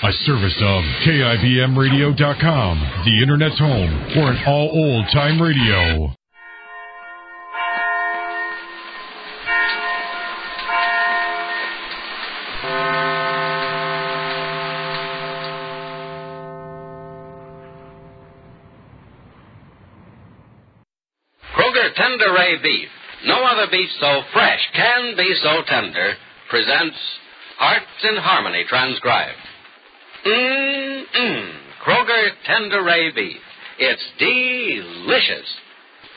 A service of KIBMradio.com, the Internet's home for an all old-time radio. Kroger Tender Ray Beef. No other beef so fresh can be so tender. Presents Hearts in Harmony transcribed. Kroger Tender Ray Beef. It's delicious.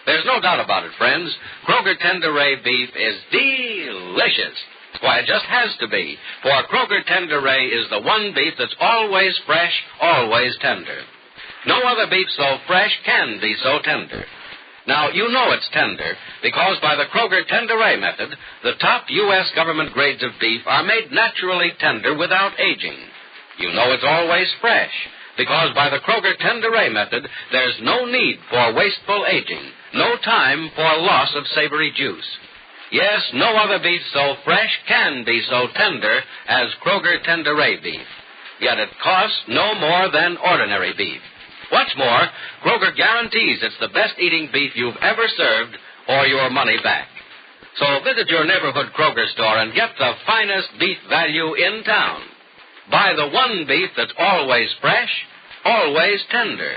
There's no doubt about it, friends. Kroger Tender Ray Beef is delicious. Why, it just has to be. For Kroger Tender Ray is the one beef that's always fresh, always tender. No other beef so fresh can be so tender. Now, you know it's tender because by the Kroger Tender Ray method, the top U.S. government grades of beef are made naturally tender without aging. You know it's always fresh because by the Kroger Tender Ray method, there's no need for wasteful aging, no time for loss of savory juice. Yes, no other beef so fresh can be so tender as Kroger Tender Ray beef. Yet it costs no more than ordinary beef. What's more, Kroger guarantees it's the best eating beef you've ever served or your money back. So visit your neighborhood Kroger store and get the finest beef value in town. Buy the one beef that's always fresh, always tender.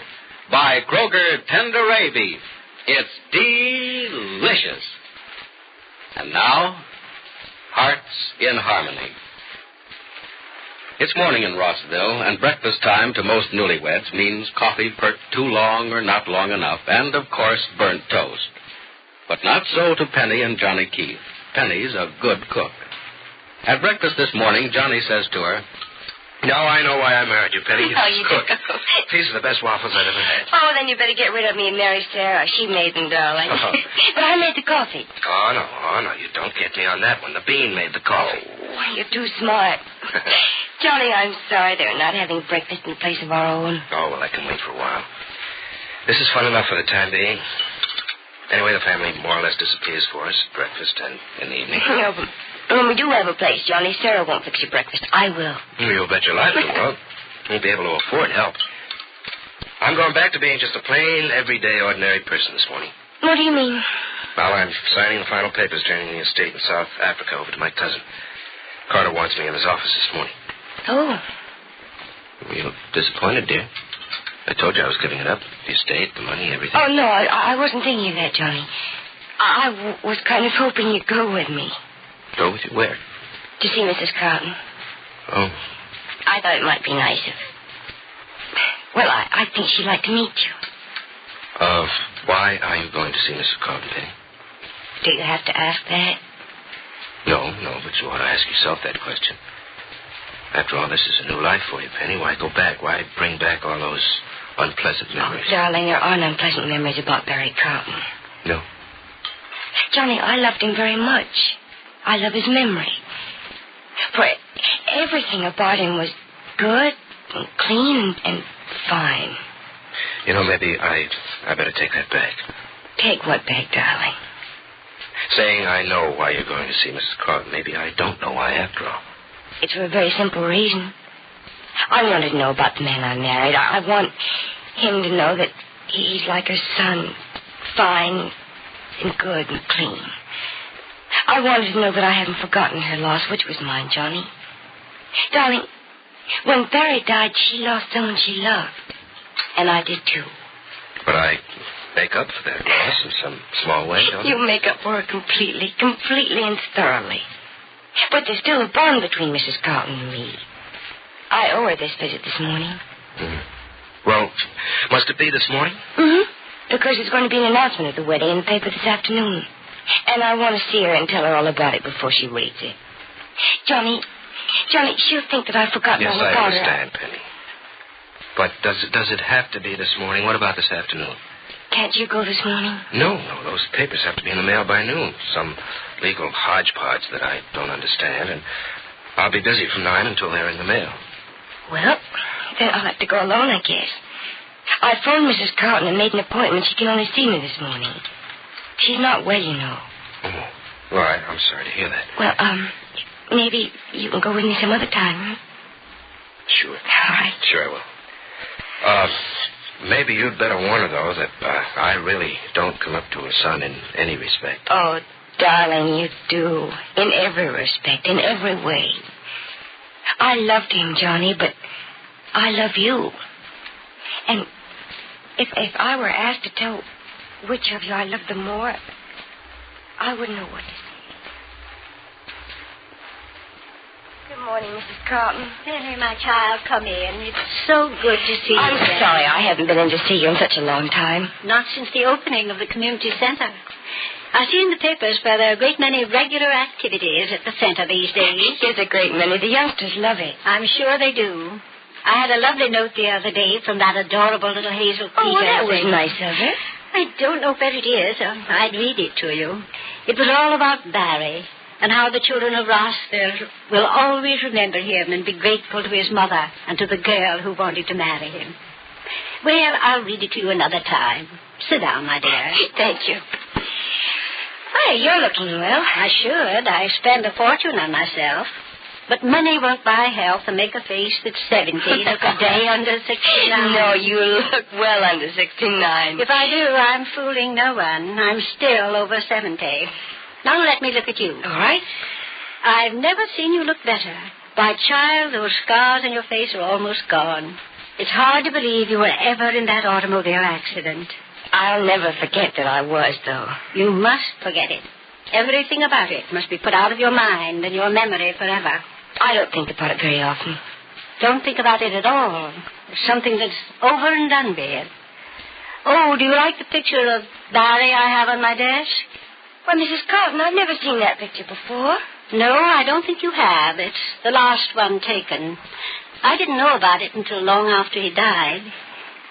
Buy Kroger Tender Ray beef. It's delicious. And now, Hearts in Harmony. It's morning in Rossville, and breakfast time to most newlyweds means coffee perked too long or not long enough, and, of course, burnt toast. But not so to Penny and Johnny Keith. Penny's a good cook. At breakfast this morning, Johnny says to her, "Now I know why I married you, Penny. Oh, you cook. do. These are the best waffles I've ever had." Oh, then you better get rid of me and marry Sarah. She made them, darling. But I made the coffee. Oh, no, you don't get me on that one. The bean made the coffee. Oh, you're too smart. Johnny, I'm sorry they're not having breakfast in place of our own. Oh, well, I can wait for a while. This is fun enough for the time being. Anyway, the family more or less disappears for us, breakfast and in the evening. No, but when we do have a place, Johnny, Sarah won't fix your breakfast. I will. You'll bet your life you won't. Won't be able to afford help. I'm going back to being just a plain, everyday, ordinary person this morning. What do you mean? Well, I'm signing the final papers turning the estate in South Africa over to my cousin. Carter wants me in his office this morning. Oh. You're disappointed, dear. I told you I was giving it up. The estate, the money, everything. Oh, no, I wasn't thinking of that, Johnny. I was kind of hoping you'd go with me. Go with you where? To see Mrs. Carlton. Oh. I thought it might be nice if... Well, I think she'd like to meet you. Why are you going to see Mrs. Carlton, Penny? Do you have to ask that? No, but you ought to ask yourself that question. After all, this is a new life for you, Penny. Why go back? Why bring back all those unpleasant memories? Oh, darling, there aren't unpleasant memories about Barry Carlton. No. Johnny, I loved him very much. I love his memory. For everything about him was good and clean and fine. You know, maybe I better take that back. Take what back, darling? Saying I know why you're going to see Mrs. Carlton. Maybe I don't know why after all. It's for a very simple reason. I wanted to know about the man I married. I want him to know that he's like her son, fine and good and clean. I wanted to know that I haven't forgotten her loss, which was mine, Johnny. Darling, when Barry died, she lost someone she loved. And I did, too. But I make up for that loss in some small way, don't you? You make up for it completely and thoroughly. But there's still a bond between Mrs. Carlton and me. I owe her this visit this morning. Well, must it be this morning? Because there's going to be an announcement at the wedding in the paper this afternoon. And I want to see her and tell her all about it before she reads it. Johnny, she'll think that I've forgotten all about her. Yes, I understand, Penny. But does it have to be this morning? What about this afternoon? Can't you go this morning? No. Those papers have to be in the mail by noon. Some legal hodgepodge that I don't understand. And I'll be busy from 9 until they're in the mail. Well, then I'll have to go alone, I guess. I phoned Mrs. Carlton and made an appointment. She can only see me this morning. She's not well, you know. Oh, well, I'm sorry to hear that. Well, maybe you can go with me some other time, huh? sure. All right. Sure I will. Maybe you'd better warn her, though, that I really don't come up to her son in any respect. Oh, darling, you do. In every respect, in every way. I loved him, Johnny, but I love you. And if I were asked to tell which of you I love the more, I wouldn't know what to say. Good morning, Mrs. Carlton. Henry, my child, come in. It's so good to see you. I'm sorry I haven't been in to see you in such a long time. Not since the opening of the community center. I see in the papers where there are a great many regular activities at the center these days. There's a great many. The youngsters love it. I'm sure they do. I had a lovely note the other day from that adorable little Hazel Peter. Oh, well, that was nice of her. I don't know where it is. I'd read it to you. It was all about Barry and how the children of Rossville will always remember him and be grateful to his mother and to the girl who wanted to marry him. Well, I'll read it to you another time. Sit down, my dear. Thank you. Hey, you're looking well. I should. I spend a fortune on myself. But money won't buy health and make a face that's 70 look a day under 69. No, you look well under 69. If I do, I'm fooling no one. I'm still over 70. Now let me look at you. All right. I've never seen you look better. Why, child, those scars on your face are almost gone. It's hard to believe you were ever in that automobile accident. I'll never forget that I was, though. You must forget it. Everything about it must be put out of your mind and your memory forever. I don't think about it very often. Don't think about it at all. It's something that's over and done with. Oh, do you like the picture of Barry I have on my desk? Well, Mrs. Carlton, I've never seen that picture before. No, I don't think you have. It's the last one taken. I didn't know about it until long after he died.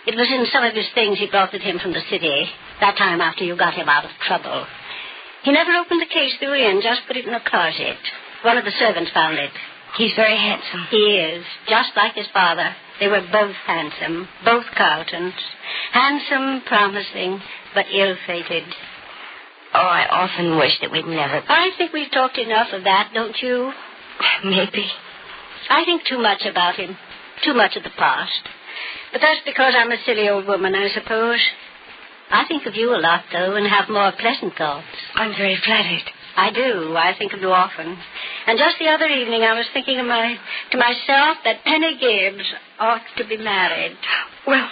It was in some of his things he brought with him from the city, that time after you got him out of trouble. He never opened the case they were in, just put it in a closet. One of the servants found it. He's very handsome. He is, just like his father. They were both handsome, both Carltons. Handsome, promising, but ill-fated. Oh, I often wish that we'd never... I think we've talked enough of that, don't you? Maybe. I think too much about him, too much of the past. But that's because I'm a silly old woman, I suppose. I think of you a lot, though, and have more pleasant thoughts. I'm very flattered. I do. I think of you often. And just the other evening, I was thinking to myself that Penny Gibbs ought to be married. Well,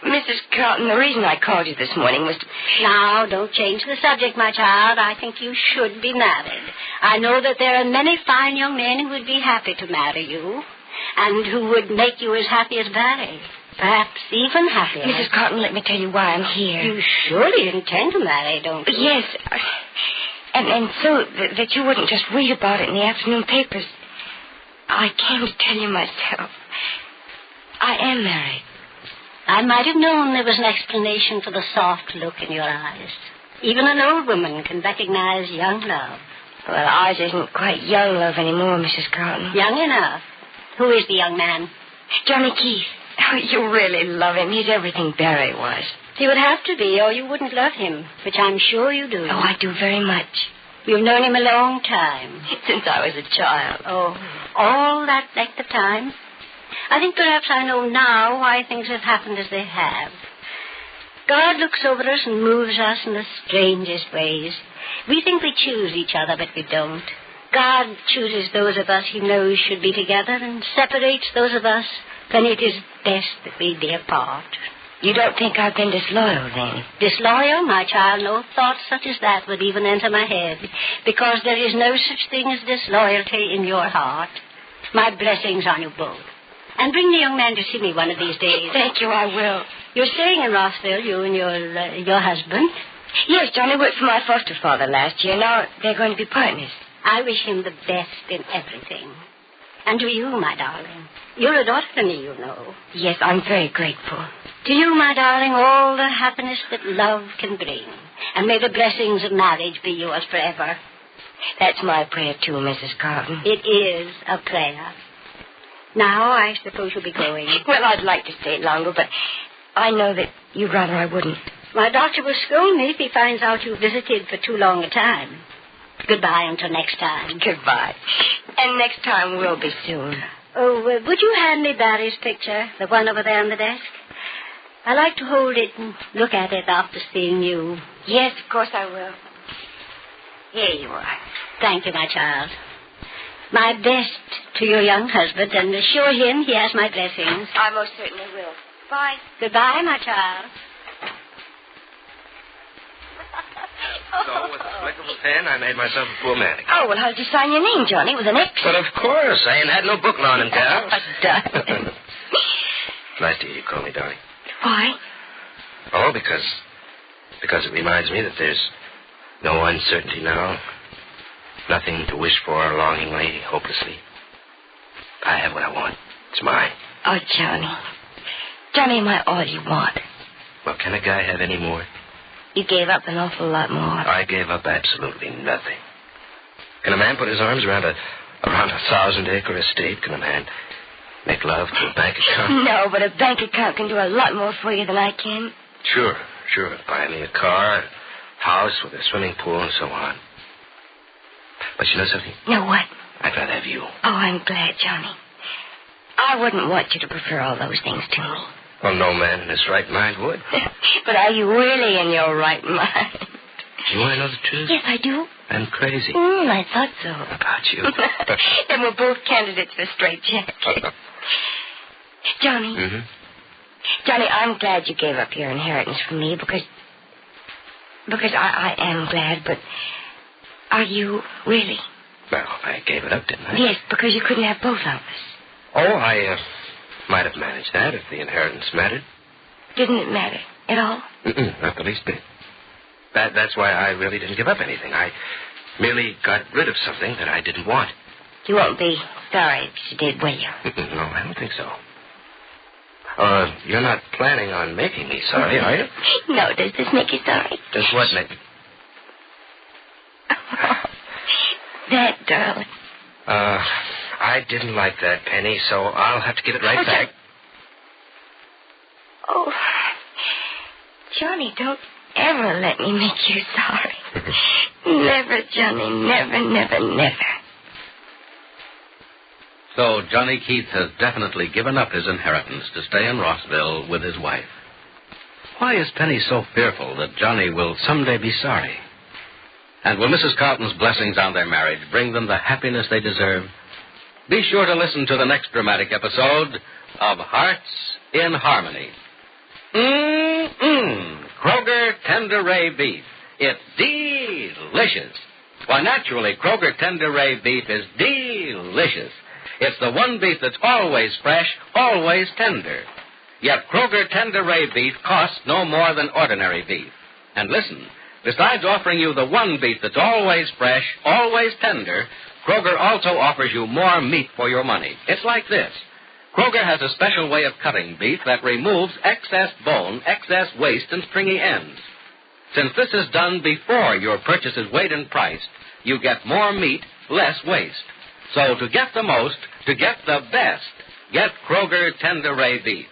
Mrs. Carlton, the reason I called you this morning was to... Now, don't change the subject, my child. I think you should be married. I know that there are many fine young men who would be happy to marry you, and who would make you as happy as Barry. Perhaps even happier. Mrs. Carlton, let me tell you why I'm here. You surely intend to marry, don't you? Yes. And so that you wouldn't just read about it in the afternoon papers. I came to tell you myself. I am married. I might have known there was an explanation for the soft look in your eyes. Even an old woman can recognize young love. Well, ours isn't quite young love anymore, Mrs. Carlton. Young enough. Who is the young man? Johnny Keith. Oh, you really love him. He's everything Barry was. He would have to be, or you wouldn't love him, which I'm sure you do. Oh, I do very much. You've known him a long time. Since I was a child. Oh, all that length of time? I think perhaps I know now why things have happened as they have. God looks over us and moves us in the strangest ways. We think we choose each other, but we don't. God chooses those of us he knows should be together and separates those of us when it is best that we be apart. You don't think I've been disloyal, then? Disloyal, my child? No thought such as that would even enter my head, because there is no such thing as disloyalty in your heart. My blessings on you both. And bring the young man to see me one of these days. Thank you, I will. You're staying in Rossville, you and your husband? Yes, Johnny worked for my foster father last year. Now they're going to be partners. I wish him the best in everything. And to you, my darling. You're a daughter to me, you know. Yes, I'm very grateful. To you, my darling, all the happiness that love can bring. And may the blessings of marriage be yours forever. That's my prayer, too, Mrs. Carlton. It is a prayer. Now, I suppose you'll be going. Well, I'd like to stay longer, but I know that you'd rather I wouldn't. My doctor will scold me if he finds out you visited for too long a time. Goodbye until next time. Goodbye. And next time will be soon. Oh, would you hand me Barry's picture, the one over there on the desk? I like to hold it and look at it after seeing you. Yes, of course I will. Here you are. Thank you, my child. My best to your young husband, and assure him he has my blessings. I most certainly will. Bye. Goodbye, my child. So, with a flick of a pen, I made myself a poor man again. Oh, well, how did you sign your name, Johnny? With an X? But of course, I ain't had no book learning, gal. Darling. Nice to hear you call me darling. Why? Oh, because it reminds me that there's no uncertainty now. Nothing to wish for longingly, hopelessly. I have what I want. It's mine. Oh, Johnny. Johnny, am I all you want? Well, can a guy have any more? You gave up an awful lot more. I gave up absolutely nothing. Can a man put his arms around a 1,000-acre estate? Can a man make love to a bank account? No, but a bank account can do a lot more for you than I can. Sure. Buy me a car, a house with a swimming pool, and so on. But you know something? No, what? I'd rather have you. Oh, I'm glad, Johnny. I wouldn't want you to prefer all those things to me. Well, no man in his right mind would. But are you really in your right mind? Do you want to know the truth? Yes, I do. I'm crazy. I thought so. About you. Then we're both candidates for straitjacket. Johnny. Mm-hmm. Johnny, I'm glad you gave up your inheritance from me because I am glad, but are you really? Well, I gave it up, didn't I? Yes, because you couldn't have both of us. Oh, I might have managed that if the inheritance mattered. Didn't it matter at all? Not the least bit. That's why I really didn't give up anything. I merely got rid of something that I didn't want. You won't be sorry if you did, will you? No, I don't think so. You're not planning on making me sorry, are you? No, does this make you sorry? Does what make me? That, darling. I didn't like that, Penny, so I'll have to give it right back. Oh, Johnny, don't ever let me make you sorry. Never, Johnny, never. So Johnny Keith has definitely given up his inheritance to stay in Rossville with his wife. Why is Penny so fearful that Johnny will someday be sorry? And will Mrs. Carlton's blessings on their marriage bring them the happiness they deserve? Be sure to listen to the next dramatic episode of Hearts in Harmony. Kroger Tender Ray Beef. It's delicious. Why, naturally, Kroger Tender Ray Beef is delicious. It's the one beef that's always fresh, always tender. Yet Kroger Tender Ray Beef costs no more than ordinary beef. And listen, besides offering you the one beef that's always fresh, always tender, Kroger also offers you more meat for your money. It's like this. Kroger has a special way of cutting beef that removes excess bone, excess waste, and stringy ends. Since this is done before your purchase is weighed and priced, you get more meat, less waste. So to get the most, to get the best, get Kroger Tender Ray Beef.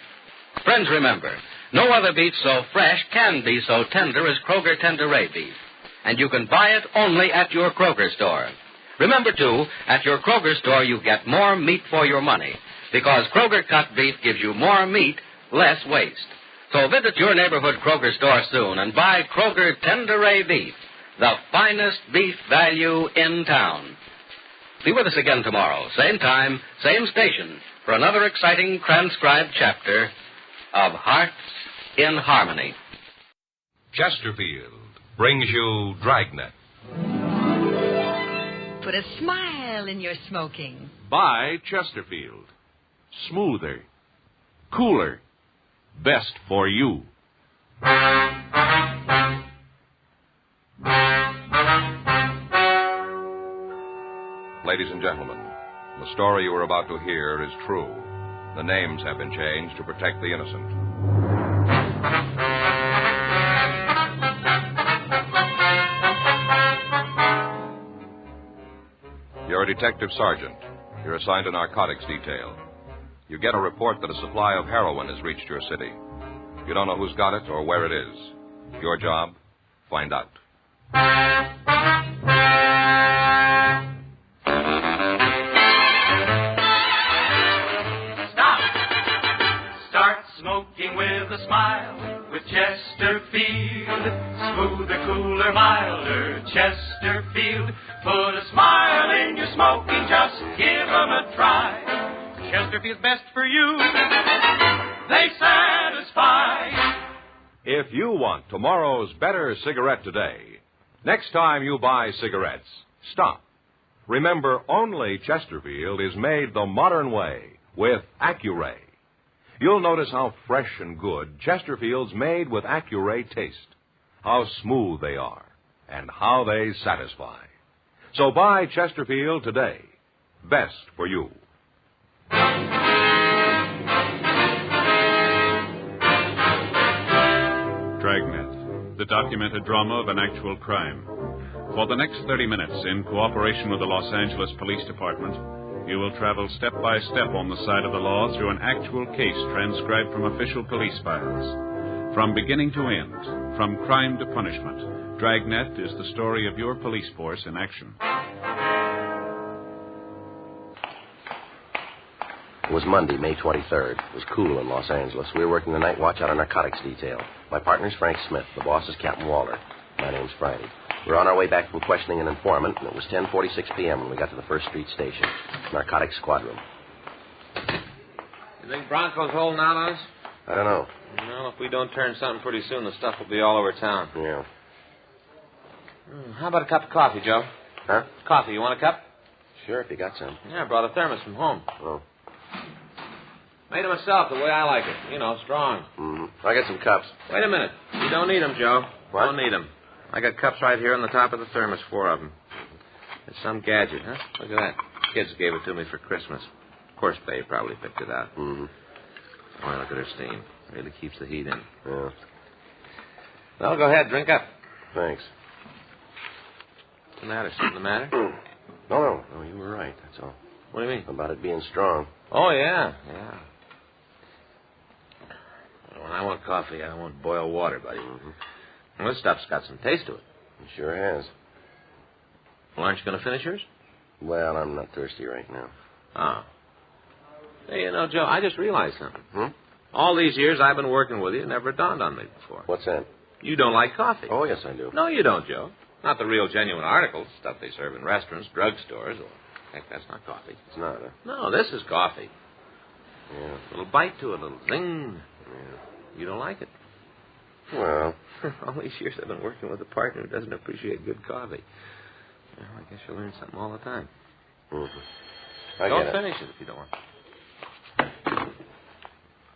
Friends, remember, no other beef so fresh can be so tender as Kroger Tender Ray Beef. And you can buy it only at your Kroger store. Remember, too, at your Kroger store you get more meat for your money, because Kroger cut beef gives you more meat, less waste. So visit your neighborhood Kroger store soon and buy Kroger Tender Ray Beef, the finest beef value in town. Be with us again tomorrow, same time, same station, for another exciting transcribed chapter of Hearts in Harmony. Chesterfield brings you Dragnet. Put a smile in your smoking. Buy Chesterfield. Smoother, cooler, best for you. Ladies and gentlemen, the story you are about to hear is true. The names have been changed to protect the innocent. You're a detective sergeant. You're assigned a narcotics detail. You get a report that a supply of heroin has reached your city. You don't know who's got it or where it is. Your job, find out. smoking with a smile with Chesterfield. Smoother, cooler, milder, Chesterfield. Put a smile in your smoking, just give 'em a try. Chesterfield's best for you. They satisfy. If you want tomorrow's better cigarette today, next time you buy cigarettes, stop. Remember, only Chesterfield is made the modern way with Accuray. You'll notice how fresh and good Chesterfield's made with Accuray taste, how smooth they are, and how they satisfy. So buy Chesterfield today. Best for you. Dragnet, the documented drama of an actual crime. For the next 30 minutes, in cooperation with the Los Angeles Police Department, you will travel step by step on the side of the law through an actual case transcribed from official police files. From beginning to end, from crime to punishment, Dragnet is the story of your police force in action. It was Monday, May 23rd. It was cool in Los Angeles. We were working the night watch out on narcotics detail. My partner's Frank Smith. The boss is Captain Walter. My name's Friday. We were on our way back from questioning an informant, and it was 10:46 p.m. when we got to the First Street Station, narcotics squad room. You think Bronco's holding out on us? I don't know. Well, if we don't turn something pretty soon, the stuff will be all over town. Yeah. How about a cup of coffee, Joe? Huh? Coffee. You want a cup? Sure, if you got some. Yeah, I brought a thermos from home. Oh. Made it myself the way I like it. You know, strong. Mm-hmm. I got some cups. Wait a minute. You don't need them, Joe. What? Don't need them. I got cups right here on the top of the thermos, 4 of them. It's some gadget, huh? Look at that. Kids gave it to me for Christmas. Of course, Babe probably picked it out. Mm-hmm. Boy, look at her steam. Really keeps the heat in. Yeah. Well, go ahead. Drink up. Thanks. What's the matter? Something the matter? No, you were right, that's all. What do you mean? About it being strong. Oh, yeah. When I want coffee, I want boiled water, buddy. Mm-hmm. Well, this stuff's got some taste to it. It sure has. Well, aren't you going to finish yours? Well, I'm not thirsty right now. Oh. Hey, you know, Joe, I just realized something. Hmm? All these years I've been working with you, it never dawned on me before. What's that? You don't like coffee. Oh, yes, I do. No, you don't, Joe. Not the real genuine articles, stuff they serve in restaurants, drugstores. Heck, that's not coffee. It's not, huh? No, this is coffee. Yeah. A little bite to it, a little zing. Yeah. You don't like it. Well. All these years I've been working with a partner who doesn't appreciate good coffee. Well, I guess you'll learn something all the time. Mm-hmm. Don't finish it if you don't want.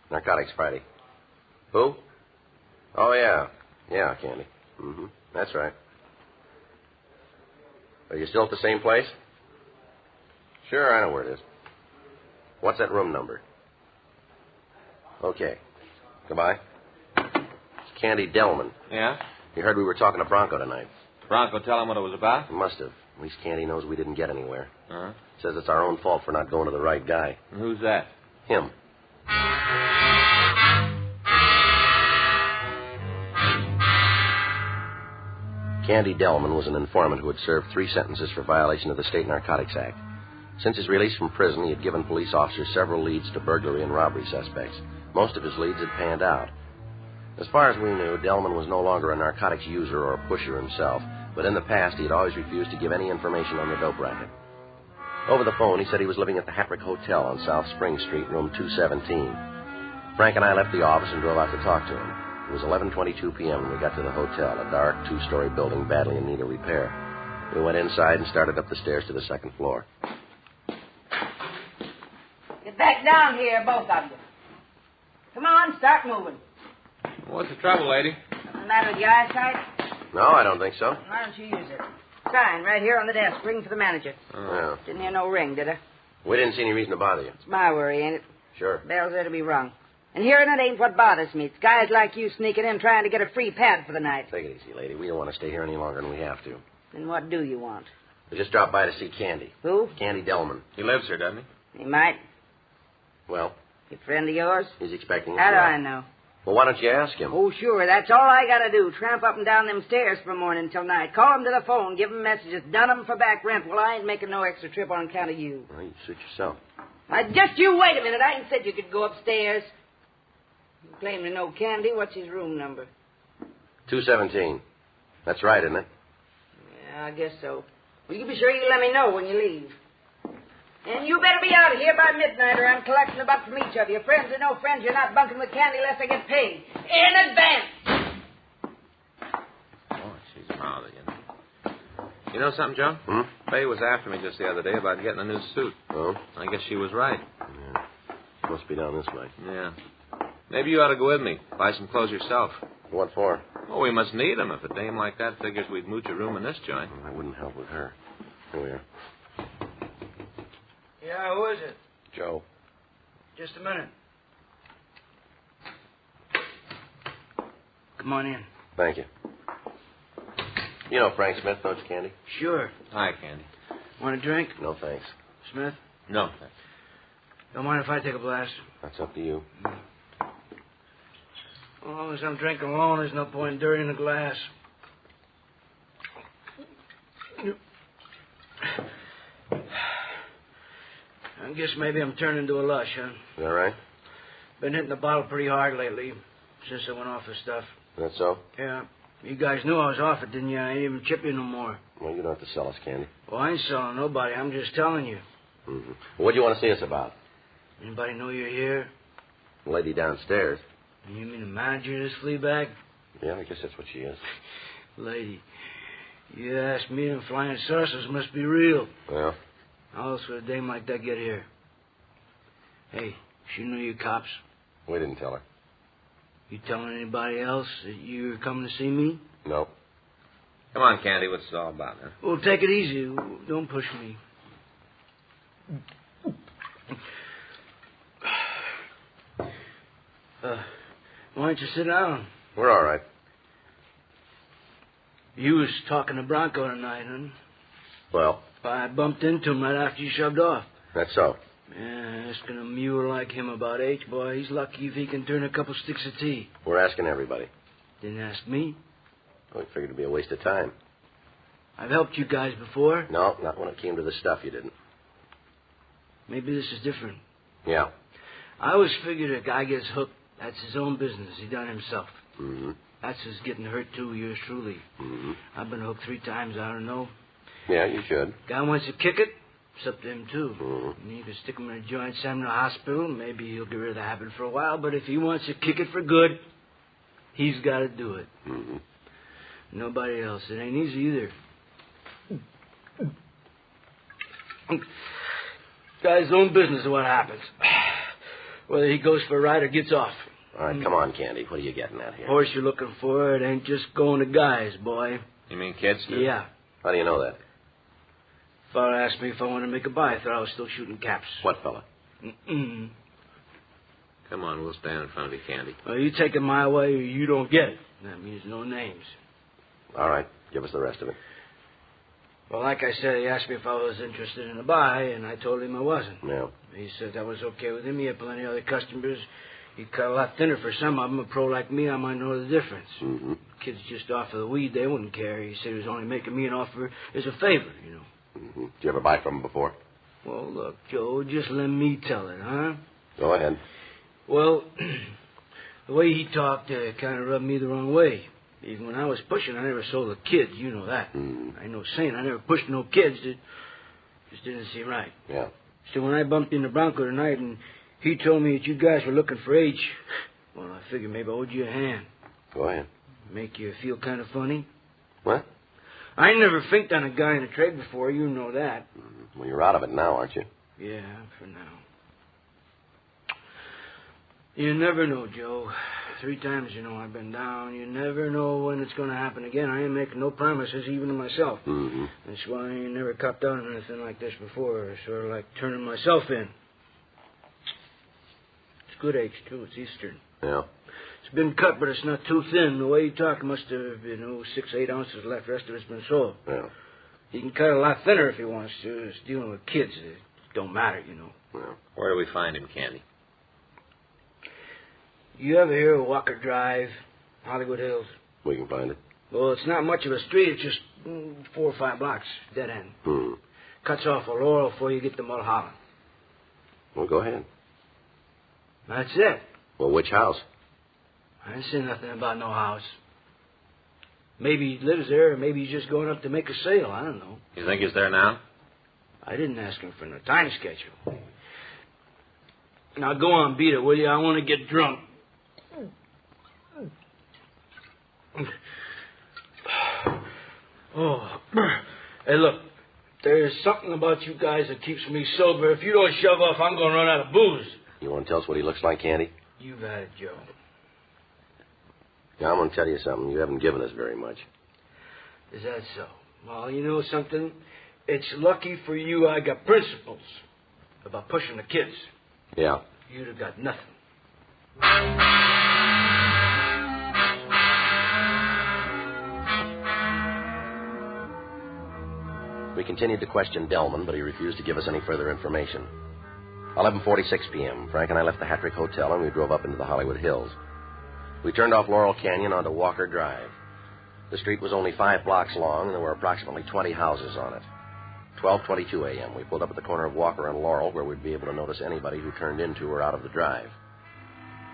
Narcotics Friday. Who? Oh, yeah. Yeah, Candy. Mm-hmm. That's right. Are you still at the same place? Sure, I know where it is. What's that room number? Okay. Goodbye. It's Candy Delman. Yeah? You heard we were talking to Bronco tonight. Bronco tell him what it was about? He must have. At least Candy knows we didn't get anywhere. Uh-huh. Says it's our own fault for not going to the right guy. And who's that? Him. Candy Delman was an informant who had served 3 sentences for violation of the State Narcotics Act. Since his release from prison, he had given police officers several leads to burglary and robbery suspects. Most of his leads had panned out. As far as we knew, Delman was no longer a narcotics user or a pusher himself, but in the past he had always refused to give any information on the dope racket. Over the phone, he said he was living at the Hatrick Hotel on South Spring Street, room 217. Frank and I left the office and drove out to talk to him. It was 11:22 p.m. when we got to the hotel, a dark 2-story building badly in need of repair. We went inside and started up the stairs to the 2nd floor. Get back down here, both of you. Come on, start moving. What's the trouble, lady? Something the matter with your eyesight? No, I don't think so. Why don't you use it? Sign right here on the desk. Ring for the manager. Yeah. Didn't hear no ring, did I? We didn't see any reason to bother you. It's my worry, ain't it? Sure. Bells there to be rung. And hearing it ain't what bothers me. It's guys like you sneaking in trying to get a free pad for the night. Take it easy, lady. We don't want to stay here any longer than we have to. Then what do you want? We just dropped by to see Candy. Who? Candy Delman. He lives here, doesn't he? He might. Well? A friend of yours? He's expecting us. How do I know? Well, why don't you ask him? Oh, sure. That's all I got to do. Tramp up and down them stairs from morning till night. Call him to the phone. Give him messages. Done him for back rent. Well, I ain't making no extra trip on account of you. Well, you suit yourself. Just you wait a minute. I ain't said you could go upstairs. You claim to know Candy. What's his room number? 217. That's right, isn't it? Yeah, I guess so. Well, you be sure you let me know when you leave. And you better be out of here by midnight or I'm collecting a buck from each of you. Friends or no friends, you're not bunking with Candy unless I get paid. In advance! Oh, she's mouth again. You know something, Joe? Faye was after me just the other day about getting a new suit. Oh? I guess she was right. Yeah. Must be down this way. Yeah. Maybe you ought to go with me. Buy some clothes yourself. What for? Oh, we must need them. If a dame like that figures we'd mooch a room in this joint. I wouldn't help with her. Here we are. Yeah, who is it? Joe. Just a minute. Come on in. Thank you. You know Frank Smith, don't you, Candy? Sure. Hi, Candy. Want a drink? No, thanks. Smith? No, thanks. Don't mind if I take a blast? That's up to you. As long as I'm drinking alone, there's no point in dirtying the glass. I guess maybe I'm turning into a lush, huh? Is that right? Been hitting the bottle pretty hard lately, since I went off the stuff. That's so? Yeah. You guys knew I was off it, didn't you? I ain't even chip you no more. Well, you don't have to sell us, Candy. Well, I ain't selling nobody. I'm just telling you. Mm-hmm. What do you want to see us about? Anybody know you're here? The lady downstairs. You mean the manager of this flea bag? Yeah, I guess that's what she is. Lady, you ask me, them flying saucers must be real. Well? How else would a dame like that get here? Hey, she knew you cops. We didn't tell her. You telling anybody else that you're coming to see me? No. Come on, Candy. What's it all about, huh? Well, take it easy. Don't push me. Why don't you sit down? We're all right. You was talking to Bronco tonight, huh? Well? I bumped into him right after you shoved off. That's so. Yeah, asking a mule like him about H, boy, he's lucky if he can turn a couple sticks of tea. We're asking everybody. Didn't ask me. Well, we figured it'd be a waste of time. I've helped you guys before. No, not when it came to the stuff, you didn't. Maybe this is different. Yeah. I always figured a guy gets hooked. That's his own business. He done himself. Mm-hmm. That's his getting hurt, too, yours truly. Mm-hmm. I've been hooked 3 times, I don't know. Yeah, you should. Guy wants to kick it, it's up to him, too. Mm-hmm. And you can stick him in a joint, send him to the hospital, maybe he'll get rid of the habit for a while, but if he wants to kick it for good, he's got to do it. Mm-hmm. Nobody else. It ain't easy either. Guy's own business is what happens. Whether he goes for a ride or gets off. All right, come on, Candy. What are you getting at here? Horse you're looking for, it ain't just going to guys, boy. You mean kids, too? Yeah. How do you know that? Fella asked me if I wanted to make a buy. I thought I was still shooting caps. What fella? Mm-mm. Come on, we'll stand in front of you, Candy. Well, you take it my way or you don't get it. That means no names. All right, give us the rest of it. Well, like I said, he asked me if I was interested in a buy, and I told him I wasn't. Yeah. He said that was okay with him. He had plenty of other customers. He cut a lot thinner for some of them. A pro like me, I might know the difference. Mm-hmm. Kids just off of the weed, they wouldn't care. He said he was only making me an offer as a favor, you know. Mm-hmm. Did you ever buy from him before? Well, look, Joe, just let me tell it, huh? Go ahead. Well, the way he talked kind of rubbed me the wrong way. Even when I was pushing, I never sold a kid. You know that. Mm. I ain't no saint. I never pushed no kids. It just didn't seem right. Yeah. So when I bumped into Bronco tonight and he told me that you guys were looking for H, well, I figured maybe I owed you a hand. Go ahead. Make you feel kind of funny? What? I never finked on a guy in the trade before. You know that. Well, you're out of it now, aren't you? Yeah, for now. You never know, Joe. 3 times, you know, I've been down. You never know when it's going to happen again. I ain't making no promises, even to myself. Mm-hmm. That's why I ain't never copped out on anything like this before. Sort of like turning myself in. It's good H, too. It's Eastern. Yeah. It's been cut, but it's not too thin. The way he talked must have been, 6, 8 ounces left. The rest of it's been sold. Yeah. He can cut a lot thinner if he wants to. It's dealing with kids. It don't matter, you know. Yeah. Where do we find him, Candy? You ever hear of Walker Drive, Hollywood Hills? We can find it. Well, it's not much of a street. It's just 4 or 5 blocks, dead end. Hmm. Cuts off a Laurel before you get to Mulholland. Well, go ahead. That's it. Well, which house? I didn't say nothing about no house. Maybe he lives there, or maybe he's just going up to make a sale. I don't know. You think he's there now? I didn't ask him for no time schedule. Now go on, beat it, will you? I want to get drunk. Oh, hey, look. There's something about you guys that keeps me sober. If you don't shove off, I'm going to run out of booze. You want to tell us what he looks like, Candy? You got it, Joe. Now, I'm going to tell you something. You haven't given us very much. Is that so? Well, you know something? It's lucky for you I got principles about pushing the kids. Yeah. You'd have got nothing. We continued to question Delman, but he refused to give us any further information. 11:46 p.m., Frank and I left the Hattrick Hotel, and we drove up into the Hollywood Hills. We turned off Laurel Canyon onto Walker Drive. The street was only 5 blocks long, and there were approximately 20 houses on it. 12:22 a.m., we pulled up at the corner of Walker and Laurel, where we'd be able to notice anybody who turned into or out of the drive.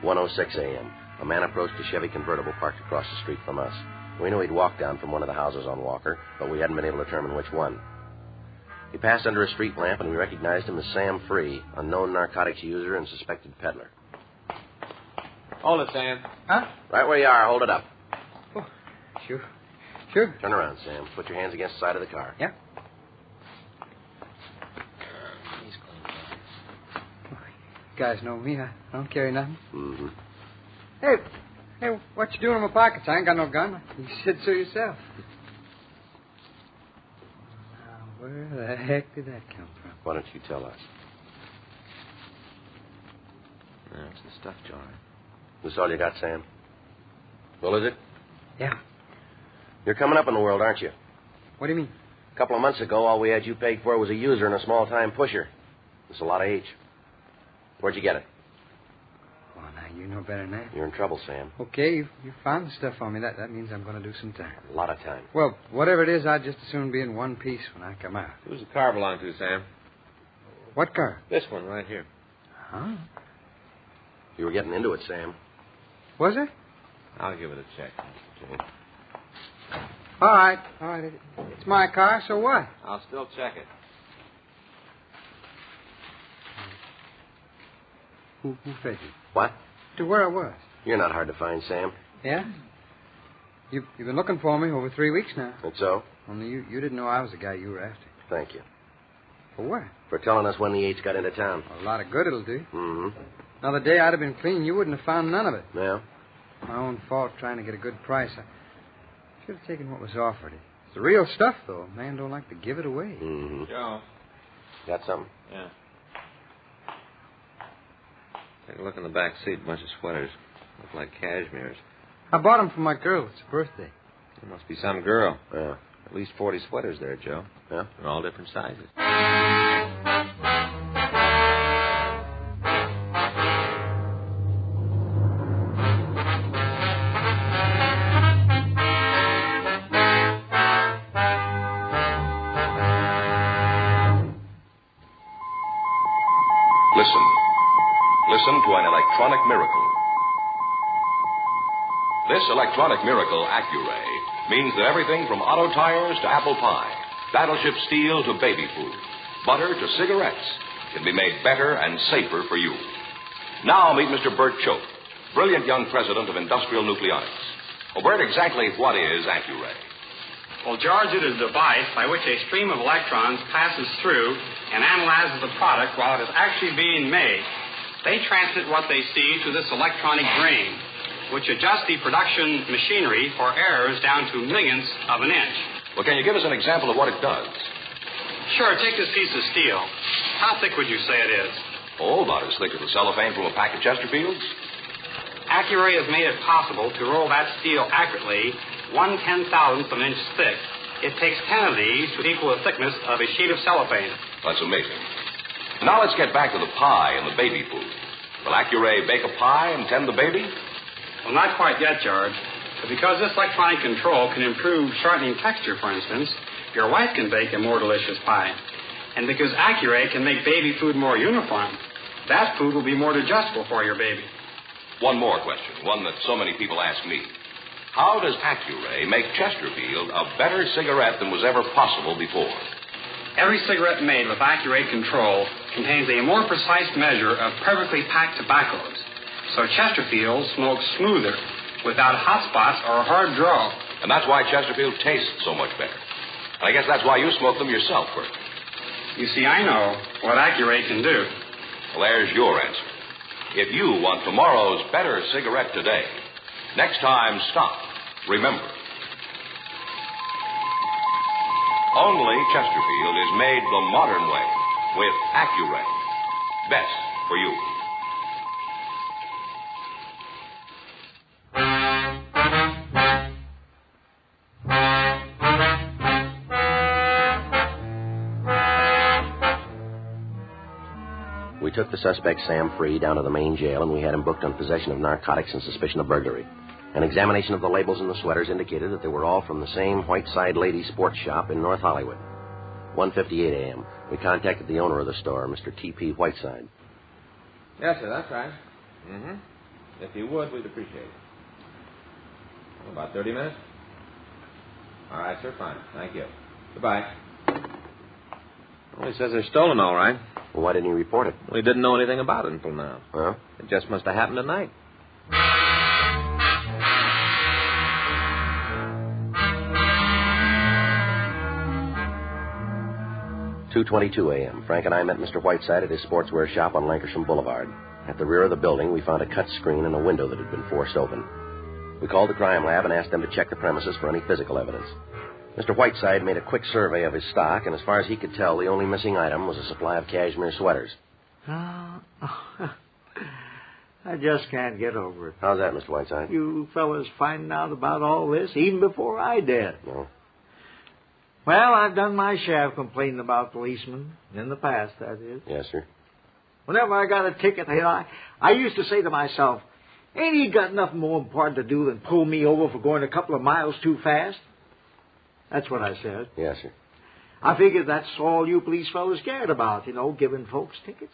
1:06 a.m., a man approached a Chevy convertible parked across the street from us. We knew he'd walked down from one of the houses on Walker, but we hadn't been able to determine which one. He passed under a street lamp, and we recognized him as Sam Free, a known narcotics user and suspected peddler. Hold it, Sam. Huh? Right where you are. Hold it up. Oh, sure. Sure. Turn around, Sam. Put your hands against the side of the car. Yeah. You guys know me. I don't carry nothing. Mm-hmm. Hey, what you doing in my pockets? I ain't got no gun. You said so yourself. Now, where the heck did that come from? Why don't you tell us? That's the stuff, John. This all you got, Sam? Well, is it? Yeah. You're coming up in the world, aren't you? What do you mean? A couple of months ago, all we had you pegged for was a user and a small-time pusher. That's a lot of H. Where'd you get it? Well, now, you know better than that. You're in trouble, Sam. Okay, you found the stuff on me. That means I'm going to do some time. A lot of time. Well, whatever it is, I'd just as soon be in one piece when I come out. Who's the car belong to, Sam? What car? This one right here. Huh? You were getting into it, Sam. Was it? I'll give it a check. All right. It's my car, so what? I'll still check it. Who fed you? What? To where I was. You're not hard to find, Sam. Yeah? You've been looking for me over 3 weeks now. That's so? Only you didn't know I was the guy you were after. Thank you. For what? For telling us when the H got into town. A lot of good it'll do. Mm-hmm. Now, the day I'd have been clean, you wouldn't have found none of it. Yeah? My own fault trying to get a good price. I should have taken what was offered. It's the real stuff, though. A man don't like to give it away. Mm-hmm. Joe. Got something? Yeah. Take a look in the back seat. A bunch of sweaters. Look like cashmeres. I bought them for my girl. It's her birthday. There must be some girl. Yeah. At least 40 sweaters there, Joe. Yeah? They're all different sizes. Listen to an electronic miracle. This electronic miracle, Accuray, means that everything from auto tires to apple pie, battleship steel to baby food, butter to cigarettes can be made better and safer for you. Now meet Mr. Bert Choate, brilliant young president of Industrial Nucleonics. Well, Bert, exactly what is Accuray? Well, George, it is a device by which a stream of electrons passes through and analyzes the product while it is actually being made. They transmit what they see to this electronic brain, which adjusts the production machinery for errors down to millionths of an inch. Well, can you give us an example of what it does? Sure, take this piece of steel. How thick would you say it is? Oh, about as thick as the cellophane from a pack of Chesterfields. Accuray has made it possible to roll that steel accurately 1/10,000th of an inch thick. It takes 10 of these to equal the thickness of a sheet of cellophane. That's amazing. Now let's get back to the pie and the baby food. Will Accuray bake a pie and tend the baby? Well, not quite yet, George. But because this electronic control can improve shortening texture, for instance, your wife can bake a more delicious pie. And because Accuray can make baby food more uniform, that food will be more digestible for your baby. One more question, one that so many people ask me. How does Accuray make Chesterfield a better cigarette than was ever possible before? Every cigarette made with Accuray control contains a more precise measure of perfectly packed tobaccos. So Chesterfield smokes smoother, without hot spots or a hard draw. And that's why Chesterfield tastes so much better. And I guess that's why you smoke them yourself, Bert. You see, I know what Accuray can do. Well, there's your answer. If you want tomorrow's better cigarette today, next time stop. Remember. Only Chesterfield is made the modern way with Accuray. Best for you. We took the suspect, Sam Free, down to the main jail, and we had him booked on possession of narcotics and suspicion of burglary. An examination of the labels in the sweaters indicated that they were all from the same Whiteside Ladies Sports Shop in North Hollywood. 1:58 a.m. We contacted the owner of the store, Mr. T.P. Whiteside. Yes, sir, that's right. Mm-hmm. If you would, we'd appreciate it. About 30 minutes? All right, sir, fine. Thank you. Goodbye. Well, he says they're stolen, all right. Well, why didn't he report it? Well, he didn't know anything about it until now. Huh? It just must have happened tonight. 2:22 a.m. Frank and I met Mr. Whiteside at his sportswear shop on Lankershim Boulevard. At the rear of the building, we found a cut screen and a window that had been forced open. We called the crime lab and asked them to check the premises for any physical evidence. Mr. Whiteside made a quick survey of his stock, and as far as he could tell, the only missing item was a supply of cashmere sweaters. I just can't get over it. How's that, Mr. Whiteside? You fellas finding out about all this even before I did. No. Well, I've done my share of complaining about policemen. In the past, that is. Yes, sir. Whenever I got a ticket, I used to say to myself, ain't he got nothing more important to do than pull me over for going a couple of miles too fast? That's what I said. Yes, sir. I figured that's all you police fellas cared about, giving folks tickets.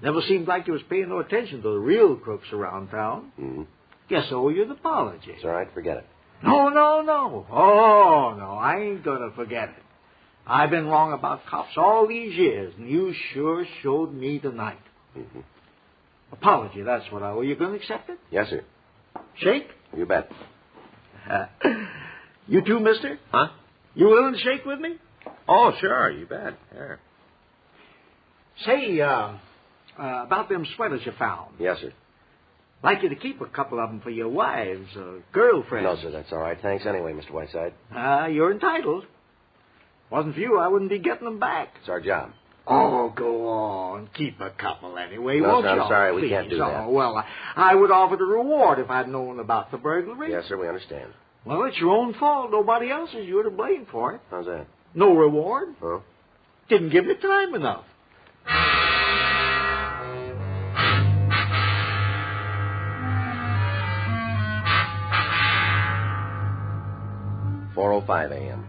Never seemed like you was paying no attention to the real crooks around town. Mm-hmm. Guess I owe you an apology. It's all right, forget it. No. Oh, no, I ain't going to forget it. I've been wrong about cops all these years, and you sure showed me tonight. Mm-hmm. Apology, that's what I owe. You going to accept it? Yes, sir. Shake? You bet. You too, mister? Huh? You willing to shake with me? Oh, sure, you bet. Sure. Say, about them sweaters you found. Yes, sir. Like you to keep a couple of them for your wives or girlfriends. No, sir, that's all right. Thanks anyway, Mr. Whiteside. You're entitled. Wasn't for you, I wouldn't be getting them back. It's our job. Oh, go on. Keep a couple anyway, No, won't sir, you? I'm sorry, we Please. can't do that. Oh, well, I would offer the reward if I'd known about the burglary. Yes, sir, we understand. Well, it's your own fault. Nobody else is. You're to blame for it. How's that? No reward. Huh? Didn't give you time enough. 4:05 a.m.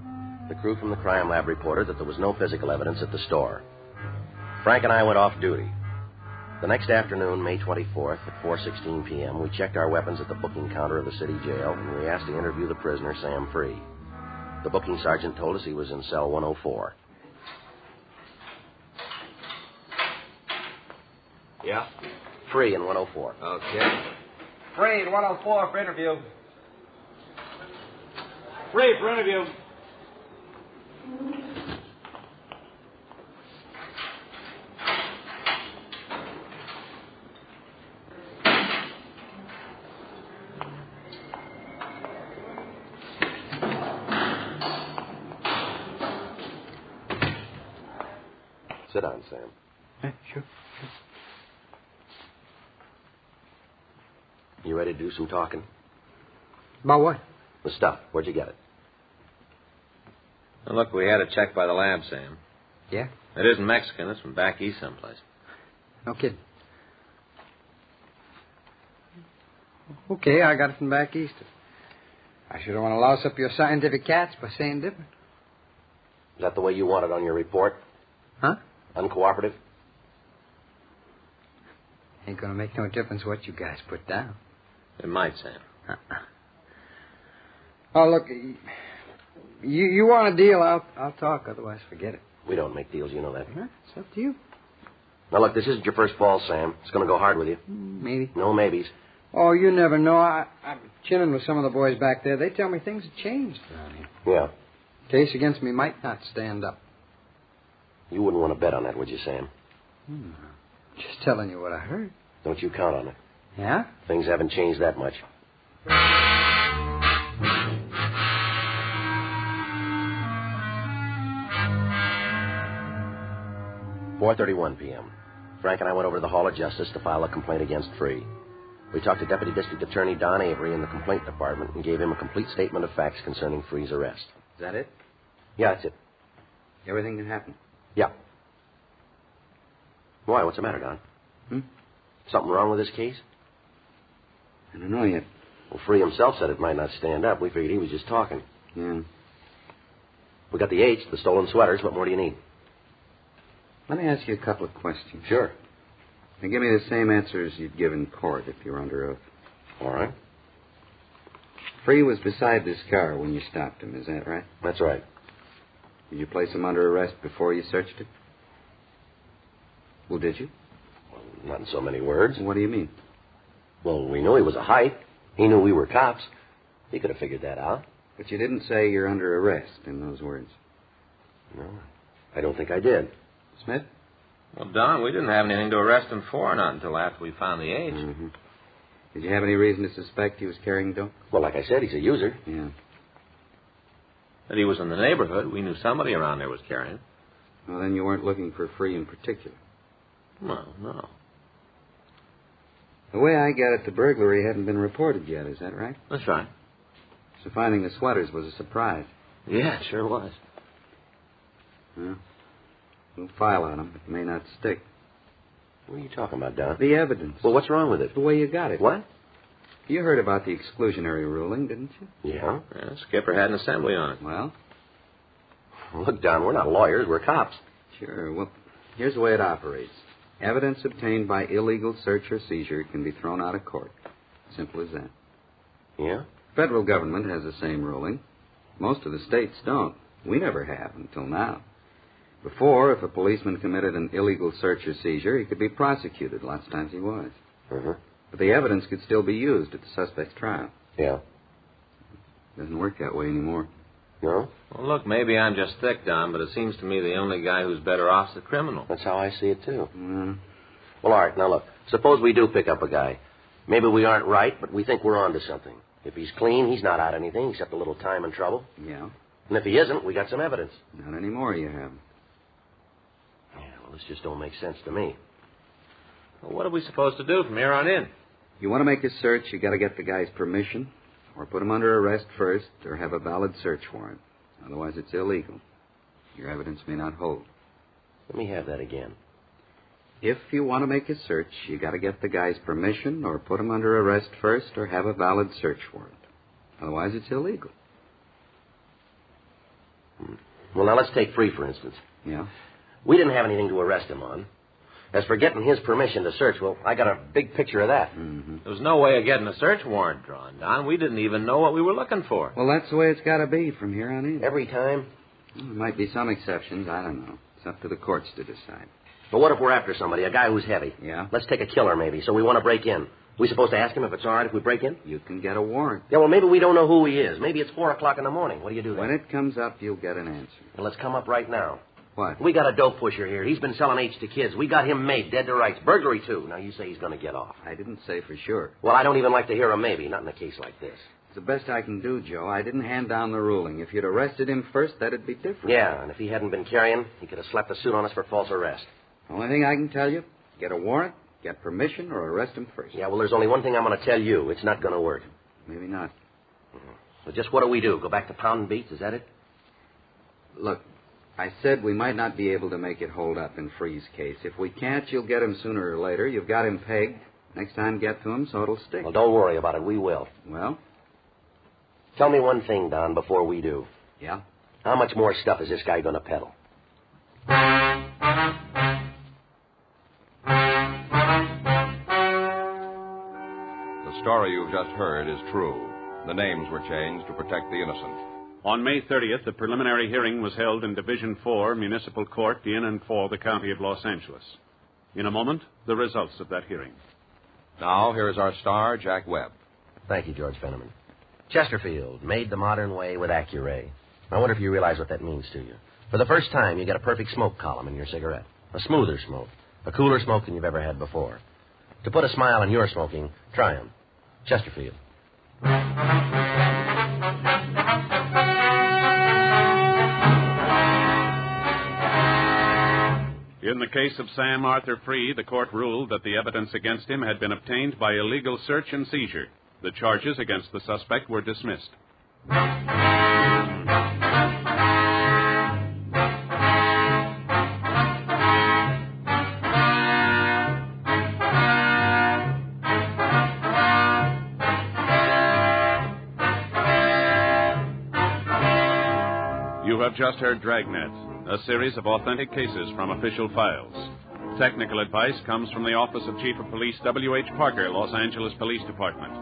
The crew from the crime lab reported that there was no physical evidence at the store. Frank and I went off duty. The next afternoon, May 24th, at 4:16 p.m., we checked our weapons at the booking counter of the city jail, and we asked to interview the prisoner, Sam Free. The booking sergeant told us he was in cell 104. Yeah? Free in 104. Okay. Free in 104 for interview. Free for interview. Sit down, Sam. Sure. You ready to do some talking? About what? The stuff. Where'd you get it? Now, look, we had it checked by the lab, Sam. Yeah? It isn't Mexican. It's from back east someplace. No kidding. Okay, I got it from back east. I sure don't want to louse up your scientific cats by saying different. Is that the way you want it on your report? Huh? Uncooperative? Ain't going to make no difference what you guys put down. It might, Sam. Oh, look, you want a deal, I'll talk. Otherwise, forget it. We don't make deals, you know that. Huh? It's up to you. Now, look, this isn't your first fall, Sam. It's going to go hard with you. Maybe. No maybes. Oh, you never know. I'm chinning with some of the boys back there. They tell me things have changed around here. Yeah. Case against me might not stand up. You wouldn't want to bet on that, would you, Sam? Just telling you what I heard. Don't you count on it. Yeah? Things haven't changed that much. 4:31 p.m. Frank and I went over to the Hall of Justice to file a complaint against Free. We talked to Deputy District Attorney Don Avery in the complaint department and gave him a complete statement of facts concerning Free's arrest. Is that it? Yeah, that's it. Everything can happen? Yeah. Why? What's the matter, Don? Something wrong with this case? I don't know yet. Well, Free himself said it might not stand up. We figured he was just talking. Yeah. We got the H, the stolen sweaters. What more do you need? Let me ask you a couple of questions. Sure. Now, give me the same answers you'd give in court if you were under oath. All right. Free was beside this car when you stopped him, is that right? That's right. Did you place him under arrest before you searched it? Well, did you? Well, not in so many words. What do you mean? Well, we knew he was a hike. He knew we were cops. He could have figured that out. But you didn't say you're under arrest in those words. No, I don't think I did. Smith? Well, Don, we didn't have anything to arrest him for, not until after we found the H. Mm-hmm. Did you have any reason to suspect he was carrying dope? Well, like I said, he's a user. Yeah. That he was in the neighborhood. We knew somebody around there was carrying. Well, then you weren't looking for Free in particular. Well, no. The way I get it, the burglary hadn't been reported yet, is that right? That's right. So finding the sweaters was a surprise. Yeah, it sure was. Well, we'll file on them. It may not stick. What are you talking about, Don? The evidence. Well, what's wrong with it? The way you got it. What? You heard about the exclusionary ruling, didn't you? Yeah. Skipper had an assembly on it. Well? Look, Don, we're not lawyers. We're cops. Sure. Well, here's the way it operates. Evidence obtained by illegal search or seizure can be thrown out of court. Simple as that. Yeah? Federal government has the same ruling. Most of the states don't. We never have until now. Before, if a policeman committed an illegal search or seizure, he could be prosecuted. Lots of times he was. Uh-huh. But the evidence could still be used at the suspect's trial. Yeah. Doesn't work that way anymore. No? Well, look, maybe I'm just thick, Don, but it seems to me the only guy who's better off is the criminal. That's how I see it, too. Mm. Well, all right, now look. Suppose we do pick up a guy. Maybe we aren't right, but we think we're onto something. If he's clean, he's not out anything except a little time and trouble. Yeah. And if he isn't, we got some evidence. Not anymore, you have. Yeah, well, this just don't make sense to me. Well, what are we supposed to do from here on in? You want to make a search, you got to get the guy's permission, or put him under arrest first, or have a valid search warrant. Otherwise, it's illegal. Your evidence may not hold. Let me have that again. If you want to make a search, you got to get the guy's permission, or put him under arrest first, or have a valid search warrant. Otherwise, it's illegal. Well, now let's take Free, for instance. Yeah? We didn't have anything to arrest him on. As for getting his permission to search, well, I got a big picture of that. Mm-hmm. There was no way of getting a search warrant drawn, Don. We didn't even know what we were looking for. Well, that's the way it's got to be from here on in. Every time? Well, there might be some exceptions. I don't know. It's up to the courts to decide. But what if we're after somebody, a guy who's heavy? Yeah? Let's take a killer, maybe, so we want to break in. We supposed to ask him if it's all right if we break in? You can get a warrant. Yeah, well, maybe we don't know who he is. Maybe it's 4 o'clock in the morning. What do you do then? When it comes up, you'll get an answer. Well, let's come up right now. What? We got a dope pusher here. He's been selling H to kids. We got him made, dead to rights. Burglary, too. Now, you say he's going to get off. I didn't say for sure. Well, I don't even like to hear a maybe, not in a case like this. It's the best I can do, Joe. I didn't hand down the ruling. If you'd arrested him first, that'd be different. Yeah, and if he hadn't been carrying, he could have slapped a suit on us for false arrest. Only thing I can tell you, get a warrant, get permission, or arrest him first. Yeah, well, there's only one thing I'm going to tell you. It's not going to work. Maybe not. So just what do we do? Go back to pounding beats? Is that it? Look, I said we might not be able to make it hold up in Free's case. If we can't, you'll get him sooner or later. You've got him pegged. Next time, get to him so it'll stick. Well, don't worry about it. We will. Well? Tell me one thing, Don, before we do. Yeah? How much more stuff is this guy going to peddle? the story you've just heard is true. The names were changed to protect the innocent. On May 30th, the preliminary hearing was held in Division 4, Municipal Court, in and for the County of Los Angeles. In a moment, the results of that hearing. Now, here is our star, Jack Webb. Thank you, George Fenneman. Chesterfield, made the modern way with Accuray. I wonder if you realize what that means to you. For the first time, you get a perfect smoke column in your cigarette. A smoother smoke. A cooler smoke than you've ever had before. To put a smile on your smoking, try 'em. Chesterfield. In the case of Sam Arthur Free, the court ruled that the evidence against him had been obtained by illegal search and seizure. The charges against the suspect were dismissed. You have just heard Dragnet, a series of authentic cases from official files. Technical advice comes from the Office of Chief of Police W.H. Parker, Los Angeles Police Department.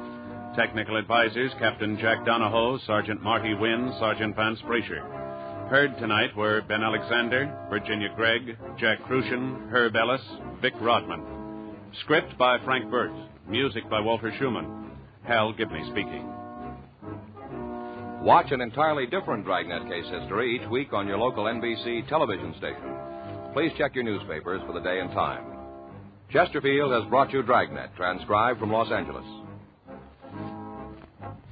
Technical advisors Captain Jack Donahoe, Sergeant Marty Wynn, Sergeant Vance Brasher. Heard tonight were Ben Alexander, Virginia Gregg, Jack Crucian, Herb Ellis, Vic Rodman. Script by Frank Burt. Music by Walter Schumann. Hal Gibney speaking. Watch an entirely different Dragnet case history each week on your local NBC television station. Please check your newspapers for the day and time. Chesterfield has brought you Dragnet, transcribed from Los Angeles.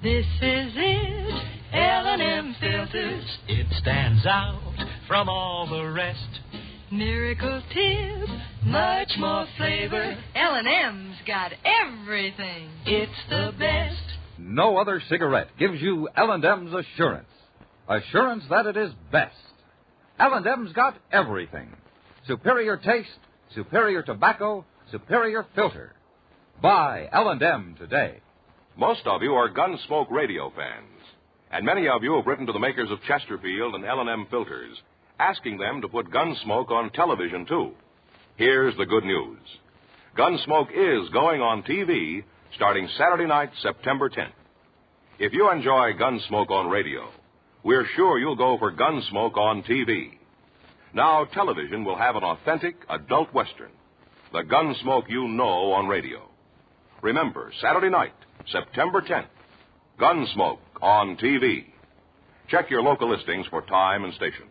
This is it, L&M Filters. It stands out from all the rest. Miracle tip, much more flavor. L&M's got everything. It's the best. No other cigarette gives you L&M's assurance. Assurance that it is best. L&M's got everything. Superior taste, superior tobacco, superior filter. Buy L&M today. Most of you are Gunsmoke radio fans, and many of you have written to the makers of Chesterfield and L&M filters, asking them to put Gunsmoke on television, too. Here's the good news. Gunsmoke is going on TV starting Saturday night, September 10th. If you enjoy Gunsmoke on radio, we're sure you'll go for Gunsmoke on TV. Now, television will have an authentic adult Western, the Gunsmoke you know on radio. Remember, Saturday night, September 10th, Gunsmoke on TV. Check your local listings for time and station.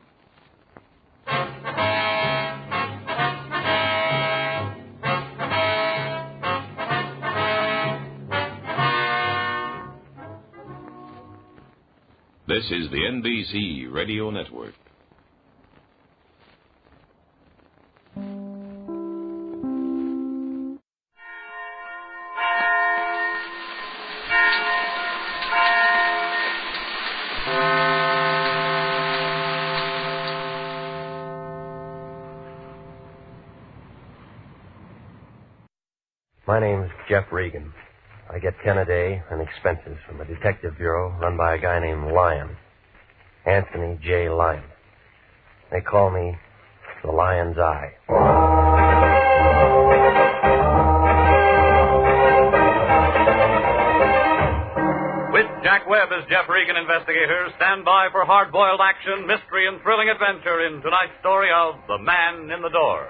This is the NBC Radio Network. My name's Jeff Regan. I get 10 a day and expenses from a detective bureau run by a guy named Lyon. Anthony J. Lyon. They call me the Lion's Eye. With Jack Webb as Jeff Regan Investigator, stand by for hard-boiled action, mystery, and thrilling adventure in tonight's story of The Man in the Door.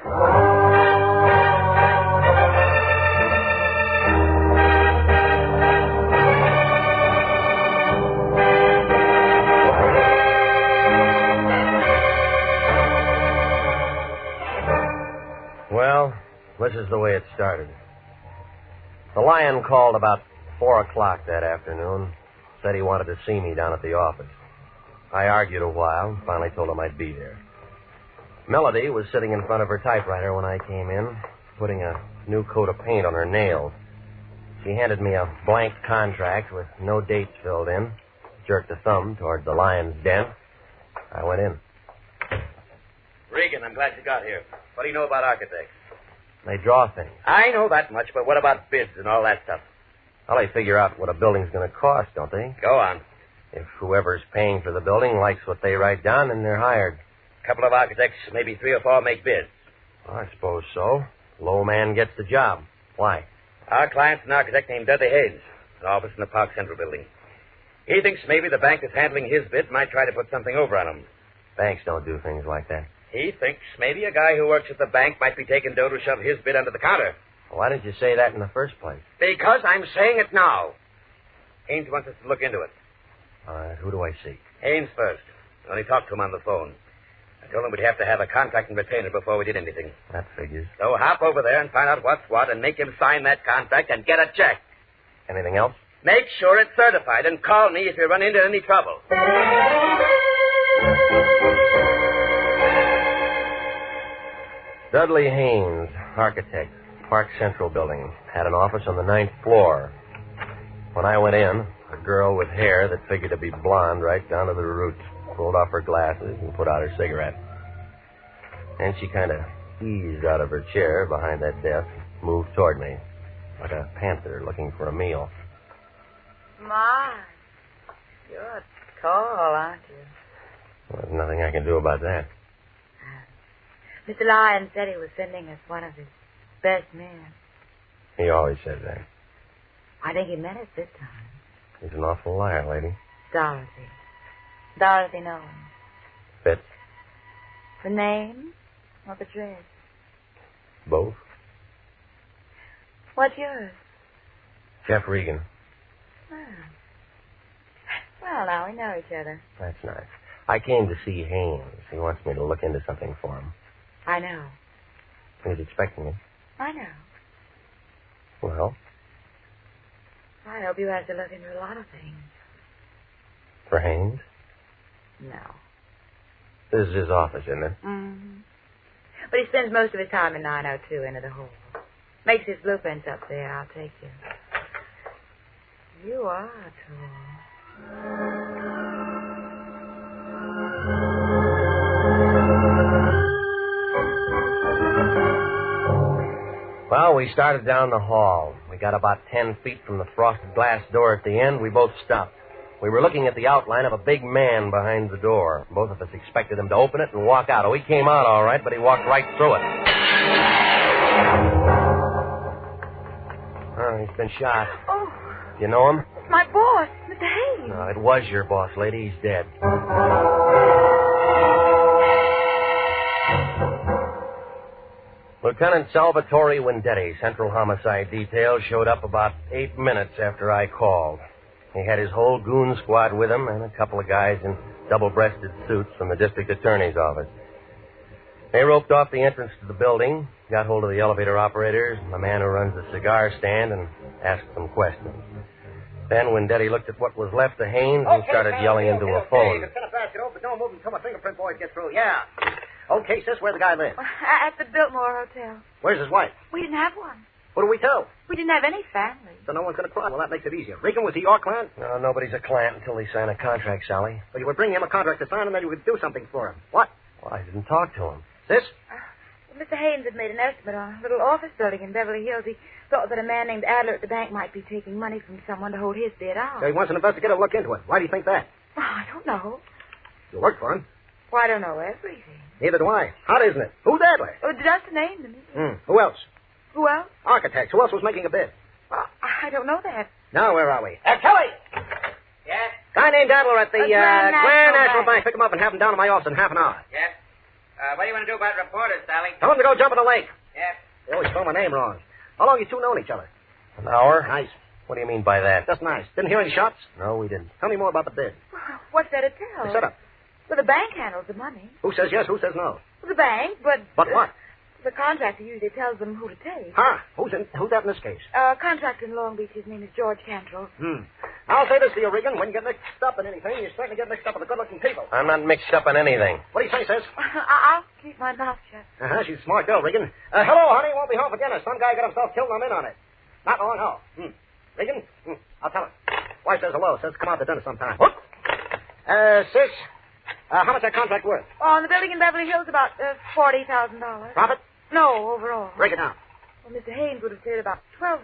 Well, this is the way it started. The Lion called about 4 o'clock that afternoon. Said he wanted to see me down at the office. I argued a while and finally told him I'd be there. Melody was sitting in front of her typewriter when I came in, putting a new coat of paint on her nails. She handed me a blank contract with no dates filled in, jerked a thumb toward the Lion's den. I went in. Regan, I'm glad you got here. What do you know about architects? They draw things. I know that much, but what about bids and all that stuff? Well, they figure out what a building's going to cost, don't they? Go on. If whoever's paying for the building likes what they write down, then they're hired. A couple of architects, maybe 3 or 4, make bids. Well, I suppose so. Low man gets the job. Why? Our client's an architect named Dudley Hayes, an office in the Park Central building. He thinks maybe the bank that's handling his bit might try to put something over on him. Banks don't do things like that. He thinks maybe a guy who works at the bank might be taking dough to shove his bit under the counter. Why didn't you say that in the first place? Because I'm saying it now. Haynes wants us to look into it. All right, who do I see? Haynes first. I only talked to him on the phone. I told him we'd have to have a contract and retainer before we did anything. That figures. So hop over there and find out what's what and make him sign that contract and get a check. Anything else? Make sure it's certified and call me if you run into any trouble. Dudley Haynes, architect, Park Central building. Had an office on the 9th floor. When I went in, a girl with hair that figured to be blonde right down to the roots pulled off her glasses and put out her cigarette. Then she kind of eased out of her chair behind that desk and moved toward me, like a panther looking for a meal. My, you're tall, aren't you? Well, there's nothing I can do about that. Mr. Lyons said he was sending us one of his best men. He always says that. I think he meant it this time. He's an awful liar, lady. Dorothy Nolan. Fits? The name or the dress? Both. What's yours? Jeff Regan. Oh. Well, now we know each other. That's nice. I came to see Haynes. He wants me to look into something for him. I know. He's expecting me. I know. Well? I hope you have to look into a lot of things. For Haynes? No. This is his office, isn't it? Mm-hmm. But he spends most of his time in 902 into the hall. Makes his blueprints up there. I'll take you. You are tall. Well, we started down the hall. We got about 10 feet from the frosted glass door at the end. We both stopped. We were looking at the outline of a big man behind the door. Both of us expected him to open it and walk out. Oh, he came out all right, but he walked right through it. Oh, he's been shot. Oh. You know him? It's my boss, Mr. Hayes. No, it was your boss, lady. He's dead. Lieutenant Salvatore Vendetti, Central Homicide Detail, showed up about 8 minutes after I called. He had his whole goon squad with him and a couple of guys in double-breasted suits from the district attorney's office. They roped off the entrance to the building, got hold of the elevator operators, the man who runs the cigar stand, and asked them questions. Then Vendetti looked at what was left of Haynes and started yelling into a phone. Send a basket over, but don't move until my fingerprint boys get through. Yeah. Okay, sis, where the guy lives? At the Biltmore Hotel. Where's his wife? We didn't have one. What do we tell? We didn't have any family. So no one's going to cry. Well, that makes it easier. Regan, was he your client? No, nobody's a client until they sign a contract, Sally. Well, you would bring him a contract to sign, and then you would do something for him. What? Well, I didn't talk to him. Sis? Mr. Haynes had made an estimate on a little office building in Beverly Hills. He thought that a man named Adler at the bank might be taking money from someone to hold his bid out. So he wants an investigator to look into it. Why do you think that? Oh, I don't know. You work for him. Well, I don't know everything. Neither do I. Hot, isn't it? Who's Adler? Oh, just a name to me. Who else? Who else? Architects. Who else was making a bid? I don't know that. Now, where are we? Kelly! Yes? Guy named Adler at the Grand National Bank. Bank. Pick him up and have him down to my office in half an hour. Yes? What do you want to do about reporters, Sally? Tell him to go jump in the lake. Yes? They always spell my name wrong. How long you two known each other? An hour? Nice. What do you mean by that? Just nice. Didn't hear any shots? No, we didn't. Tell me more about the bid. What's there to tell? The setup. Well, the bank handles the money. Who says yes, who says no? Well, the bank, but... But what? The contractor usually tells them who to take. Huh? Who's that in this case? Contractor in Long Beach. His name is George Cantrell. I'll say this to you, Regan. When you get mixed up in anything, you certainly get mixed up with the good-looking people. I'm not mixed up in anything. What do you say, sis? I'll keep my mouth shut. She's a smart girl, Regan. Hello, honey. Won't be home for dinner. Some guy got himself killed and I'm in on it. Not long, no. Regan? I'll tell her. Wife says hello. Says come out to dinner sometime. Whoop. Sis, how much that contract worth? Oh, the building in Beverly Hills, about $40,000. Profit? No, overall. Break it down. Well, Mr. Haynes would have cleared about $12,000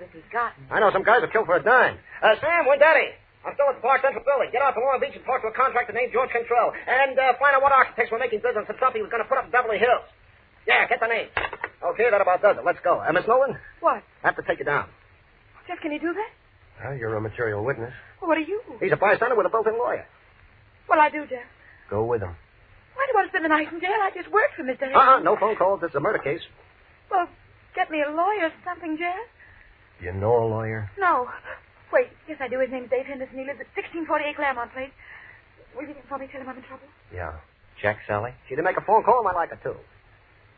if he'd gotten it. I know some guys are killed for a dime. Sam, Vendetti. I'm still at the Park Central building. Get out to Long Beach and talk to a contractor named George Cantrell. And find out what architects were making bids on some stuff he was going to put up in Beverly Hills. Yeah, get the name. Okay, that about does it. Let's go. Miss Nolan? What? I have to take you down. Jeff, can you do that? Well, you're a material witness. Well, what are you? He's a bystander with a built-in lawyer. Well, I do, Jeff. Go with him. Why do you want to spend the night in jail? I just worked for Mr. Hayes. No phone calls. This is a murder case. Well, get me a lawyer or something, Jeff. You know a lawyer? No. Wait, yes, I do. His name's Dave Henderson. He lives at 1648 Claremont Place. Will you get for me? Tell him I'm in trouble. Yeah. Check, Sally? She didn't make a phone call. I like her, too.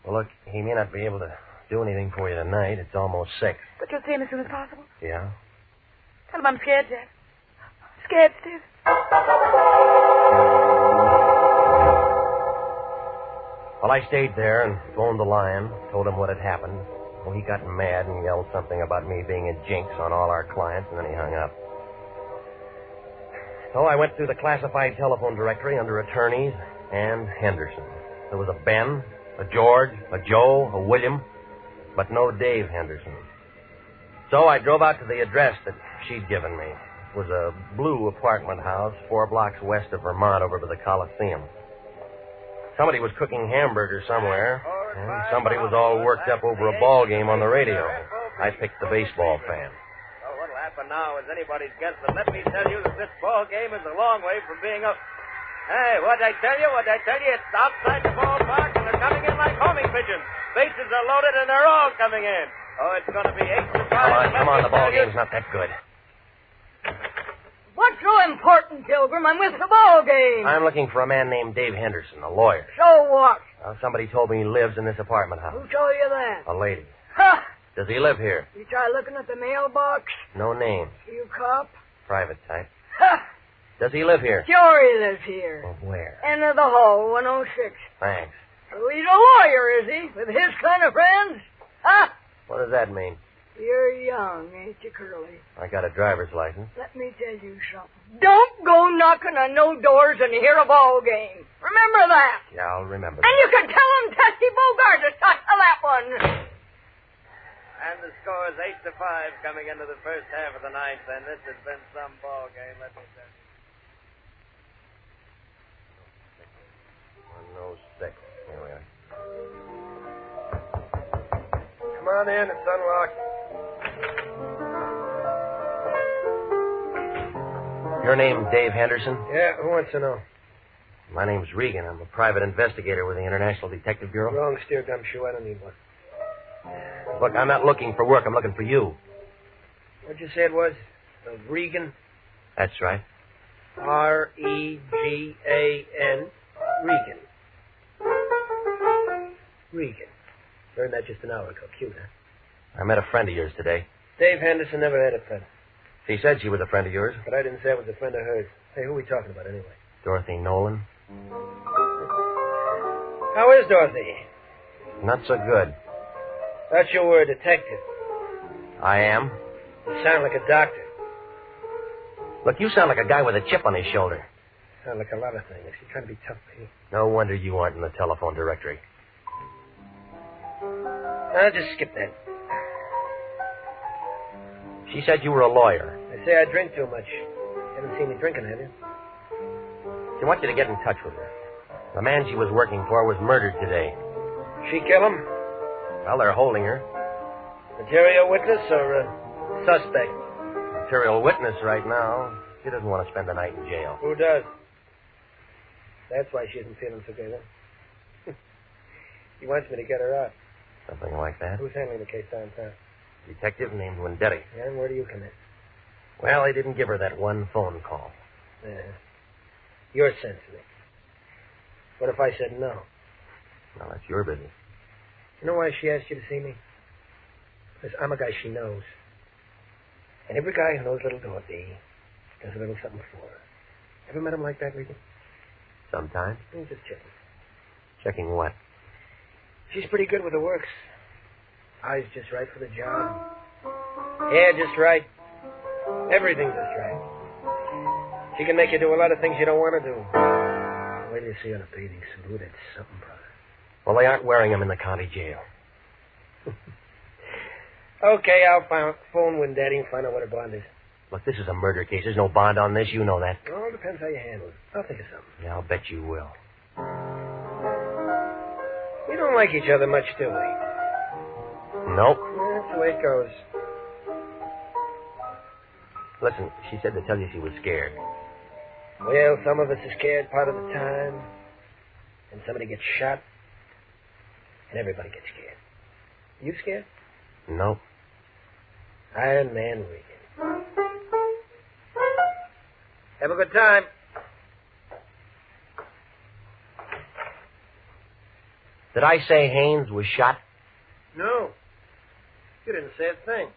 Well, look, he may not be able to do anything for you tonight. It's almost 6. But you'll see him as soon as possible. Yeah? Tell him I'm scared, Jeff. Scared stiff. Well, I stayed there and phoned the Lion, told him what had happened. Well, he got mad and yelled something about me being a jinx on all our clients, and then he hung up. So I went through the classified telephone directory under attorneys and Henderson. There was a Ben, a George, a Joe, a William, but no Dave Henderson. So I drove out to the address that she'd given me. It was a blue apartment house 4 blocks west of Vermont over by the Coliseum. Somebody was cooking hamburgers somewhere, and somebody was all worked up over a ball game on the radio. I picked the baseball fan. Well, what'll happen now is anybody's guess, but let me tell you that this ball game is a long way from being up. Hey, what'd I tell you? It's outside the ballpark, and they're coming in like homing pigeons. Bases are loaded, and they're all coming in. Oh, it's going to be 8-5. Come on, the ball game's not that good. What's so important, Pilgrim? I'm with the ball game. I'm looking for a man named Dave Henderson, a lawyer. So what? Somebody told me he lives in this apartment house. Who told you that? A lady. Ha! Does he live here? You try looking at the mailbox? No name. You cop? Private type. Ha! Does he live here? Sure he lives here. Well, where? End of the hall, 106. Thanks. So he's a lawyer, is he? With his kind of friends? Ha! What does that mean? You're young, ain't you, Curly? I got a driver's license. Let me tell you something. Don't go knocking on no doors and hear a ball game. Remember that. Yeah, I'll remember. And you can tell him Testy Bogart to start to that one. And the score is 8-5 coming into the first half of the ninth, and this has been some ball game, let me tell you. 106. Here we are. Come on in. It's unlocked. Your name Dave Henderson? Yeah, who wants to know? My name's Regan. I'm a private investigator with the International Detective Bureau. Wrong steer gumshoe. I don't need one. Look, I'm not looking for work. I'm looking for you. What'd you say it was? Regan? That's right. R-E-G-A-N. Regan. Regan. Learned that just an hour ago. Cute, huh? I met a friend of yours today. Dave Henderson never had a friend. She said she was a friend of yours. But I didn't say I was a friend of hers. Hey, who are we talking about anyway? Dorothy Nolan. How is Dorothy? Not so good. Thought you were a detective. I am. You sound like a doctor. Look, you sound like a guy with a chip on his shoulder. Sound like a lot of things. You're trying to be tough, baby. No wonder you aren't in the telephone directory. I'll just skip that. She said you were a lawyer. I say I drink too much. Haven't seen me drinking, have you? She wants you to get in touch with her. The man she was working for was murdered today. She kill him? Well, they're holding her. Material witness or a suspect? Material witness right now. She doesn't want to spend the night in jail. Who does? That's why she isn't feeling so good, huh? He wants me to get her out. Something like that. Who's handling the case downtown? Detective named Wendetti. Yeah, and where do you come in? Well, they didn't give her that one phone call. Yeah. You're sensitive. What if I said no? Well, that's your business. You know why she asked you to see me? Because I'm a guy she knows. And every guy who knows little Dorothy does a little something for her. Ever met him like that, Regan? Sometimes. I'm just checking. Checking what? She's pretty good with the works. Eyes just right for the job. Hair just right. Everything just right. She can make you do a lot of things you don't want to do. Wait till you see her in a bathing suit. Ooh, that's something, brother. Well, they aren't wearing them in the county jail. Okay, I'll phone Wendetti and find out what her bond is. Look, this is a murder case. There's no bond on this. You know that. It all depends how you handle it. I'll think of something. Yeah, I'll bet you will. We don't like each other much, do we? Nope. That's the way it goes. Listen, she said to tell you she was scared. Well, some of us are scared part of the time. And somebody gets shot. And everybody gets scared. You scared? Nope. Iron Man Regan. Have a good time. Did I say Haynes was shot? No. You didn't say a thing.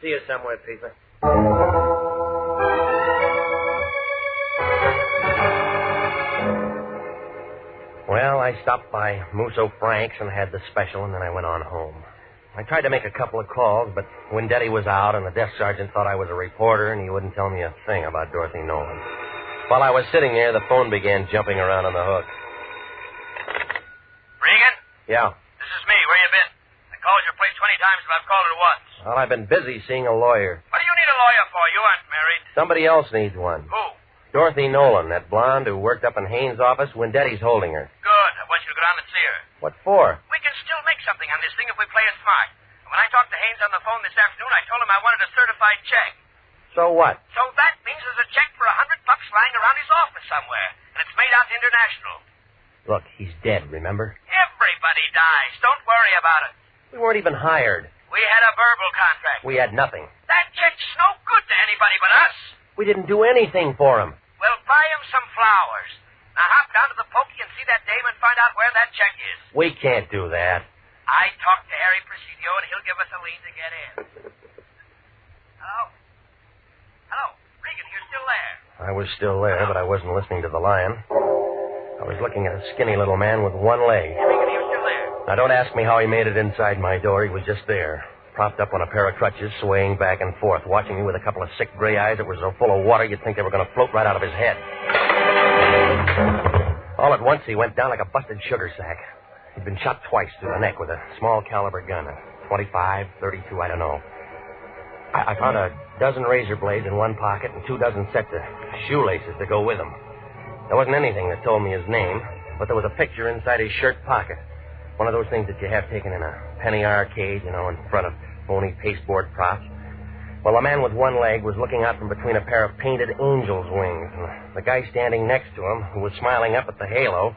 See you somewhere, Peter. Well, I stopped by Musso Frank's and had the special, and then I went on home. I tried to make a couple of calls, but Wendetti was out, and the desk sergeant thought I was a reporter, and he wouldn't tell me a thing about Dorothy Nolan. While I was sitting there, the phone began jumping around on the hook. Regan? Yeah. This is me. Where you been? I called your place 20 times, but I've called it once. Well, I've been busy seeing a lawyer. What do you need a lawyer for? You aren't married. Somebody else needs one. Who? Dorothy Nolan, that blonde who worked up in Haynes' office. Wendetti's holding her. Good. I want you to go down and see her. What for? We can still make something on this thing if we play it smart. And when I talked to Haynes on the phone this afternoon, I told him I wanted a certified check. So what? So that means there's a check for $100 lying around his office somewhere, and it's made out to International. Look, he's dead, remember? Everybody dies. Don't worry about it. We weren't even hired. We had a verbal contract. We had nothing. That check's no good to anybody but us. We didn't do anything for him. Well, buy him some flowers. Now hop down to the pokey and see that dame and find out where that check is. We can't do that. I talked to Harry Presidio, and he'll give us a lead to get in. Hello? Hello? Regan, you're still there. I was still there, but I wasn't listening to the lion. I was looking at a skinny little man with one leg. Regan, you're still there. Now, don't ask me how he made it inside my door. He was just there, propped up on a pair of crutches, swaying back and forth, watching me with a couple of sick gray eyes that were so full of water you'd think they were going to float right out of his head. All at once, he went down like a busted sugar sack. He'd been shot twice through the neck with a small caliber gun, a 25, 32, I don't know. I found a dozen razor blades in one pocket and 24 sets of shoelaces to go with them. There wasn't anything that told me his name, but there was a picture inside his shirt pocket. One of those things that you have taken in a penny arcade, you know, in front of phony pasteboard props. Well, the man with one leg was looking out from between a pair of painted angel's wings, and the guy standing next to him, who was smiling up at the halo,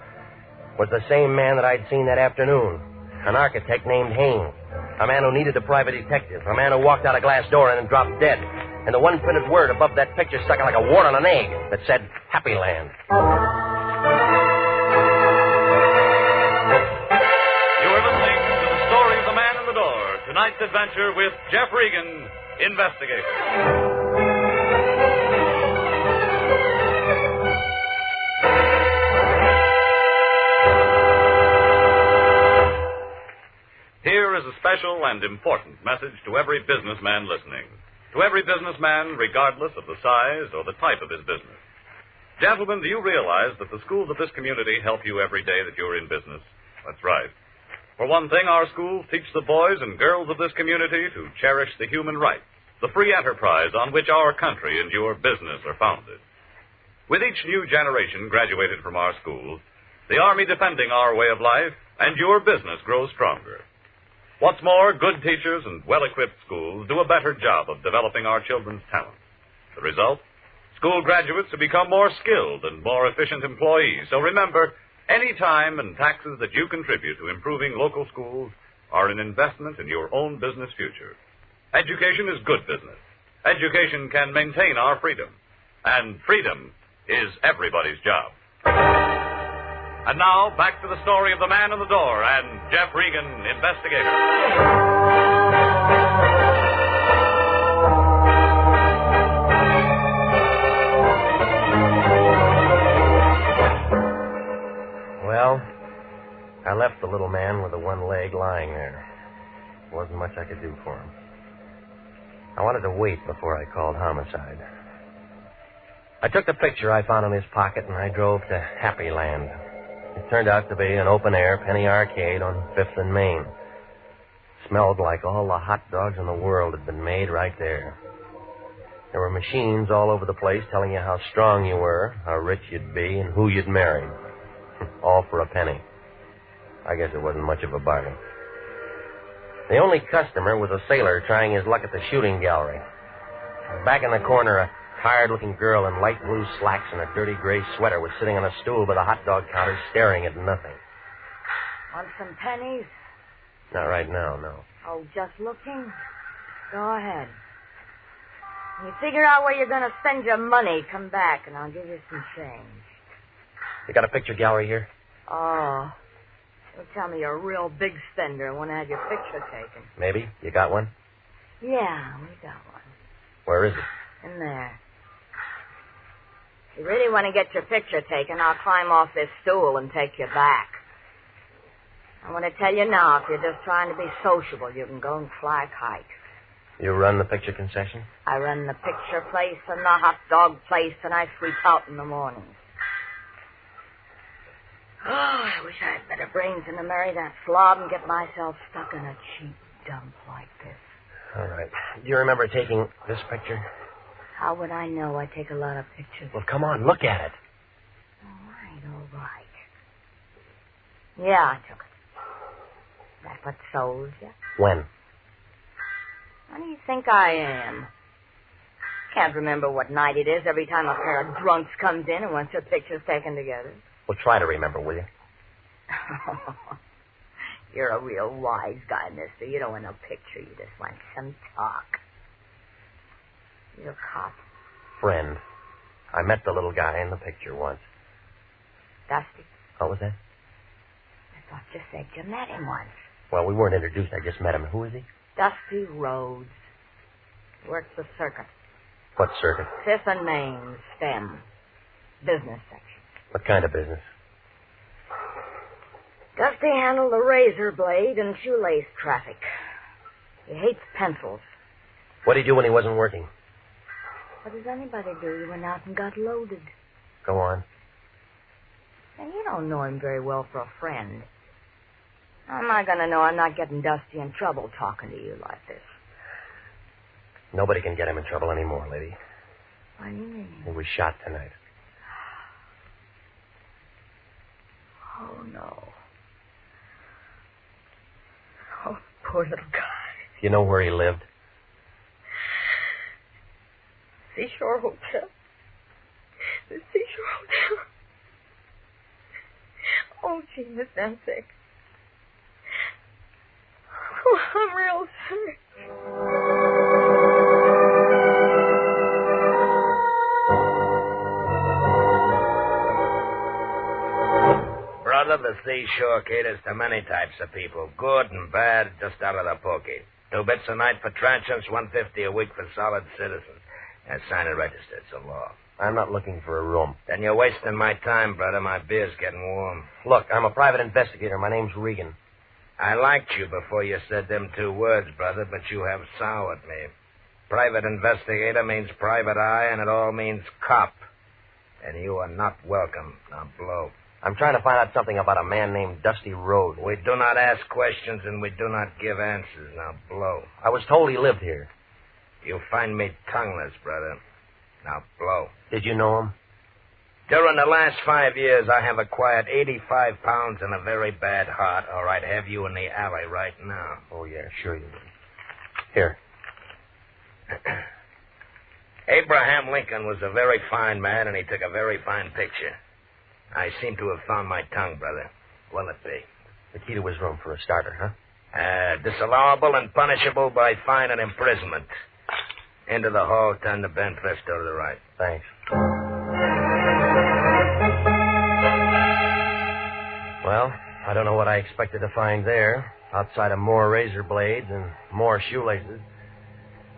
was the same man that I'd seen that afternoon. An architect named Haynes. A man who needed a private detective. A man who walked out a glass door and then dropped dead. And the one printed word above that picture stuck like a wart on an egg that said, Happy Land. You are listening to the story of the man in the door. Tonight's adventure with Jeff Regan, Investigator. Here is a special and important message to every businessman listening. To every businessman, regardless of the size or the type of his business. Gentlemen, do you realize that the schools of this community help you every day that you're in business? That's right. For one thing, our schools teach the boys and girls of this community to cherish the human rights, the free enterprise on which our country and your business are founded. With each new generation graduated from our schools, the Army defending our way of life, and your business grows stronger. What's more, good teachers and well-equipped schools do a better job of developing our children's talents. The result? School graduates who become more skilled and more efficient employees. So remember, any time and taxes that you contribute to improving local schools are an investment in your own business future. Education is good business. Education can maintain our freedom. And freedom is everybody's job. And now, back to the story of the man in the door and Jeff Regan, Investigator. Well, I left the little man with the one leg lying there. There wasn't much I could do for him. I wanted to wait before I called homicide. I took the picture I found in his pocket and I drove to Happy Land. It turned out to be an open-air penny arcade on 5th and Main. Smelled like all the hot dogs in the world had been made right there. There were machines all over the place telling you how strong you were, how rich you'd be, and who you'd marry. All for a penny. I guess it wasn't much of a bargain. The only customer was a sailor trying his luck at the shooting gallery. Back in the corner, a tired-looking girl in light blue slacks and a dirty gray sweater was sitting on a stool by the hot dog counter staring at nothing. Want some pennies? Not right now, no. Oh, just looking? Go ahead. When you figure out where you're going to spend your money, come back and I'll give you some change. You got a picture gallery here? Oh. Don't tell me you're a real big spender and want to have your picture taken. Maybe. You got one? Yeah, we got one. Where is it? In there. If you really want to get your picture taken, I'll climb off this stool and take you back. I want to tell you now, if you're just trying to be sociable, you can go and fly kites. You run the picture concession? I run the picture place and the hot dog place, and I sweep out in the mornings. Oh, I wish I had better brains than to marry that slob and get myself stuck in a cheap dump like this. All right. Do you remember taking this picture? How would I know? I take a lot of pictures. Well, come on, look at it. All right. Yeah, I took it. That what sold you? When? What do you think I am? Can't remember what night it is every time a pair of drunks comes in and wants their pictures taken together. Well, try to remember, will you? You're a real wise guy, mister. You don't want no picture. You just want some talk. You're a cop. Friend. I met the little guy in the picture once. Dusty? What was that? I thought you said you met him once. Well, we weren't introduced. I just met him. Who is he? Dusty Rhodes. Works the circuit. What circuit? Fifth and Main, STEM. Business section. What kind of business? Dusty handled the razor blade and shoelace traffic. He hates pencils. What did he do when he wasn't working? What does anybody do? He went out and got loaded. Go on. And you don't know him very well for a friend. How am I going to know I'm not getting Dusty in trouble talking to you like this? Nobody can get him in trouble anymore, lady. What do you mean? He was shot tonight. Oh, no. Oh, poor little guy. You know where he lived? Seashore Hotel. The Seashore Hotel. Oh, gee, Miss Nancy. Oh, I'm real sorry. Brother, the seashore caters to many types of people, good and bad, just out of the pokey. 2 bits a night for transients, $1.50 a week for solid citizens. And sign and register. It's a law. I'm not looking for a room. Then you're wasting my time, brother. My beer's getting warm. Look, I'm a private investigator. My name's Regan. I liked you before you said them 2 words, brother, but you have soured me. Private investigator means private eye, and it all means cop. And you are not welcome. Now blow. I'm trying to find out something about a man named Dusty Rhodes. We do not ask questions, and we do not give answers. Now blow. I was told he lived here. You find me tongueless, brother. Now blow. Did you know him? During the last 5 years, I have acquired 85 pounds and a very bad heart, or I'd have you in the alley right now. Oh, yeah, sure you would. Here. Abraham Lincoln was a very fine man, and he took a very fine picture. I seem to have found my tongue, brother. Will it be? The key to his room for a starter, huh? Disallowable and punishable by fine and imprisonment. Into the hall, turn the bent fist to the right. Thanks. Well, I don't know what I expected to find there. Outside of more razor blades and more shoelaces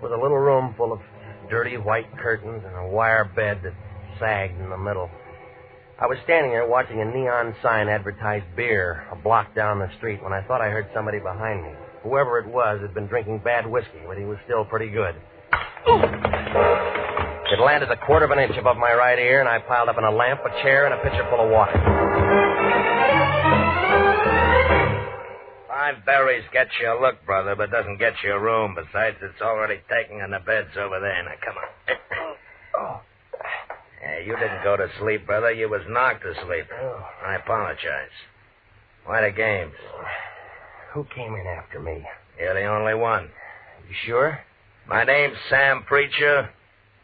was a little room full of dirty white curtains and a wire bed that sagged in the middle. I was standing there watching a neon sign advertised beer a block down the street when I thought I heard somebody behind me. Whoever it was had been drinking bad whiskey, but he was still pretty good. It landed a quarter of an inch above my right ear, and I piled up in a lamp, a chair, and a pitcher full of water. 5 berries gets you a look, brother, but doesn't get you a room. Besides, it's already taken and the bed's over there. Now, come on. You didn't go to sleep, brother. You was knocked asleep. Oh. I apologize. Why the games? Who came in after me? You're the only one. You sure? My name's Sam Preacher.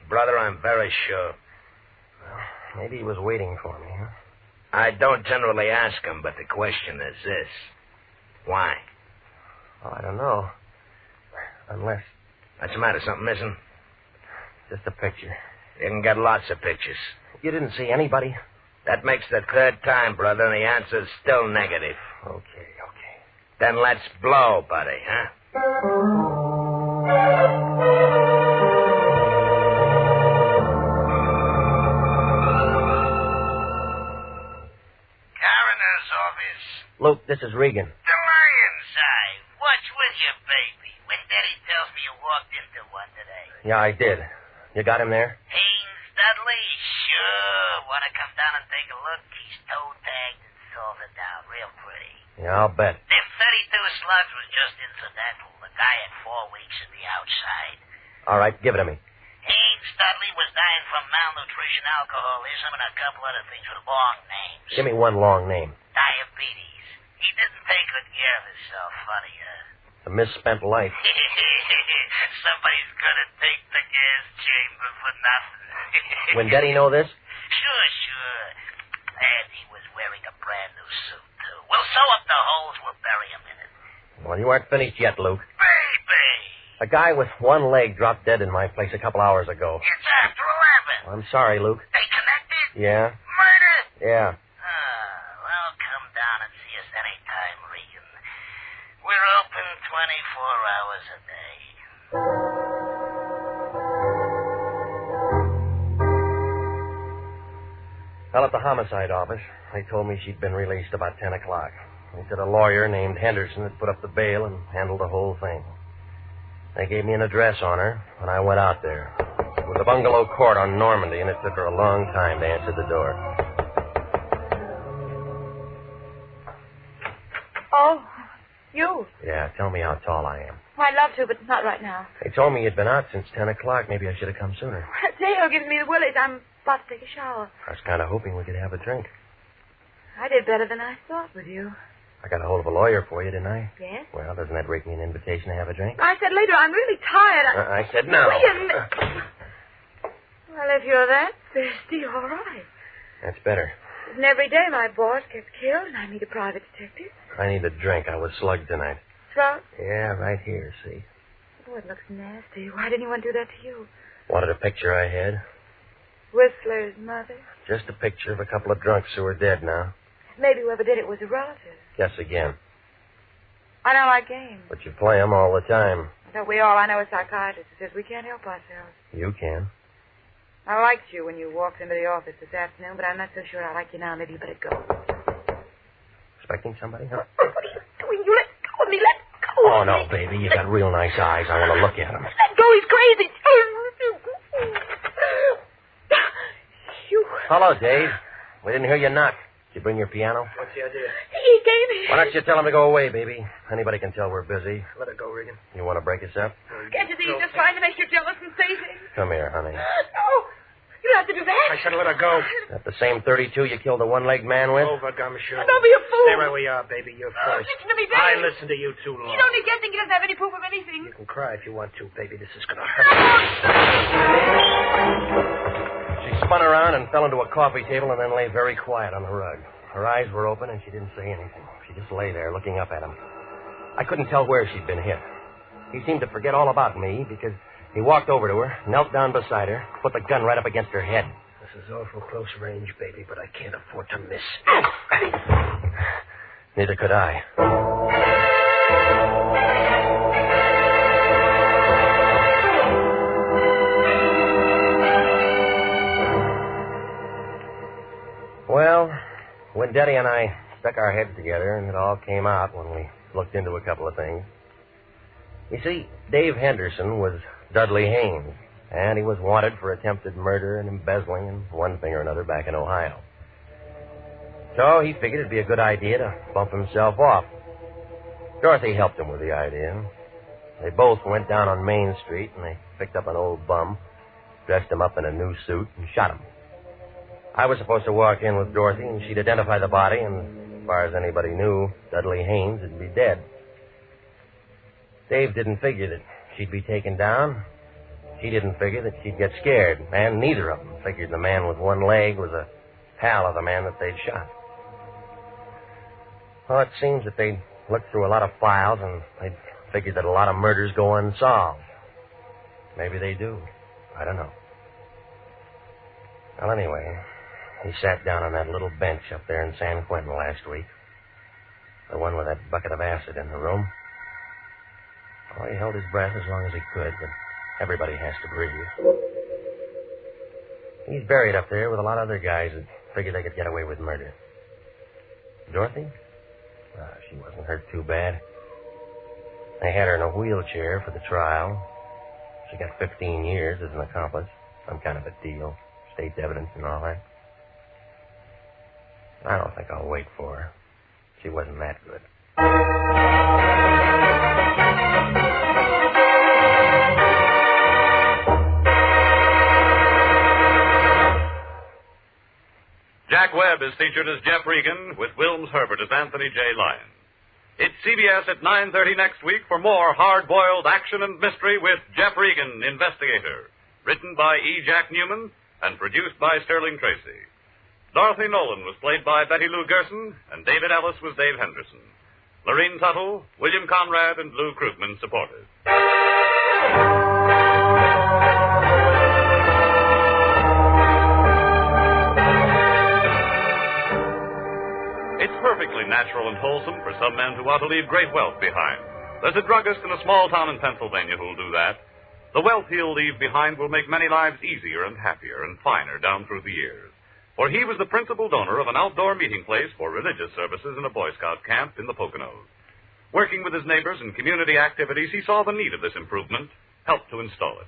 Brother, I'm very sure. Well, maybe he was waiting for me, huh? I don't generally ask him, but the question is this. Why? Oh, I don't know. Unless... What's the matter? Something missing? Just a picture. You can get lots of pictures. You didn't see anybody? That makes the third time, brother, and the answer's still negative. Okay. Then let's blow, buddy, huh? Coroner's office. Luke, this is Regan. The lion's eye. What's with you, baby? When Daddy tells me you walked into one today. Yeah, I did. You got him there? Haynes Dudley? Sure. Want to come down and take a look? He's toe-tagged and salted down real pretty. Yeah, I'll bet. Them 32 slugs was just incidental. The guy had 4 weeks in the outside. All right, give it to me. Haynes Dudley was dying from malnutrition, alcoholism, and a couple other things with long names. Give me one long name. Diabetes. He didn't take good care of himself, funny, huh? A misspent life. Somebody's gonna take the gas chamber for nothing. When Daddy know this? Sure. And he was wearing a brand new suit, too. We'll sew up the holes. We'll bury him in it. Well, you aren't finished yet, Luke. Baby! A guy with one leg dropped dead in my place a couple hours ago. It's after 11. I'm sorry, Luke. They connected? Yeah? Murder? Yeah. Well, come down and see us anytime, Regan. We're open 24 hours a day. Well, at the homicide office, they told me she'd been released about 10 o'clock. They said a lawyer named Henderson had put up the bail and handled the whole thing. They gave me an address on her, and I went out there. It was a bungalow court on Normandy, and it took her a long time to answer the door. Oh, you. Yeah, tell me how tall I am. I'd love to, but not right now. They told me you'd been out since 10 o'clock. Maybe I should have come sooner. Dale gives me the willies. I'm about to take a shower. I was kind of hoping we could have a drink. I did better than I thought with you. I got a hold of a lawyer for you, didn't I? Yes? Well, doesn't that rake me an invitation to have a drink? I said later. I'm really tired. I said no. Wait a minute. Well, if you're that thirsty, all right. That's better. And every day my boss gets killed, and I meet a private detective. I need a drink. I was slugged tonight. Throat? Yeah, right here, see? Oh, it looks nasty. Why didn't anyone do that to you? Wanted a picture I had? Whistler's mother? Just a picture of a couple of drunks who are dead now. Maybe whoever did it was a relative. Guess again. I don't like games. But you play them all the time. Don't we all? I know a psychiatrist who says we can't help ourselves. You can. I liked you when you walked into the office this afternoon, but I'm not so sure I like you now. Maybe you better go. Expecting somebody, huh? What are you doing? You let go of me. Let go Oh, of no, me. baby. You got real nice eyes. I want to look at them. Let go. He's crazy. You. Hello, Dave. We didn't hear you knock. Did you bring your piano? What's the idea? He gave me. Why don't you tell him to go away, baby? Anybody can tell we're busy. Let her go, Regan. You want to break us up? Can't you see he's just trying to make you jealous and say things? Come here, honey. No. You don't have to do that. I said let her go. That the same 32 you killed a one-legged man with? Over, Gumshoe. Don't be a fool. Stay right where you are, baby. You're first. Listen to me, baby. I listened to you too long. You don't need guessing. He doesn't have any proof of anything. You can cry if you want to, baby. This is going to hurt. She spun around and fell into a coffee table and then lay very quiet on the rug. Her eyes were open and she didn't say anything. She just lay there looking up at him. I couldn't tell where she'd been hit. He seemed to forget all about me because he walked over to her, knelt down beside her, put the gun right up against her head. This is awful close range, baby, but I can't afford to miss. Neither could I. Well, when Daddy and I stuck our heads together, and it all came out when we looked into a couple of things. You see, Dave Henderson was Dudley Haynes, and he was wanted for attempted murder and embezzling and one thing or another back in Ohio. So he figured it'd be a good idea to bump himself off. Dorothy helped him with the idea. They both went down on Main Street, and they picked up an old bum, dressed him up in a new suit, and shot him. I was supposed to walk in with Dorothy, and she'd identify the body, and as far as anybody knew, Dudley Haynes would be dead. Dave didn't figure that she'd be taken down. She didn't figure that she'd get scared, and neither of them figured the man with one leg was a pal of the man that they'd shot. Well, it seems that they'd looked through a lot of files, and they'd figured that a lot of murders go unsolved. Maybe they do. I don't know. Well, anyway, he sat down on that little bench up there in San Quentin last week. The one with that bucket of acid in the room. Well, he held his breath as long as he could, but everybody has to breathe. He's buried up there with a lot of other guys that figured they could get away with murder. Dorothy? She wasn't hurt too bad. They had her in a wheelchair for the trial. She got 15 years as an accomplice. Some kind of a deal. State's evidence and all that. I don't think I'll wait for her. She wasn't that good. Jack Webb is featured as Jeff Regan, with Wilms Herbert as Anthony J. Lyon. It's CBS at 9:30 next week for more hard-boiled action and mystery with Jeff Regan, Investigator. Written by E. Jack Newman and produced by Sterling Tracy. Dorothy Nolan was played by Betty Lou Gerson, and David Ellis was Dave Henderson. Lorene Tuttle, William Conrad, and Lou Krugman supported. It's perfectly natural and wholesome for some men who want to leave great wealth behind. There's a druggist in a small town in Pennsylvania who'll do that. The wealth he'll leave behind will make many lives easier and happier and finer down through the years. For he was the principal donor of an outdoor meeting place for religious services in a Boy Scout camp in the Poconos. Working with his neighbors in community activities, he saw the need of this improvement, helped to install it.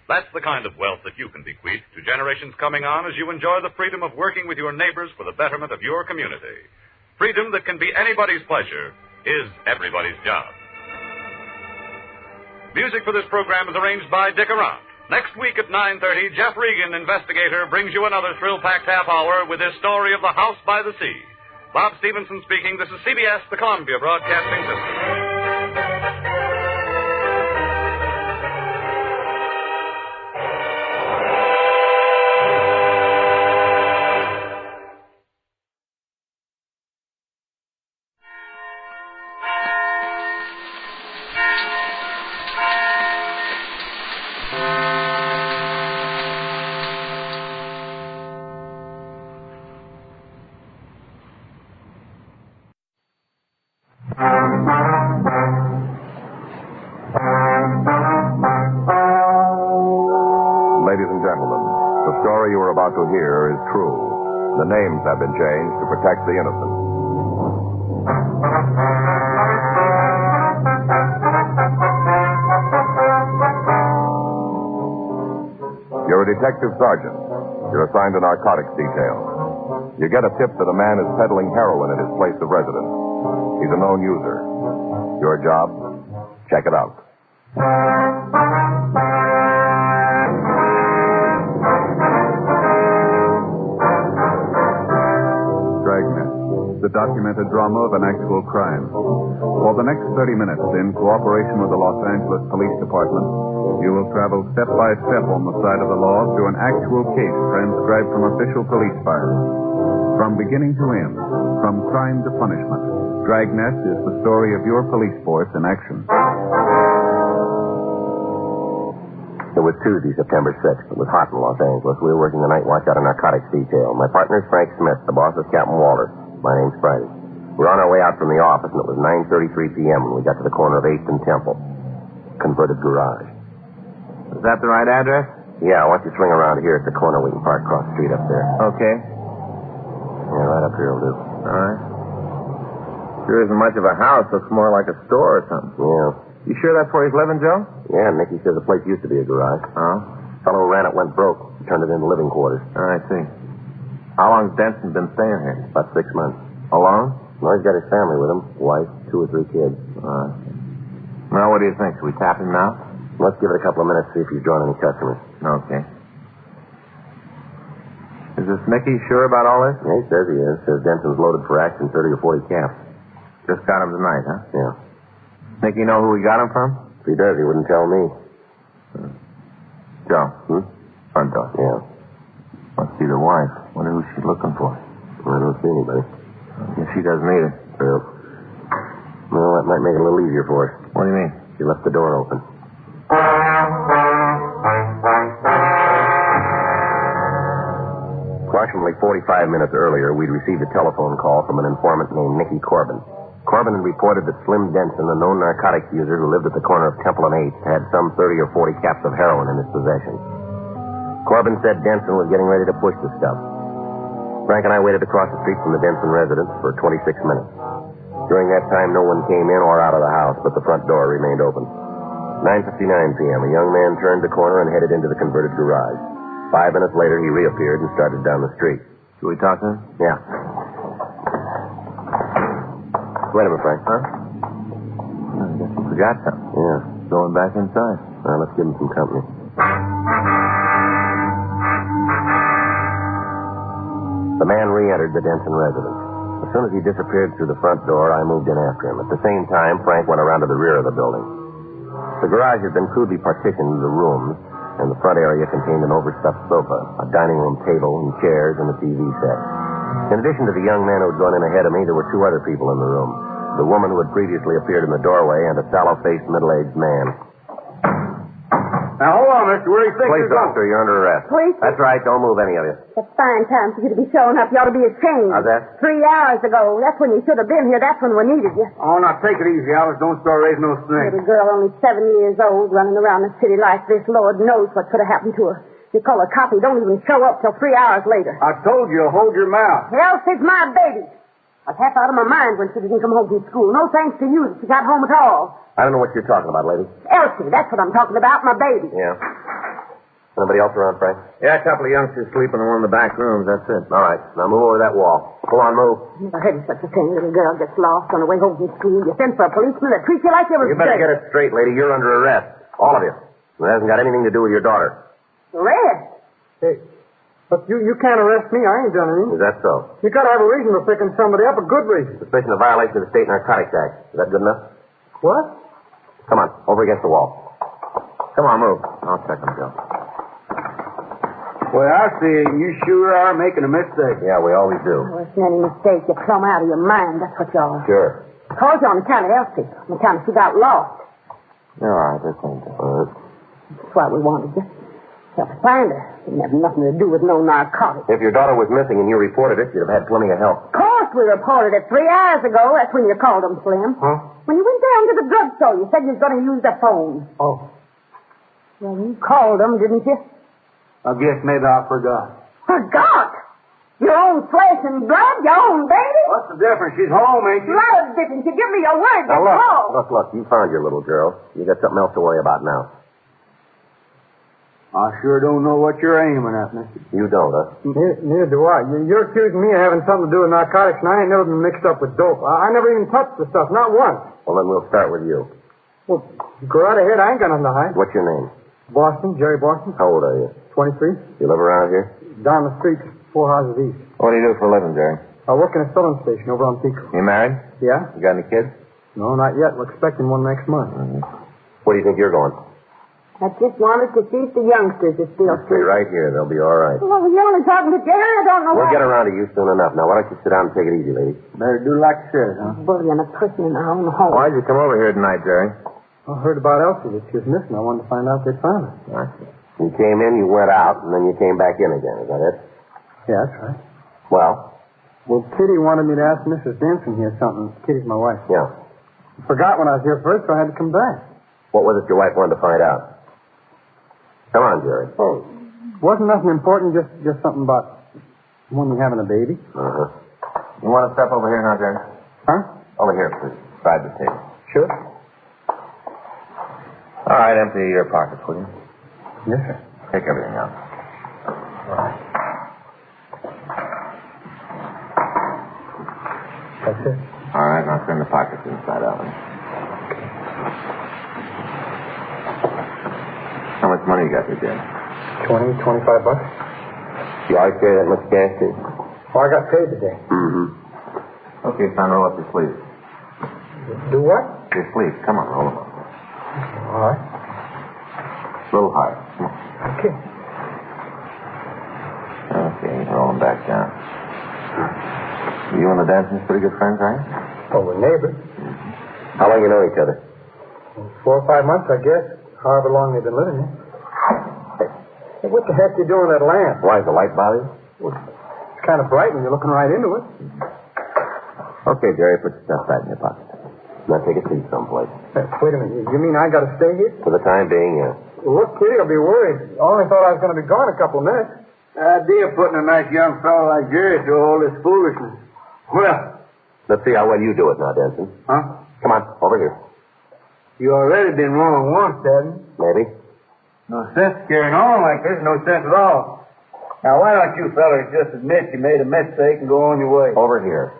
That's the kind of wealth that you can bequeath to generations coming on as you enjoy the freedom of working with your neighbors for the betterment of your community. Freedom that can be anybody's pleasure is everybody's job. Music for this program is arranged by Dick Arant. Next week at 9:30, Jeff Regan, Investigator, brings you another thrill-packed half hour with his story of the House by the Sea. Bob Stevenson speaking. This is CBS, the Columbia Broadcasting System. To hear is true. The names have been changed to protect the innocent. You're a detective sergeant. You're assigned to narcotics detail. You get a tip that a man is peddling heroin at his place of residence. He's a known user. Your job? Check it out. Dragnet, the documented drama of an actual crime. For the next 30 minutes, in cooperation with the Los Angeles Police Department, you will travel step by step on the side of the law through an actual case transcribed from official police files. From beginning to end, from crime to punishment, Dragnet is the story of your police force in action. It was Tuesday, September 6th. It was hot in Los Angeles. We were working the night watch out of narcotics detail. My partner is Frank Smith. The boss is Captain Walter. My name's Friday. We were on our way out from the office, and it was 9:33 p.m. when we got to the corner of 8th and Temple. Converted garage. Is that the right address? Yeah, once you swing around here at the corner, we can park across the street up there. Okay. Yeah, right up here will do. All right. Sure isn't much of a house. Looks more like a store or something. Yeah. You sure that's where he's living, Joe? Yeah, Nicky says the place used to be a garage. Oh? Fellow who ran it went broke. Turned it into living quarters. Oh, I see. How long's Denson been staying here? About 6 months. Alone? Well, he's got his family with him. Wife, 2 or 3 kids. Well, what do you think? Should we tap him now? Let's give it a couple of minutes, see if he's drawn any customers. Okay. Is Is this Mickey sure about all this? Yeah, he says he is. Says Denson's loaded for action, 30 or 40 caps. Just got him tonight, huh? Yeah. Mickey know who he got him from? If he does, he wouldn't tell me. Joe. Front door. Yeah. Must be the wife. Wonder who she's looking for. I don't see anybody. I guess she doesn't either. Well, that might make it a little easier for us. What do you mean? She left the door open. Approximately 45 minutes earlier, we'd received a telephone call from an informant named Nicky Corbin. Corbin had reported that Slim Denson, a known narcotics user who lived at the corner of Temple and 8th, had some 30 or 40 caps of heroin in his possession. Corbin said Denson was getting ready to push the stuff. Frank and I waited across the street from the Denson residence for 26 minutes. During that time, no one came in or out of the house, but the front door remained open. 9:59 p.m., a young man turned the corner and headed into the converted garage. 5 minutes later, he reappeared and started down the street. Should we talk to him? Yeah. Wait a minute, Frank. Huh? I guess he forgot something. Yeah. Going back inside. Well, let's give him some company. The man re-entered the Denson residence. As soon as he disappeared through the front door, I moved in after him. At the same time, Frank went around to the rear of the building. The garage had been crudely partitioned into rooms, and the front area contained an overstuffed sofa, a dining room table, and chairs, and a TV set. In addition to the young man who had gone in ahead of me, there were 2 other people in the room. The woman who had previously appeared in the doorway and a sallow-faced, middle-aged man. Now, hold on, mister. Where do you think Police you're going? officer, you're under arrest. Police? That's right. Don't move any of you. It's fine time for you to be showing up. You ought to be ashamed. How's that? 3 hours ago. That's when you should have been here. That's when we needed you. Oh, now take it easy, Alice. Don't start raising no snakes. Little girl, only 7 years old, running around the city like this. Lord knows what could have happened to her. You call a cop, he don't even show up till 3 hours later. I told you, hold your mouth. Elsie's my baby. I was half out of my mind when she didn't come home from school. No thanks to you that she got home at all. I don't know what you're talking about, lady. Elsie, that's what I'm talking about, my baby. Yeah. Anybody else around, Frank? Yeah, a couple of youngsters sleeping in one of the back rooms. That's it. All right. Now move over that wall. Go on, move. Never heard of such a thing. Little girl gets lost on the way home from school. You send for a policeman that treats you like you was You better get it straight, lady. You're under arrest. All of you. It hasn't got anything to do with your daughter. Arrest? Hey, but you can't arrest me. I ain't done anything. Is that so? You gotta have a reason for picking somebody up, a good reason. Suspicion of violation of the State Narcotics Act. Is that good enough? What? Come on, over against the wall. Come on, move. I'll check him, Joe. Well, I see. You sure are making a mistake. Yeah, we always do. Oh, it's any mistake. You're plumb out of your mind. That's what you are. Sure. Called you on account of Elsie. On account of she got lost. All right, this ain't it. That's why we wanted you. Help us find her. Didn't have nothing to do with no narcotics. If your daughter was missing and you reported it, you'd have had plenty of help. Of course we reported it 3 hours ago. That's when you called them, Slim. Huh? When you went down to the drugstore, you said you was going to use the phone. Oh. Well, you called them, didn't you? I guess maybe I forgot. Forgot? Your own flesh and blood? Your own baby? What's the difference? She's home, ain't she? A lot of difference. You give me your word. Now, That's all. look. You found your little girl. You got something else to worry about now. I sure don't know what you're aiming at, mister. You don't, huh? Neither do I. You're accusing me of having something to do with narcotics, and I ain't never been mixed up with dope. I never even touched the stuff, not once. Well, then we'll start with you. Well, go right ahead. I ain't got nothing to hide. What's your name? Boston, Jerry Boston. How old are you? 23. You live around here? Down the street, 4 houses east. What do you do for a living, Jerry? I work in a filling station over on Pico. You married? Yeah? You got any kids? No, not yet. We're expecting one next month. Mm-hmm. Where do you think you're going? I just wanted to see if the youngsters are still Stay right here. They'll be all right. Well, you're only talking to Jerry. I don't know We'll why. get around to you soon enough. Now, why don't you sit down and take it easy, lady? Better do like you said, huh? Bullying a person in our own home. Why'd you come over here tonight, Jerry? I heard about Elsie that she was missing. I wanted to find out they found her. I see. You came in, you went out, and then you came back in again. Is that it? Yeah, that's right. Well, Kitty wanted me to ask Mrs. Denson here something. Kitty's my wife. yeah. I forgot when I was here first, so I had to come back. What was it your wife wanted to find out? Come on, Jerry. Oh, wasn't nothing important, just something about when we having a baby. Uh-huh. You want to step over here now, Jerry? Huh? Over here, please. Beside the table. Sure. All right, empty your pockets, will you? Yes, sir. Take everything out. All right. That's it. All right, now turn the pockets inside out. How much money you got there, Jerry? 20, $25. You always carry that much cash, too? Oh, I got paid today. Mm-hmm. Okay, son, roll up your sleeves. Do what? Your sleeves. Come on, roll them up. All right. A little higher. Come on. Okay. Okay, roll them back down. You and the Dansons pretty good friends, are you? Oh, we're neighbors. How long you know each other? 4 or 5 months, I guess. However long they've been living here. Hey, what the heck you doing with that lamp? Why, is the light bother you? Well, it's kind of bright when you're looking right into it. Okay, Jerry, put your stuff back in your pocket. Now take a seat someplace. Hey, wait a minute. You mean I got to stay here? For the time being, yeah. Well, look, kid, I'll be worried. I only thought I was going to be gone a couple of minutes. Idea of putting a nice young fellow like Jerry through all this foolishness. Well. Let's see how well you do it now, Denson. Huh? Come on, over here. You already been wrong once, haven't you? Maybe. No sense carrying on like this. No sense at all. Now, why don't you fellas just admit you made a mistake and go on your way? Over here.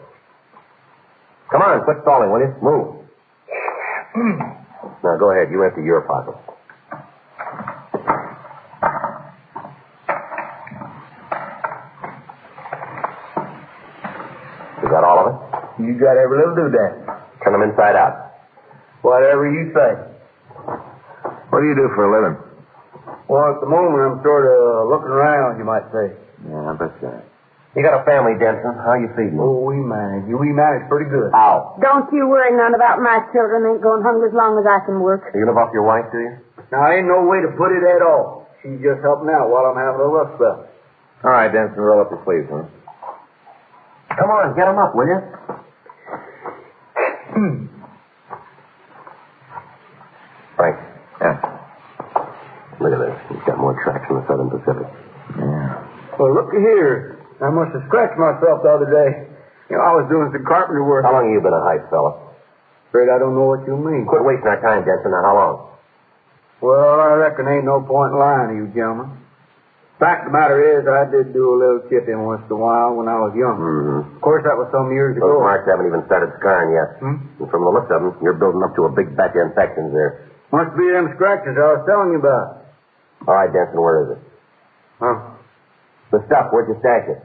Come on, quit stalling, will you? Move. Now, go ahead. You empty your pocket. Is that all of it? You got every little doodad. Turn them inside out. Whatever you say. What do you do for a living? Well, at the moment, I'm sort of looking around, you might say. Yeah, I bet you. You got a family, Denson. How you feeding them? Oh, we manage. We manage pretty good. How? Don't you worry none about my children. Ain't going hungry as long as I can work. You live off your wife, do you? Now, ain't no way to put it at all. She's just helping out while I'm having a rough spell. All right, Denson, roll up your sleeves, huh? Come on, get them up, will you? Frank. Yeah. Look at this. He's got more tracks from the Southern Pacific. Yeah. Well, look here. I must have scratched myself the other day. You know, I was doing some carpenter work. How long have you been a hype fella? Afraid I don't know what you mean. Quit wasting our time, Denson. Now, how long? Well, I reckon ain't no point in lying to you, gentlemen. Fact of the matter is, I did do a little chipping once in a while when I was young. Mm-hmm. Of course, that was some years ago. Those marks haven't even started scarring yet. And from the looks of them, you're building up to a big batch of infections there. Must be them scratches I was telling you about. All right, Denson, where is it? Huh? The stuff, where'd you stash it?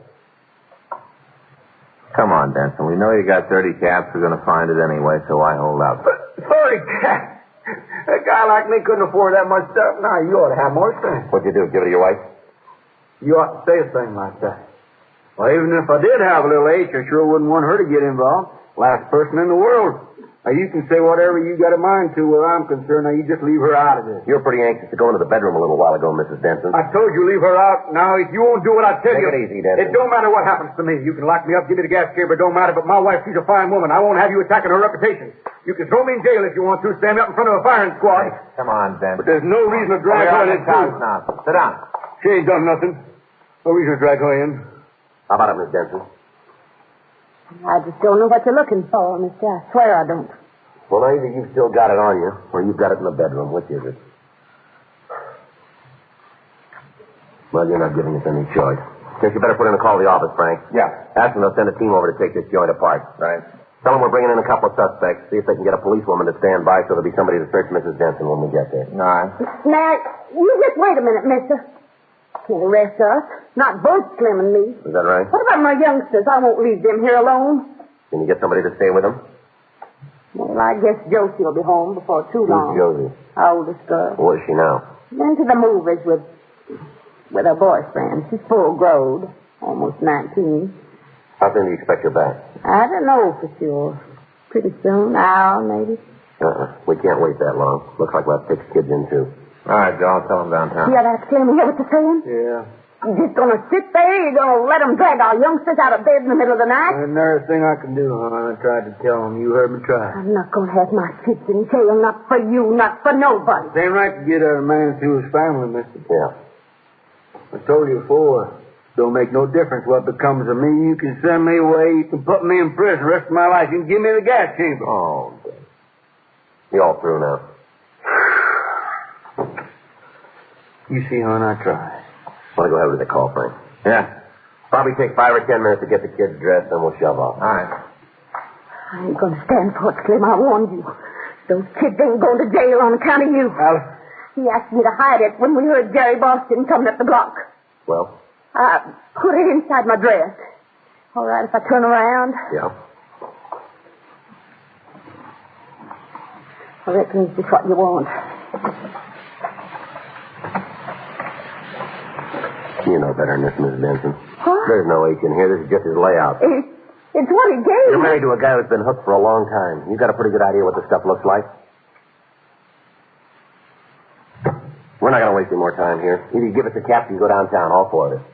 Come on, Denson. We know you got 30 caps. We're going to find it anyway, so why hold out? 30 caps? A guy like me couldn't afford that much stuff. Now, you ought to have more sense. What'd you do, give it to your wife? You ought to say a thing like that. Well, even if I did have a little H, I sure wouldn't want her to get involved. Last person in the world. Now, you can say whatever you got a mind to where I'm concerned. Now, you just leave her out of this. You were pretty anxious to go into the bedroom a little while ago, Mrs. Denson. I told you leave her out. Now, if you won't do what I tell you... Take it easy, Denson. It don't matter what happens to me. You can lock me up, give me the gas chamber, it don't matter. But my wife, she's a fine woman. I won't have you attacking her reputation. You can throw me in jail if you want to, stand me up in front of a firing squad. Hey, come on, Denson. But there's no reason to drag her in. Now. Sit down. She ain't done nothing. No reason to drag her in. How about it, Miss Denson? I just don't know what you're looking for, mister. I swear I don't. Well, either you've still got it on you, or you've got it in the bedroom. Which is it? Well, you're not giving us any choice. Guess you better put in a call to the office, Frank. Yeah. Ask them they'll send a team over to take this joint apart. Right. Tell them we're bringing in a couple of suspects. See if they can get a policewoman to stand by so there'll be somebody to search Mrs. Denson when we get there. All right. Now, you just wait a minute, mister. Can't arrest us. Not both Slim and me. Is that right? What about my youngsters? I won't leave them here alone. Can you get somebody to stay with them? Well, I guess Josie will be home before too long. Who's Josie? Our oldest girl. Where is she now? Went to the movies with her boyfriend. She's full growed, almost 19. How soon do you expect her back? I don't know for sure. Pretty soon, an hour maybe. We can't wait that long. Looks like we'll have 6 kids in, too. All right, Joe, I'll tell them downtown. Yeah, that's Slim. Hear what they're saying? Yeah. You just gonna sit there? You're gonna let them drag our youngsters out of bed in the middle of the night? There's a thing I can do, hon. I tried to tell them. You heard me try. I'm not gonna have my kids in jail. Not for you, not for nobody. It ain't right to get a man through his family, mister. Yeah. I told you before. Don't make no difference what becomes of me. You can send me away. You can put me in prison the rest of my life. You can give me the gas chamber. Oh, good. You all through now? You see, hon, I tried. Want to go ahead with the call, Frank? Yeah. Probably take 5 or 10 minutes to get the kids dressed, then we'll shove off. All right. I ain't gonna stand for it, Slim. I warned you. Those kids ain't going to jail on account of you. Alice? He asked me to hide it when we heard Jerry Boston coming up the block. Well? I put it inside my dress. All right, if I turn around? Yeah. I reckon this is what you want. You know better than this, Miss Benson. What? There's no H in here. This is just his layout. It's what he gave You're me. married to a guy who's been hooked for a long time. You got a pretty good idea what the stuff looks like. We're not going to waste any more time here. Either you give us the caps or you go downtown, all four of us.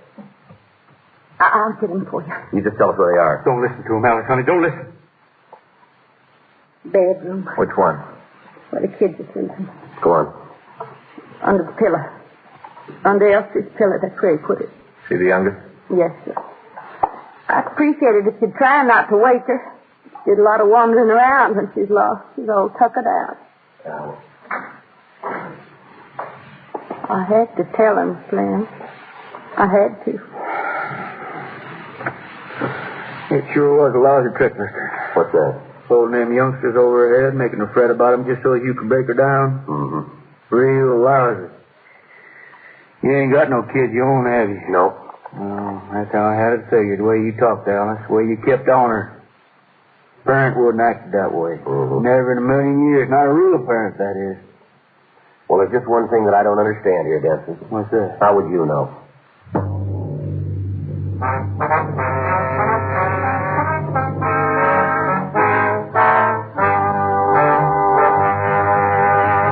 I'll get him for you. You just tell us where they are. Don't listen to him, Alice, honey. Don't listen. Bedroom, Which one? where the kids are sleeping. Go on. Under the pillow. Under Elsie's pillow. That's where he put it. See the youngest? Yes, sir. I'd appreciate it if you'd try not to wake her. She did a lot of wandering around when she's lost. She's all tuckered out. I had to tell him, Slim. I had to. It sure was a lousy trick, mister. What's that? Holding them youngsters over her head, making her fret about them just so you could break her down. Mm-hmm. Real lousy. You ain't got no kids you own, have you? No. Oh, that's how I had it figured. The way you talked, Alice. The way you kept on her. Parent wouldn't act that way. Mm-hmm. Never in a million years. Not a real parent, that is. Well, there's just one thing that I don't understand here, Denson. What's that? How would you know?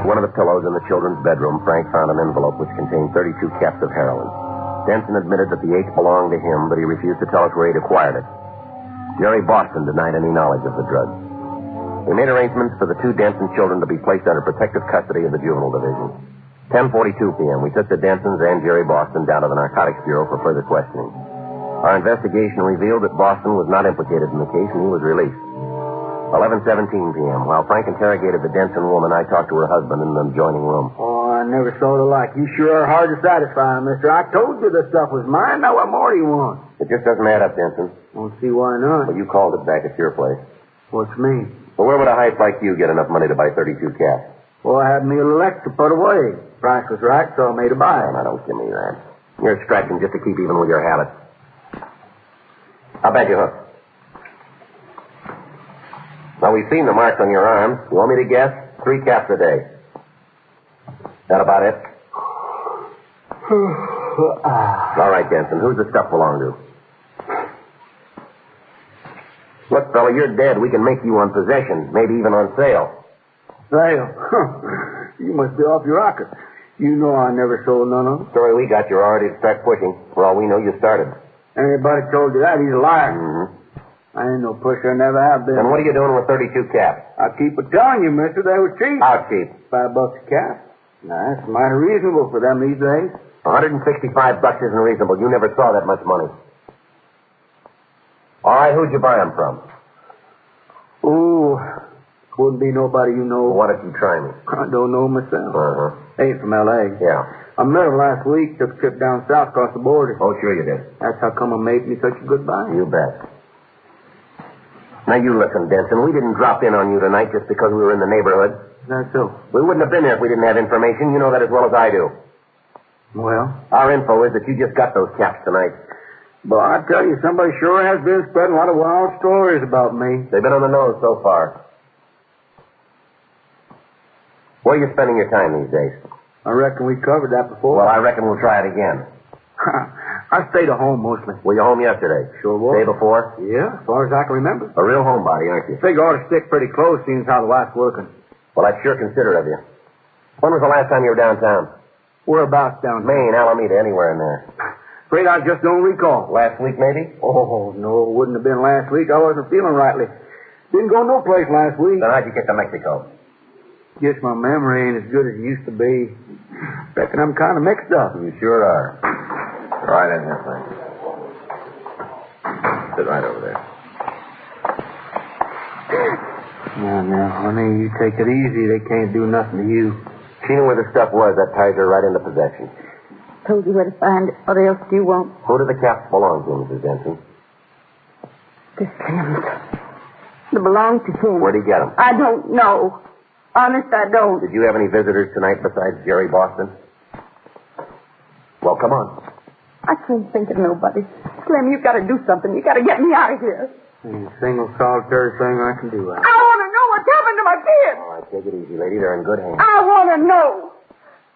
One of the pillows in the children's bedroom, Frank found an envelope which contained 32 caps of heroin. Denson admitted that the 8 belonged to him, but he refused to tell us where he'd acquired it. Jerry Boston denied any knowledge of the drug. We made arrangements for the 2 Denson children to be placed under protective custody of the Juvenile Division. 10:42 p.m., we took the Densons and Jerry Boston down to the Narcotics Bureau for further questioning. Our investigation revealed that Boston was not implicated in the case, and he was released. 11:17 p.m., while Frank interrogated the Denson woman, I talked to her husband in an adjoining room. Oh, I never saw the like. You sure are hard to satisfy, mister. I told you the stuff was mine. Now what more do you want? It just doesn't add up, Denson. Don't see why not. Well, you called it back at your place. What's me? Well, where would a hype like you get enough money to buy 32 caps? Well, I had me a little extra put away. Price was right, so I made a buy. Oh, now, don't give me that. You're scratching just to keep even with your habits. I'll bet you hook. Now, we've seen the marks on your arms. You want me to guess? 3 caps a day. That about it? All right, Denson. Who's the stuff belong to? Look, fella, you're dead. We can make you on possession, maybe even on sale. Sale? You must be off your rocker. You know I never sold none of them. Story we got, you're already to start pushing. For all we know, you started. Anybody told you that, he's a liar. Mm-hmm. I ain't no pusher, never have been. And what are you doing with 32 caps? I keep a telling you, mister, they were cheap. How cheap? $5 a cap. Now, that's mighty reasonable for them these days. $165 isn't reasonable. You never saw that much money. All right, who'd you buy them from? Oh, wouldn't be nobody you know. Well, why don't you try me? I don't know myself. Uh-huh. Ain't from L.A. Yeah. I met him last week, took a trip down south across the border. Oh, sure you did. That's how come I made me such a good buy. You bet. Now, you listen, Denson. We didn't drop in on you tonight just because we were in the neighborhood. That's so. We wouldn't have been there if we didn't have information. You know that as well as I do. Well? Our info is that you just got those caps tonight. But I tell you, somebody sure has been spreading a lot of wild stories about me. They've been on the nose so far. Where are you spending your time these days? I reckon we covered that before. Well, I reckon we'll try it again. I stayed at home mostly. Were you home yesterday? Sure was. Day before? Yeah, as far as I can remember. A real homebody, aren't you? Figure ought to stick pretty close, seeing as how the wife's working. Well, that's sure considerate of you. When was the last time you were downtown? Whereabouts down here? Maine, Alameda, anywhere in there. Afraid I just don't recall. Last week, maybe? Oh, no, it wouldn't have been last week. I wasn't feeling rightly. Didn't go no place last week. Then how'd you get to Mexico? Guess my memory ain't as good as it used to be. Reckon I'm kind of mixed up. You sure are. Right in here, Frank. Sit right over there. Now, honey, you take it easy. They can't do nothing to you. She knew where the stuff was. That ties her right into possession. Told you where to find it. What else do you want? Who do the caps belong to, Mrs. Denson? The Sims. They belong to him. Where'd he get them? I don't know. Honest, I don't. Did you have any visitors tonight besides Jerry Boston? Well, come on. I can't think of nobody. Slim, you've got to do something. You've got to get me out of here. Ain't a single solitary thing I can do. I want to know what's happened to my kids. All right, take it easy, lady. They're in good hands. I want to know.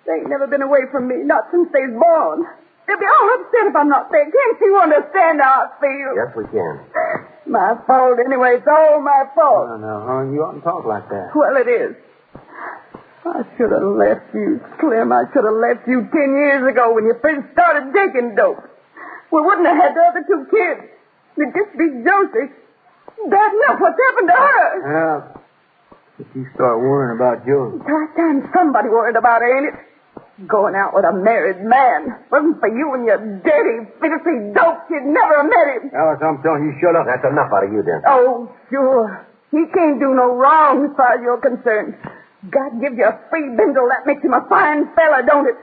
They ain't never been away from me, not since they was born. They'll be all upset if I'm not there. Can't you understand how I feel? Yes, we can. My fault anyway. It's all my fault. No, hon, you oughtn't talk like that. Well, it is. I should have left you, Slim. I should have left you 10 years ago when you first started taking dope. We wouldn't have had the other 2 kids. It'd just be Josie. Bad enough what's happened to her. Yeah. If you start worrying about Josie. Last time somebody worried about her, ain't it? Going out with a married man. Wasn't for you and your dirty, filthy dope. You'd never have met him. Alice, I'm telling you, shut up. That's enough out of you, Denton. Oh, sure. He can't do no wrong as far as you're concerned. God gives you a free bindle. That makes him a fine fella, don't it?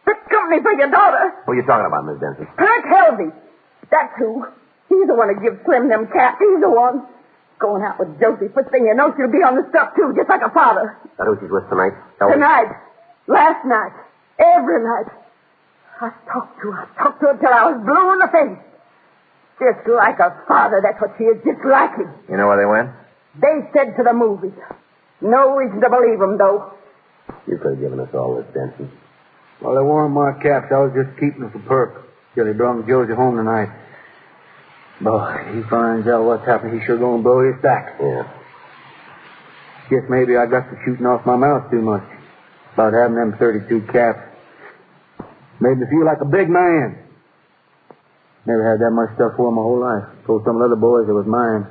Fit company for your daughter. Who are you talking about, Miss Denton? Perk Helvey. That's who. He's the one who gives Slim them caps. He's the one. Going out with Josie. First thing you know, she'll be on the stuff, too, just like a father. Is that who she's with tonight? Tonight. Last night. Every night. I talked to her till I was blue in the face. Just like a father, that's what she is, just like him. You know where they went? They said to the movies. No reason to believe them, though. You could have given us all this, Denton. Well, they weren't my caps. I was just keeping them for Perk till he brought Josie home tonight. Boy, he finds out what's happened, he's sure going to blow his stack. Yeah. Guess maybe I got to shooting off my mouth too much about having them 32 caps. Made me feel like a big man. Never had that much stuff for my whole life. Told some of the other boys it was mine.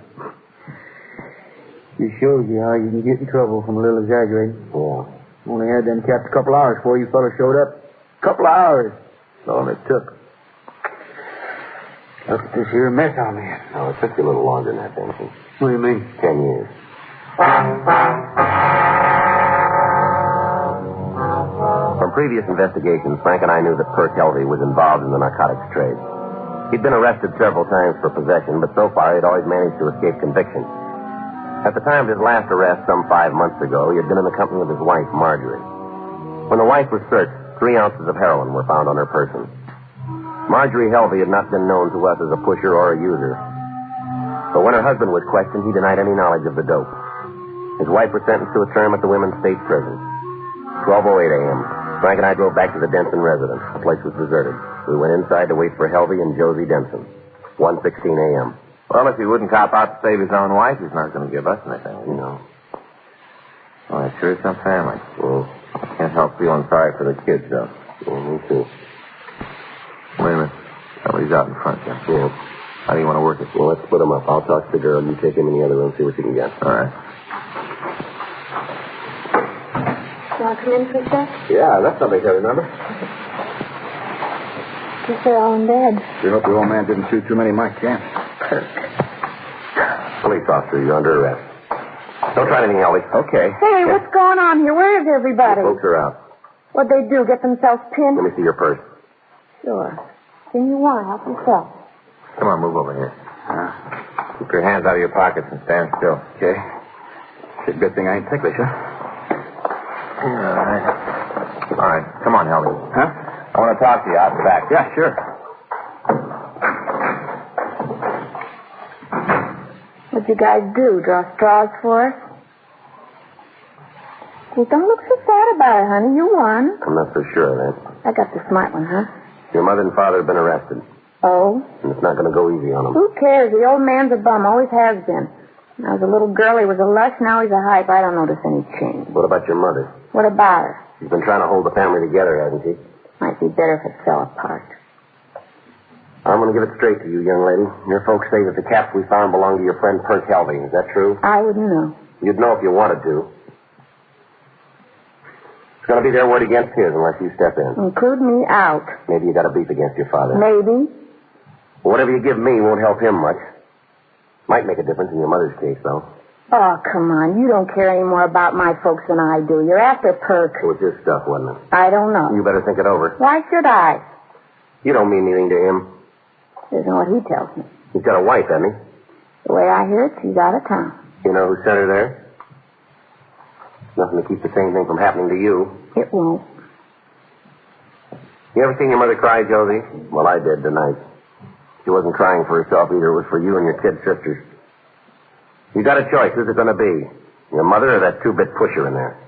Just shows you how you can get in trouble from a little exaggerating. Yeah. Only had them caps a couple hours before you fellas showed up. Couple of hours. That's all it took. Look at this here mess I'm in. Oh, it took you a little longer than that, Denton. What do you mean? 10 years. From previous investigations, Frank and I knew that Perk Helvey was involved in the narcotics trade. He'd been arrested several times for possession, but so far he'd always managed to escape conviction. At the time of his last arrest, some 5 months ago, he had been in the company of his wife, Marjorie. When the wife was searched, 3 ounces of heroin were found on her person. Marjorie Helvey had not been known to us as a pusher or a user. But when her husband was questioned, he denied any knowledge of the dope. His wife was sentenced to a term at the Women's State Prison. 12:08 a.m. Frank and I drove back to the Denson residence. The place was deserted. We went inside to wait for Helvey and Josie Denson. 1:16 a.m. Well, if he wouldn't cop out to save his own wife, he's not going to give us anything. You know. Oh, it sure is some family. Well, I can't help feeling sorry for the kids, though. Yeah, me too. Wait a minute. Somebody's out in front there. Yeah. How do you want to work it? Well, let's split them up. I'll talk to the girl. You take him in the other room, see what you can get. All right. You want to come in for a sec? Yeah, that's something I remember. Guess they're all in bed. Sure hope the old man didn't shoot too many of my camps. Police officer, you're under arrest. Don't try anything, Helvey. Okay. Hey, what's going on here? Where is everybody? The folks are out. What'd they do, get themselves pinned? Let me see your purse. Sure. Then you want to help yourself. Come on, move over here. Keep your hands out of your pockets and stand still. Okay. It's a good thing I ain't ticklish, huh? All right. Come on, Helvey. Huh? I want to talk to you out the back. Yeah, sure. What'd you guys do? Draw straws for us? Well, don't look so sad about it, honey. You won. I'm not so sure of that. I got the smart one, huh? Your mother and father have been arrested, Oh? and it's not going to go easy on them. Who cares? The old man's a bum. Always has been. When I was a little girl, he was a lush. Now he's a hype. I don't notice any change. What about your mother? What about her? She's been trying to hold the family together, hasn't she? Might be better if it fell apart. I'm going to give it straight to you, young lady. Your folks say that the caps we found belong to your friend Perk Helvey. Is that true? I wouldn't know. You'd know if you wanted to. It's going to be their word against his unless you step in. Include me out. Maybe you got a beef against your father. Maybe. Well, whatever you give me won't help him much. Might make a difference in your mother's case, though. Oh, come on. You don't care any more about my folks than I do. You're after Perk. It was his stuff, wasn't it? I don't know. You better think it over. Why should I? You don't mean anything to him. Isn't what he tells me. He's got a wife, hasn't he? The way I hear it, she's out of town. You know who sent her there? Nothing to keep the same thing from happening to you. It won't. You ever seen your mother cry, Josie? Well, I did tonight. She wasn't crying for herself either. It was for you and your kid sisters. You got a choice. Who's it going to be? Your mother or that two-bit pusher in there?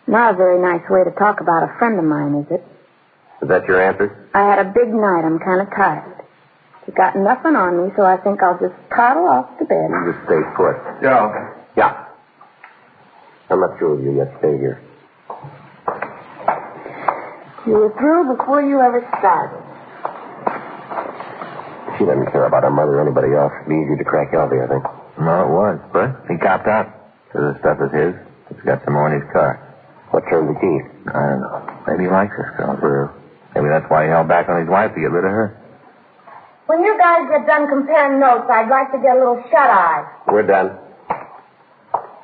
Not a very nice way to talk about a friend of mine, is it? Is that your answer? I had a big night. I'm kind of tired. You got nothing on me, so I think I'll just toddle off to bed. You just stay put. Yeah. Yeah. I'm not through with you yet. Stay here. You were through before you ever started. She doesn't care about her mother or anybody else. It'd be easier to crack Elvie, I think. No, it was, but he copped out. So the stuff is his. He's got some more in his car. What turned the key? I don't know. Maybe he likes this girl. Maybe that's why he held back on his wife to get rid of her. When you guys get done comparing notes, I'd like to get a little shut-eye. We're done.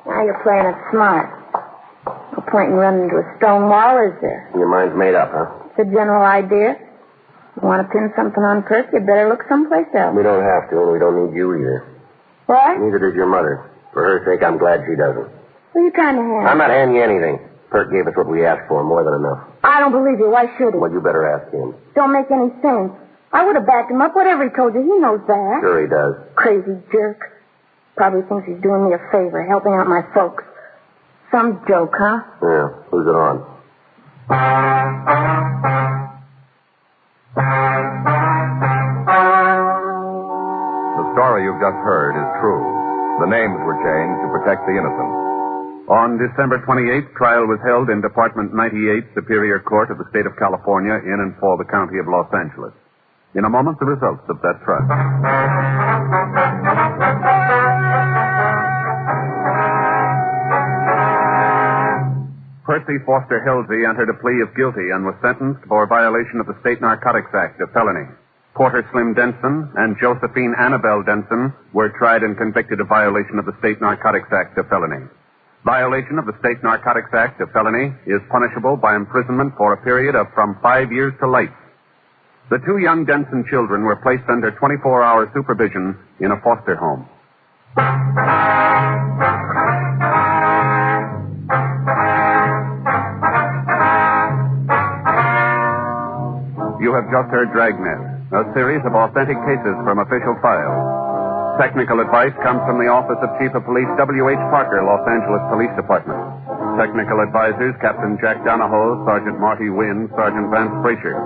Now you're playing it smart. No point in running into a stone wall, is there? Your mind's made up, huh? It's a general idea. You want to pin something on Perk, you better look someplace else. We don't have to, and we don't need you either. What? Neither does your mother. For her sake, I'm glad she doesn't. What are you trying to have? I'm not handing you anything. Perk gave us what we asked for, more than enough. I don't believe you. Why should he? Well, you better ask him. Don't make any sense. I would have backed him up, whatever he told you. He knows that. Sure he does. Crazy jerk. Probably thinks he's doing me a favor, helping out my folks. Some joke, huh? Yeah. Who's it on? The story you've just heard is true. The names were changed to protect the innocent. On December 28th, trial was held in Department 98, Superior Court of the State of California, in and for the County of Los Angeles. In a moment, the results of that trial. Percy Foster Hilsey entered a plea of guilty and was sentenced for violation of the State Narcotics Act, a felony. Porter Slim Denson and Josephine Annabelle Denson were tried and convicted of violation of the State Narcotics Act, a felony. Violation of the State Narcotics Act, a felony, is punishable by imprisonment for a period of from 5 years to life. The two young Denson children were placed under 24-hour supervision in a foster home. You have just heard Dragnet, a series of authentic cases from official files. Technical advice comes from the Office of Chief of Police W.H. Parker, Los Angeles Police Department. Technical advisors, Captain Jack Donahoe, Sergeant Marty Wynn, Sergeant Vance Frazier.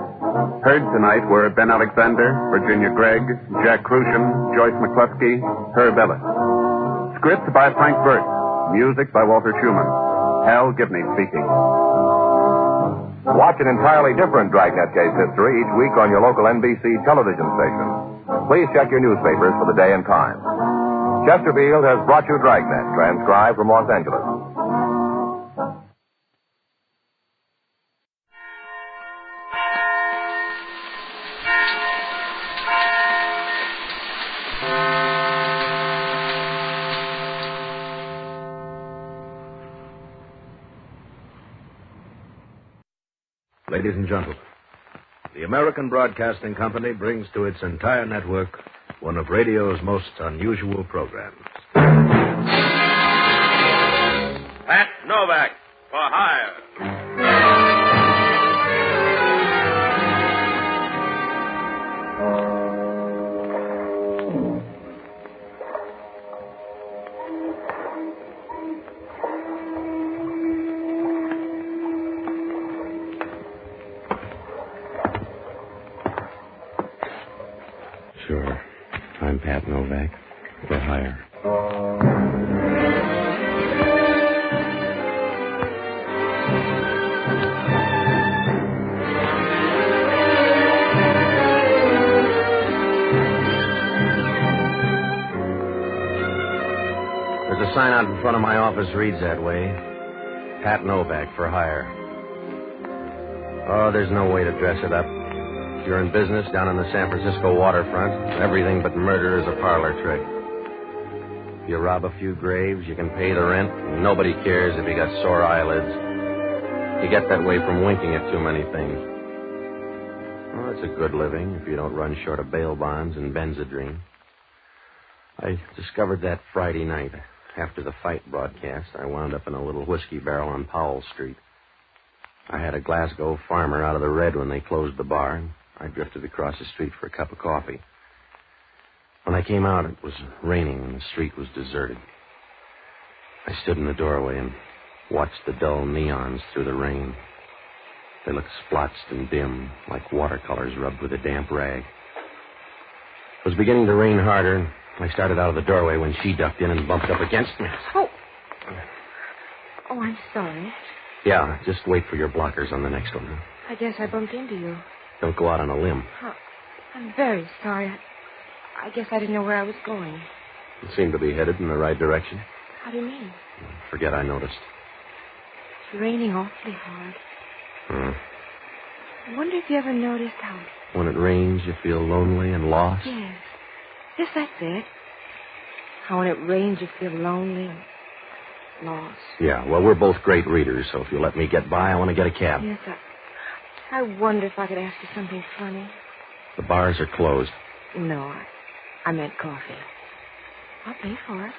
Heard tonight were Ben Alexander, Virginia Gregg, Jack Crucian, Joyce McCluskey, Herb Ellis. Script by Frank Burt. Music by Walter Schumann. Hal Gibney speaking. Watch an entirely different Dragnet case history each week on your local NBC television station. Please check your newspapers for the day and time. Chesterfield has brought you Dragnet, transcribed from Los Angeles. Ladies and gentlemen, the American Broadcasting Company brings to its entire network one of radio's most unusual programs. Pat Novak for hire. Sure. I'm Pat Novak. For hire. There's a sign out in front of my office reads that way. Pat Novak for hire. Oh, there's no way to dress it up. If you're in business down on the San Francisco waterfront, everything but murder is a parlor trick. If you rob a few graves, you can pay the rent, and nobody cares if you got sore eyelids. You get that way from winking at too many things. Well, it's a good living if you don't run short of bail bonds and Benzedrine. I discovered that Friday night. After the fight broadcast, I wound up in a little whiskey barrel on Powell Street. I had a Glasgow farmer out of the red when they closed the bar, and I drifted across the street for a cup of coffee. When I came out, it was raining and the street was deserted. I stood in the doorway and watched the dull neons through the rain. They looked splotched and dim, like watercolors rubbed with a damp rag. It was beginning to rain harder, and I started out of the doorway when she ducked in and bumped up against me. Oh, I'm sorry. Yeah, just wait for your blockers on the next one. Huh? I guess I bumped into you. Don't go out on a limb. Oh, I'm very sorry. I guess I didn't know where I was going. You seem to be headed in the right direction. How do you mean? Forget I noticed. It's raining awfully hard. I wonder if you ever noticed how... When it rains, you feel lonely and lost? Yes. Yes, that's it. How when it rains, you feel lonely and lost. Yeah, well, we're both great readers, so if you'll let me get by, I want to get a cab. Yes, I wonder if I could ask you something funny. The bars are closed. No, I meant coffee. I'll pay for it.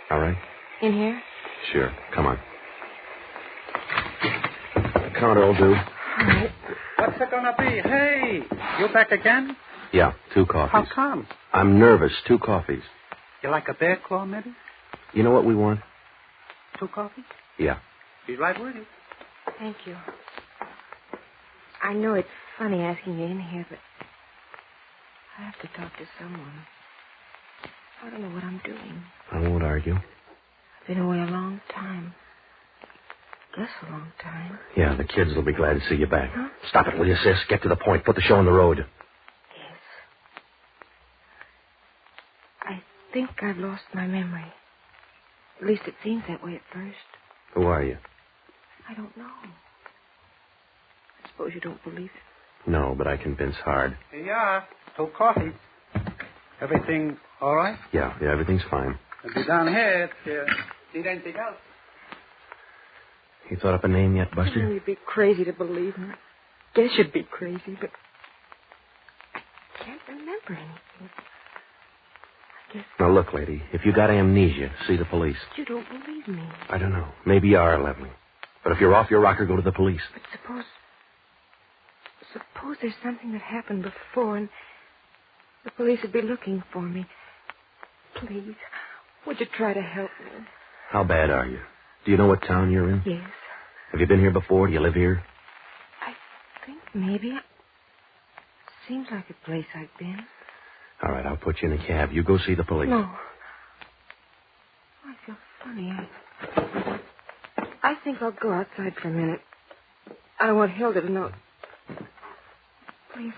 All right. In here? Sure. Come on. The counter will do. All right. What's it gonna be? Hey, you back again? Yeah, 2 coffees. How come? I'm nervous. 2 coffees. You like a bear claw, maybe? You know what we want? 2 coffees? Yeah. Be right with you. Thank you. I know it's funny asking you in here, but I have to talk to someone. I don't know what I'm doing. I won't argue. I've been away a long time. Guess a long time. Yeah, the kids will be glad to see you back. Huh? Stop it, will you, sis? Get to the point. Put the show on the road. Yes. I think I've lost my memory. At least it seems that way at first. Who are you? I don't know. I suppose you don't believe it. No, but I convince hard. Here you are. 2 coffees. Everything all right? Yeah, everything's fine. I'll be down here if you need anything else. You thought up a name yet, Buster? You'd be crazy to believe me. I guess you'd be crazy, but I can't remember anything. I guess... Now, look, lady, if you got amnesia, see the police. You don't believe me. I don't know. Maybe you are leveling. But if you're off your rocker, go to the police. But suppose there's something that happened before and the police would be looking for me. Please, would you try to help me? How bad are you? Do you know what town you're in? Yes. Have you been here before? Do you live here? I think maybe. It seems like a place I've been. All right, I'll put you in a cab. You go see the police. No. I feel funny. I think I'll go outside for a minute. I don't want Hilda to know. Please,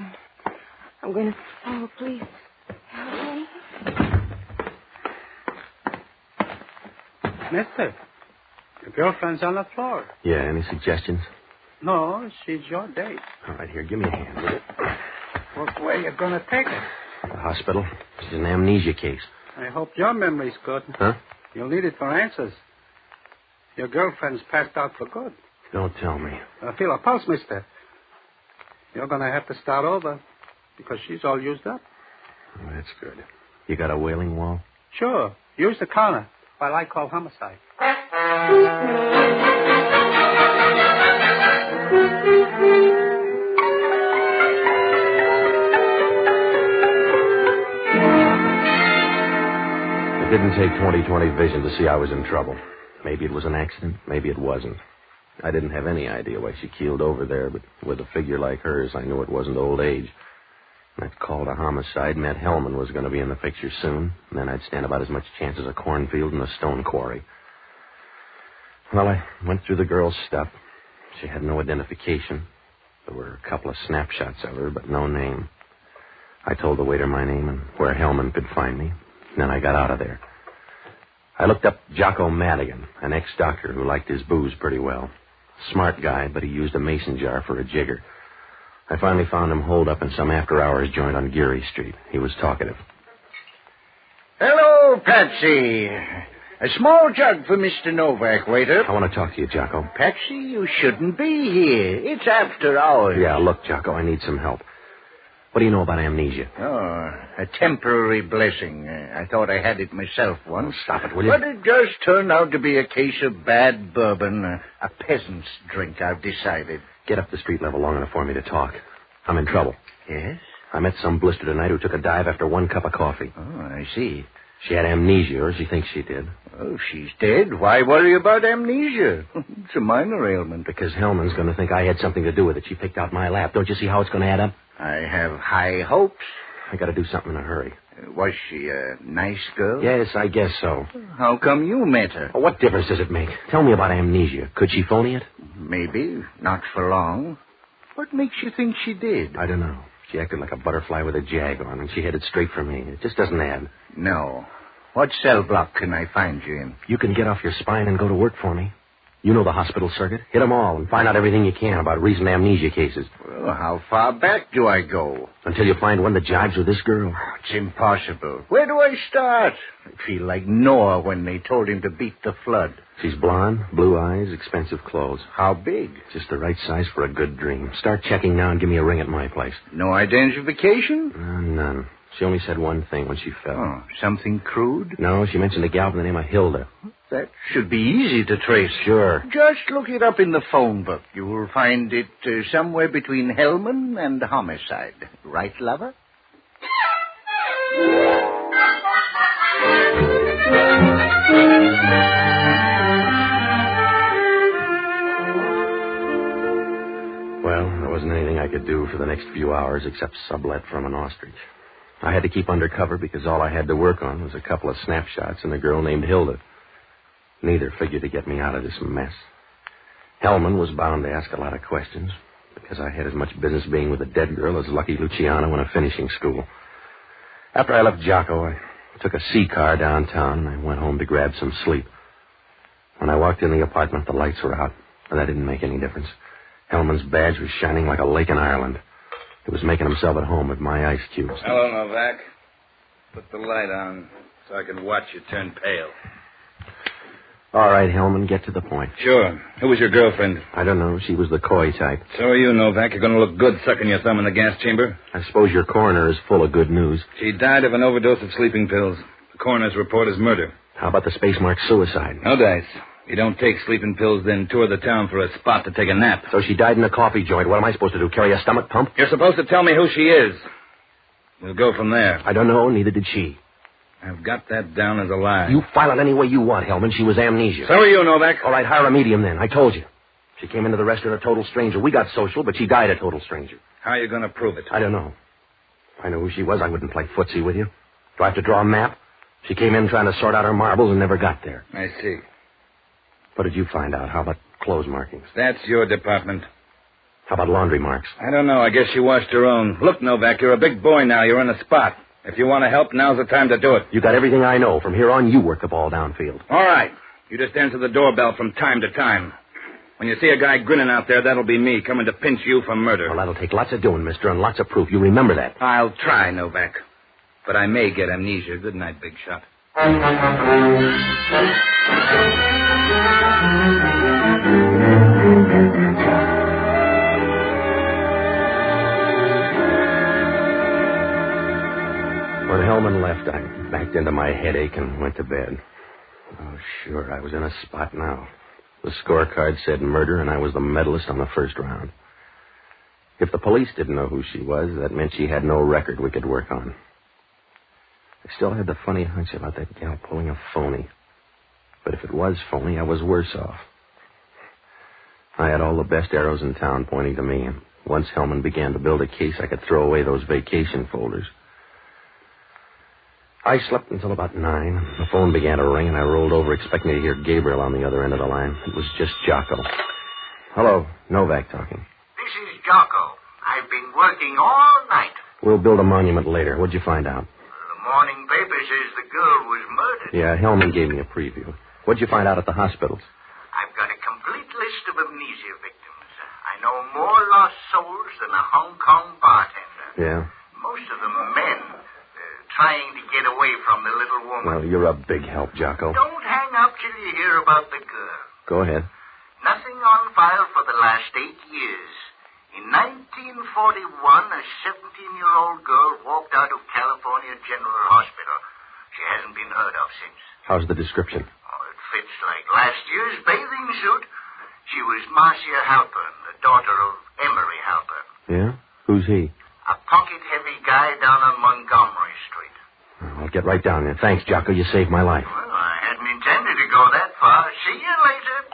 I'm going to follow police. Help me. Mister, your girlfriend's on the floor. Yeah, any suggestions? No, she's your date. All right, here, give me a hand with it. What way you going to take her? The hospital. She's an amnesia case. I hope your memory's good. Huh? You'll need it for answers. Your girlfriend's passed out for good. Don't tell me. Feel a pulse, mister. You're going to have to start over because she's all used up. Oh, that's good. You got a wailing wall? Sure. Use the counter while I call homicide. It didn't take 20/20 vision to see I was in trouble. Maybe it was an accident. Maybe it wasn't. I didn't have any idea why she keeled over there, but with a figure like hers, I knew it wasn't old age. That call to homicide meant Hellman was going to be in the picture soon, and then I'd stand about as much chance as a cornfield and a stone quarry. Well, I went through the girl's stuff. She had no identification. There were a couple of snapshots of her, but no name. I told the waiter my name and where Hellman could find me. Then I got out of there. I looked up Jocko Madigan, an ex-doctor who liked his booze pretty well. Smart guy, but he used a mason jar for a jigger. I finally found him holed up in some after-hours joint on Geary Street. He was talkative. Hello, Patsy. A small jug for Mr. Novak, waiter. I want to talk to you, Jocko. Patsy, you shouldn't be here. It's after hours. Yeah, look, Jocko, I need some help. What do you know about amnesia? Oh, a temporary blessing. I thought I had it myself once. Stop it, will you? But it just turned out to be a case of bad bourbon, a peasant's drink, I've decided. Get up the street level long enough for me to talk. I'm in trouble. Yes? I met some blister tonight who took a dive after 1 cup of coffee. Oh, I see. She had amnesia, or she thinks she did. Oh, she's dead. Why worry about amnesia? It's a minor ailment. Because Hellman's going to think I had something to do with it. She picked out my lap. Don't you see how it's going to add up? I have high hopes. I got to do something in a hurry. Was she a nice girl? Yes, I guess so. How come you met her? Well, what difference does it make? Tell me about amnesia. Could she phony it? Maybe. Not for long. What makes you think she did? I don't know. She acted like a butterfly with a jag on, and she headed straight for me. It just doesn't add. No. What cell block can I find you in? You can get off your spine and go to work for me. You know the hospital circuit. Hit them all and find out everything you can about recent amnesia cases. Well, how far back do I go? Until you find one that jives with this girl. It's impossible. Where do I start? I feel like Noah when they told him to beat the flood. She's blonde, blue eyes, expensive clothes. How big? Just the right size for a good dream. Start checking now and give me a ring at my place. No identification? None. She only said one thing when she fell. Oh, something crude? No, she mentioned a gal by the name of Hilda. That should be easy to trace. Sure. Just look it up in the phone book. You will find it somewhere between Hellman and homicide. Right, lover? Well, there wasn't anything I could do for the next few hours except sublet from an ostrich. I had to keep undercover because all I had to work on was a couple of snapshots and a girl named Hilda. Neither figured to get me out of this mess. Hellman was bound to ask a lot of questions because I had as much business being with a dead girl as Lucky Luciano in a finishing school. After I left Jocko, I took a C car downtown and I went home to grab some sleep. When I walked in the apartment, the lights were out, and that didn't make any difference. Hellman's badge was shining like a lake in Ireland. He was making himself at home with my ice cubes. Hello, Novak. Put the light on so I can watch you turn pale. All right, Hellman, get to the point. Sure. Who was your girlfriend? I don't know. She was the coy type. So are you, Novak. You're going to look good sucking your thumb in the gas chamber. I suppose your coroner is full of good news. She died of an overdose of sleeping pills. The coroner's report is murder. How about the space mark suicide? No dice. You don't take sleeping pills, then tour the town for a spot to take a nap. So she died in a coffee joint. What am I supposed to do, carry a stomach pump? You're supposed to tell me who she is. We'll go from there. I don't know, neither did she. I've got that down as a lie. You file it any way you want, Hellman. She was amnesia. So are you, Novak. All right, hire a medium then. I told you. She came into the restaurant a total stranger. We got social, but she died a total stranger. How are you going to prove it? I don't know. If I knew who she was, I wouldn't play footsie with you. Do I have to draw a map? She came in trying to sort out her marbles and never got there. I see. What did you find out? How about clothes markings? That's your department. How about laundry marks? I don't know. I guess she washed her own. Look, Novak, you're a big boy now. You're in a spot. If you want to help, now's the time to do it. You got everything I know. From here on, you work the ball downfield. All right. You just answer the doorbell from time to time. When you see a guy grinning out there, that'll be me coming to pinch you for murder. Well, that'll take lots of doing, mister, and lots of proof. You remember that. I'll try, Novak. But I may get amnesia. Good night, big shot. When Hellman left, I backed into my headache and went to bed. Oh, sure, I was in a spot now. The scorecard said murder, and I was the medalist on the first round. If the police didn't know who she was, that meant she had no record we could work on. I still had the funny hunch about that gal pulling a phony. But if it was phony, I was worse off. I had all the best arrows in town pointing to me, and once Hellman began to build a case, I could throw away those vacation folders. I slept until about 9. The phone began to ring, and I rolled over expecting to hear Gabriel on the other end of the line. It was just Jocko. Hello, Novak talking. This is Jocko. I've been working all night. We'll build a monument later. What'd you find out? The morning paper says the girl was murdered. Yeah, Hellman gave me a preview. What'd you find out at the hospitals? I've got a complete list of amnesia victims. I know more lost souls than a Hong Kong bartender. Yeah? Most of them men. Trying to get away from the little woman. Well, you're a big help, Jocko. Don't hang up till you hear about the girl. Go ahead. Nothing on file for the last 8 years. In 1941, a 17-year-old General Hospital. She hasn't been heard of since. How's the description? Oh, it fits like last year's bathing suit. She was Marcia Halpern, the daughter of Emery Halpern. Yeah? Who's he? A pocket-heavy guy down on Montgomery Street. I'll get right down there. Thanks, Jocko. You saved my life. Well, I hadn't intended to go that far. See you later.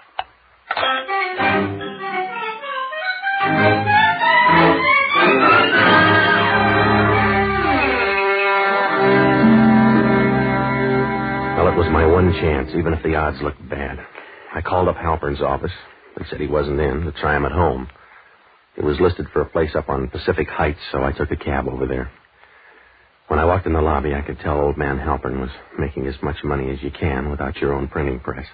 Well, it was my one chance, even if the odds looked bad. I called up Halpern's office. They said he wasn't in, to try him at home. He was listed for a place up on Pacific Heights, so I took a cab over there. When I walked in the lobby, I could tell old man Halpern was making as much money as you can without your own printing press.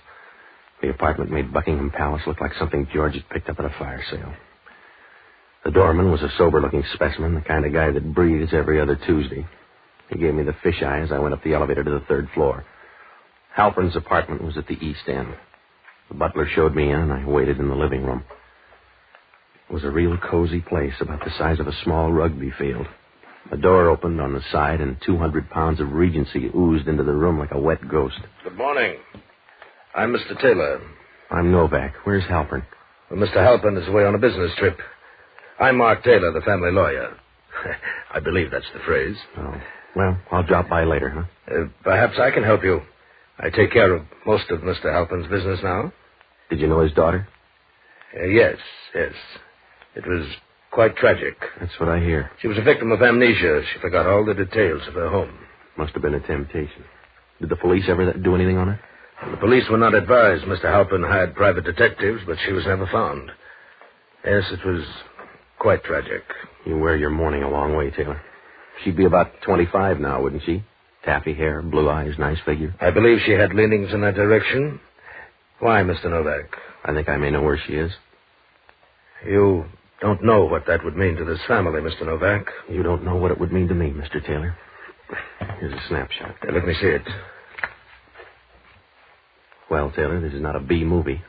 The apartment made Buckingham Palace look like something George had picked up at a fire sale. The doorman was a sober-looking specimen, the kind of guy that breathes every other Tuesday. He gave me the fisheye as I went up the elevator to the third floor. Halpern's apartment was at the east end. The butler showed me in, and I waited in the living room. It was a real cozy place, about the size of a small rugby field. A door opened on the side, and 200 pounds of Regency oozed into the room like a wet ghost. Good morning. I'm Mr. Taylor. I'm Novak. Where's Halpern? Well, Mr. Halpern is away on a business trip. I'm Mark Taylor, the family lawyer. I believe that's the phrase. Oh. Well, I'll drop by later, huh? Perhaps I can help you. I take care of most of Mr. Halpern's business now. Did you know his daughter? Yes. It was quite tragic. That's what I hear. She was a victim of amnesia. She forgot all the details of her home. Must have been a temptation. Did the police ever do anything on her? The police were not advised. Mr. Halpern hired private detectives, but she was never found. Yes, it was quite tragic. You wear your mourning a long way, Taylor. She'd be about 25 now, wouldn't she? Taffy hair, blue eyes, nice figure. I believe she had leanings in that direction. Why, Mr. Novak? I think I may know where she is. You don't know what that would mean to this family, Mr. Novak. You don't know what it would mean to me, Mr. Taylor. Here's a snapshot. Let me see it. Well, Taylor, this is not a B movie.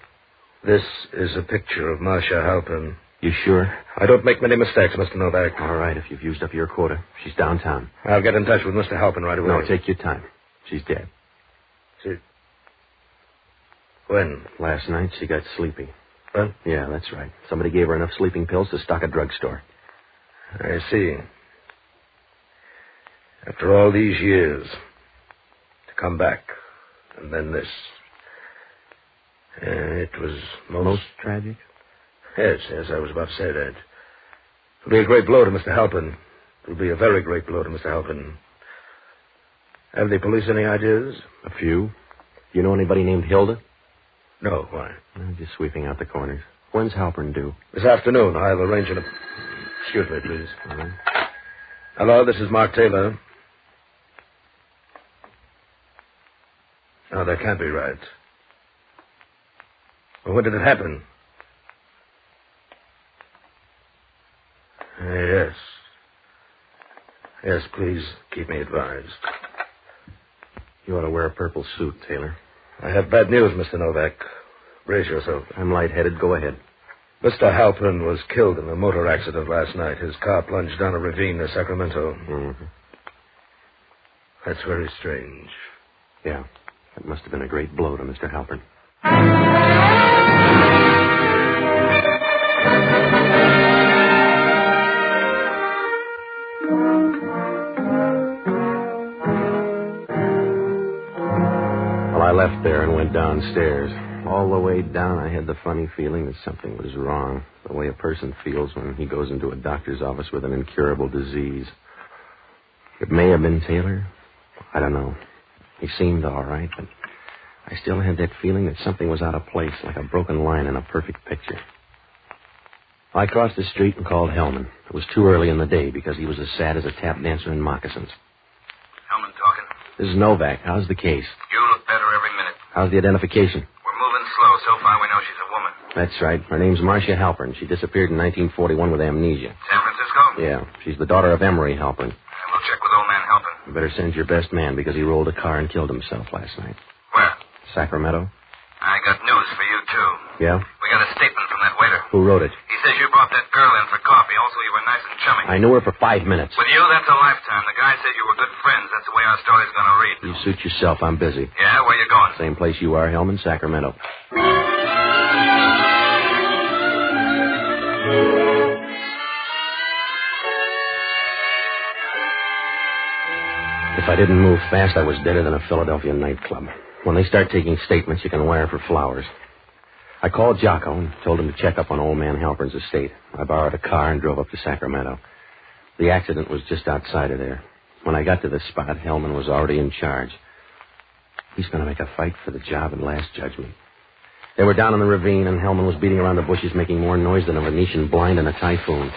This is a picture of Marcia Halpern. You sure? I don't make many mistakes, Mr. Novak. All right, if you've used up your quota. She's downtown. I'll get in touch with Mr. Halpern right away. No, take your time. She's dead. When? Last night, she got sleepy. What? Yeah, that's right. Somebody gave her enough sleeping pills to stock a drugstore. I see. After all these years, to come back, and then this. It was most tragic? Yes, I was about to say that. It'll be a great blow to Mr. Halpern. It'll be a very great blow to Mr. Halpern. Have the police any ideas? A few. You know anybody named Hilda? No, why? Just sweeping out the corners. When's Halpern due? This afternoon. I'll arrange an... Excuse me, please. Uh-huh. Hello, this is Mark Taylor. No, that can't be right. Well, when did it happen? Yes. Yes, please keep me advised. You ought to wear a purple suit, Taylor. I have bad news, Mr. Novak. Brace yourself. I'm lightheaded. Go ahead. Mr. Halpern was killed in a motor accident last night. His car plunged down a ravine near Sacramento. Mm-hmm. That's very strange. Yeah. That must have been a great blow to Mr. Halpern. I left there and went downstairs. All the way down, I had the funny feeling that something was wrong. The way a person feels when he goes into a doctor's office with an incurable disease. It may have been Taylor. I don't know. He seemed all right, but I still had that feeling that something was out of place, like a broken line in a perfect picture. I crossed the street and called Hellman. It was too early in the day because he was as sad as a tap dancer in moccasins. Hellman talking. This is Novak. How's the case? You look better every minute. How's the identification? We're moving slow. So far, we know she's a woman. That's right. Her name's Marcia Halpern. She disappeared in 1941 with amnesia. San Francisco? Yeah. She's the daughter of Emery Halpern. We'll check with old man Halpern. You better send your best man because he rolled a car and killed himself last night. Where? Sacramento. I got news for you, too. Yeah? We got a statement from that waiter. Who wrote it? He says you brought that girl in for coffee. Also, you were nice and chummy. I knew her for 5 minutes. With you, that's a lifetime. The guy said you were good friends. That's the our story's going to read. You suit yourself. I'm busy. Yeah, where you going? Same place you are, Hellman, Sacramento. If I didn't move fast, I was deader than a Philadelphia nightclub. When they start taking statements, you can wire for flowers. I called Jocko and told him to check up on old man Halpern's estate. I borrowed a car and drove up to Sacramento. The accident was just outside of there. When I got to the spot, Hellman was already in charge. He's going to make a fight for the job in Last Judgment. They were down in the ravine, and Hellman was beating around the bushes, making more noise than a Venetian blind in a typhoon.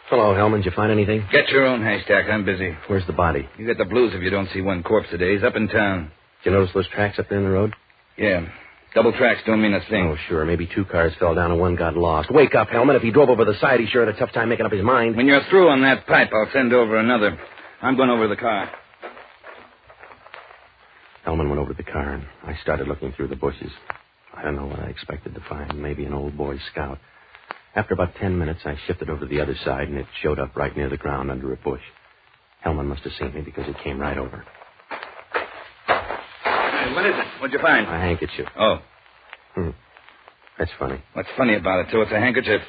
Hello, Hellman. Did you find anything? Get your own haystack. I'm busy. Where's the body? You get the blues if you don't see one corpse today. He's up in town. Did you notice those tracks up there in the road? Yeah. Double tracks don't mean a thing. Oh, sure. Maybe two cars fell down and one got lost. Wake up, Hellman. If he drove over the side, he sure had a tough time making up his mind. When you're through on that pipe, I'll send over another. I'm going over to the car. Hellman went over to the car, and I started looking through the bushes. I don't know what I expected to find. Maybe an old Boy Scout. After about 10 minutes, I shifted over to the other side, and it showed up right near the ground under a bush. Hellman must have seen me because he came right over. Hey, what is it? What'd you find? A handkerchief. Oh. That's funny. What's funny about it, too? It's a handkerchief.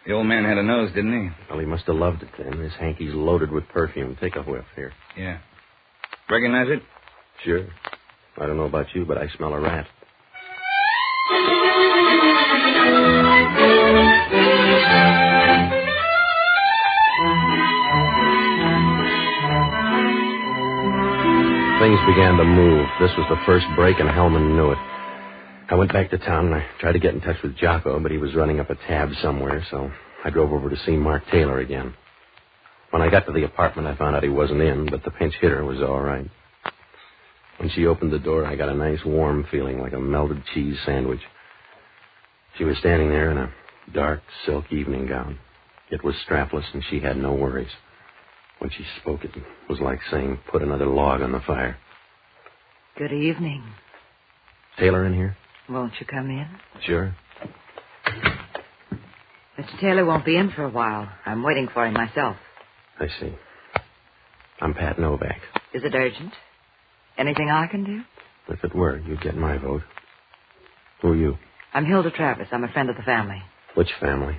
The old man had a nose, didn't he? Well, he must have loved it then. His hanky's loaded with perfume. Take a whiff here. Yeah. Recognize it? Sure. I don't know about you, but I smell a rat. Things began to move. This was the first break, and Hellman knew it. I went back to town, and I tried to get in touch with Jocko, but he was running up a tab somewhere, so I drove over to see Mark Taylor again. When I got to the apartment, I found out he wasn't in, but the pinch hitter was all right. When she opened the door, I got a nice warm feeling like a melted cheese sandwich. She was standing there in a dark silk evening gown. It was strapless, and she had no worries. When she spoke, it was like saying, put another log on the fire. Good evening. Taylor in here? Won't you come in? Sure. Mr. Taylor won't be in for a while. I'm waiting for him myself. I see. I'm Pat Novak. Is it urgent? Anything I can do? If it were, you'd get my vote. Who are you? I'm Hilda Travis. I'm a friend of the family. Which family?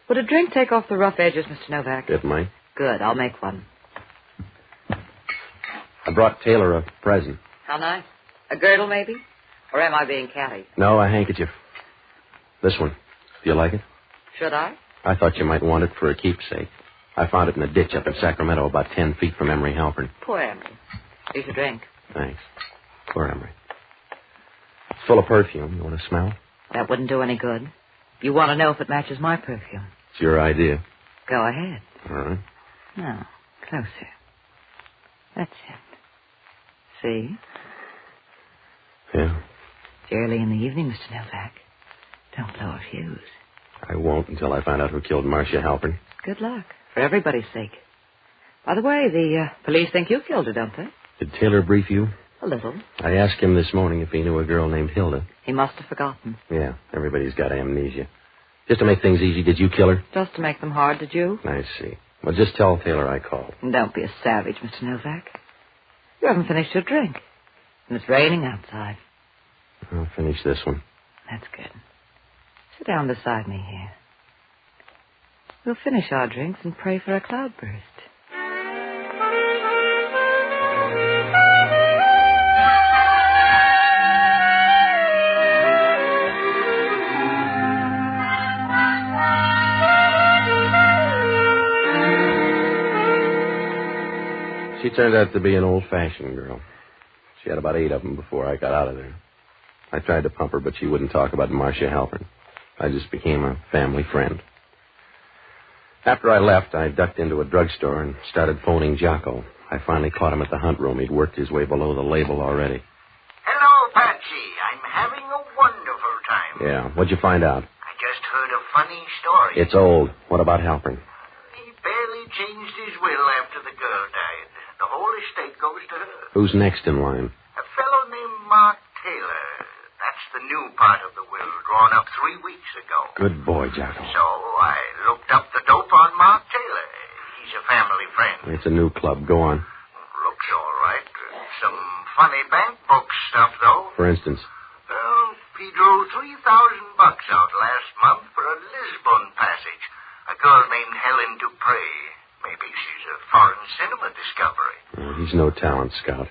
Would a drink take off the rough edges, Mr. Novak? It might. Good. I'll make one. I brought Taylor a present. How nice. A girdle, maybe? Or am I being catty? No, a handkerchief. This one. Do you like it? Should I? I thought you might want it for a keepsake. I found it in a ditch up in Sacramento about 10 feet from Emery Halpern. Poor Emery. Here's a drink. Thanks. Poor Emery. It's full of perfume. You want to smell? That wouldn't do any good. You want to know if it matches my perfume. It's your idea. Go ahead. All right. Now, closer. That's it. See? Yeah. It's early in the evening, Mr. Novak. Don't blow a fuse. I won't until I find out who killed Marcia Halpern. Good luck. For everybody's sake. By the way, the police think you killed her, don't they? Did Taylor brief you? A little. I asked him this morning if he knew a girl named Hilda. He must have forgotten. Yeah, everybody's got amnesia. Just to make things easy, did you kill her? Just to make them hard, did you? I see. Well, just tell Taylor I called. Don't be a savage, Mr. Novak. You haven't finished your drink. And it's raining outside. I'll finish this one. That's good. Sit down beside me here. We'll finish our drinks and pray for a cloudburst. She turned out to be an old-fashioned girl. She had about 8 of them before I got out of there. I tried to pump her, but she wouldn't talk about Marcia Halpern. I just became a family friend. After I left, I ducked into a drugstore and started phoning Jocko. I finally caught him at the hunt room. He'd worked his way below the label already. Hello, Patsy. I'm having a wonderful time. Yeah, what'd you find out? I just heard a funny story. It's old. What about Halpern? He barely changed his will after the girl died. The whole estate goes to her. Who's next in line? A fellow named Mark Taylor. That's the new part of the will drawn up 3 weeks ago. Good boy, Jocko. So I looked up the dope on Mark Taylor. He's a family friend. It's a new club. Go on. book stuff, though. For instance? Well, he drew $3,000 out last month for a Lisbon passage. A girl named Helen Dupre. Maybe she's a foreign cinema discovery. Oh, he's no talent, Scout.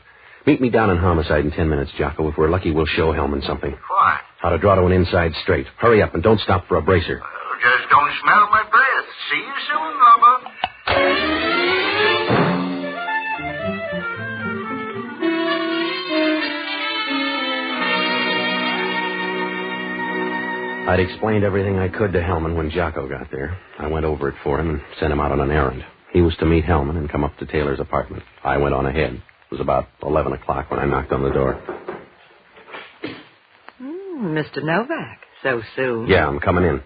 Meet me down in Homicide in 10 minutes, Jocko. If we're lucky, we'll show Hellman something. What? How to draw to an inside straight. Hurry up and don't stop for a bracer. Well, just don't smell my breath. See you soon, Robert. I'd explained everything I could to Hellman when Jocko got there. I went over it for him and sent him out on an errand. He was to meet Hellman and come up to Taylor's apartment. I went on ahead. It was about 11 o'clock when I knocked on the door. Mr. Novak, so soon. Yeah, I'm coming in.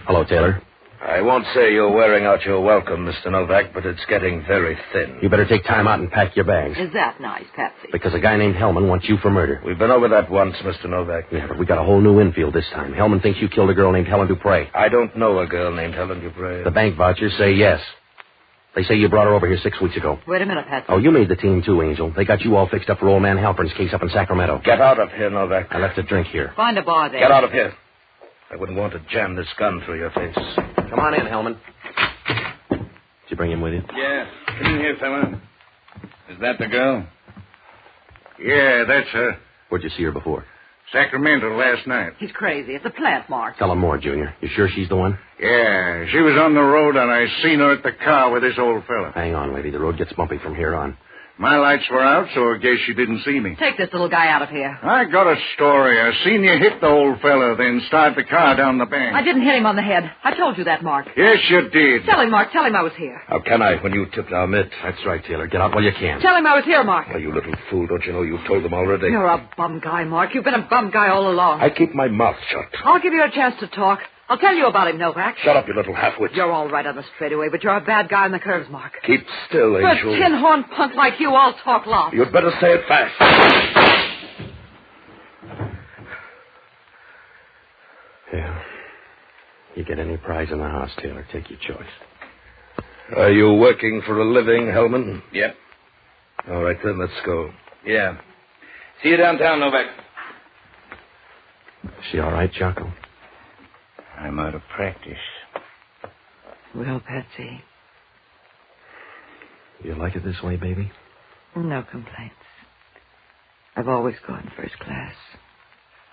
Hello, Taylor. I won't say you're wearing out your welcome, Mr. Novak, but it's getting very thin. You better take time out and pack your bags. Is that nice, Patsy? Because a guy named Hellman wants you for murder. We've been over that once, Mr. Novak. Yeah, but we got a whole new infield this time. Hellman thinks you killed a girl named Helen Dupre. I don't know a girl named Helen Dupre. The bank vouchers say yes. They say you brought her over here 6 weeks ago. Wait a minute, Patsy. Oh, you made the team too, Angel. They got you all fixed up for old man Halpern's case up in Sacramento. Get out of here, Novak. I left a drink here. Find a bar there. Get out of here. I wouldn't want to jam this gun through your face. Come on in, Hellman. Did you bring him with you? Yeah. Come in here, fella. Is that the girl? Yeah, that's her. Where'd you see her before? Sacramento last night. He's crazy. It's a plant, Mark. Tell him more, Junior. You sure she's the one? Yeah, she was on the road and I seen her at the car with this old fella. Hang on, lady. The road gets bumpy from here on. My lights were out, so I guess she didn't see me. Take this little guy out of here. I got a story. I seen you hit the old fella, then start the car down the bank. I didn't hit him on the head. I told you that, Mark. Yes, you did. Tell him, Mark. Tell him I was here. How can I when you tipped our mitt? That's right, Taylor. Get out while you can. Tell him I was here, Mark. Well, you little fool. Don't you know you told them already? You're a bum guy, Mark. You've been a bum guy all along. I keep my mouth shut. I'll give you a chance to talk. I'll tell you about him, Novak. Shut up, you little half-wit. You're all right on the straightaway, but you're a bad guy on the curves, Mark. Keep still, For Angel. a tin-horn punk like you, I'll talk lots. You'd better say it fast. Yeah. You get any prize in the house, Taylor. Take your choice. Are you working for a living, Hellman? Yep. All right, then, let's go. Yeah. See you downtown, Novak. Is she all right, Jocko? I'm out of practice. Well, Patsy, You like it this way, baby? no complaints. I've always gone first class.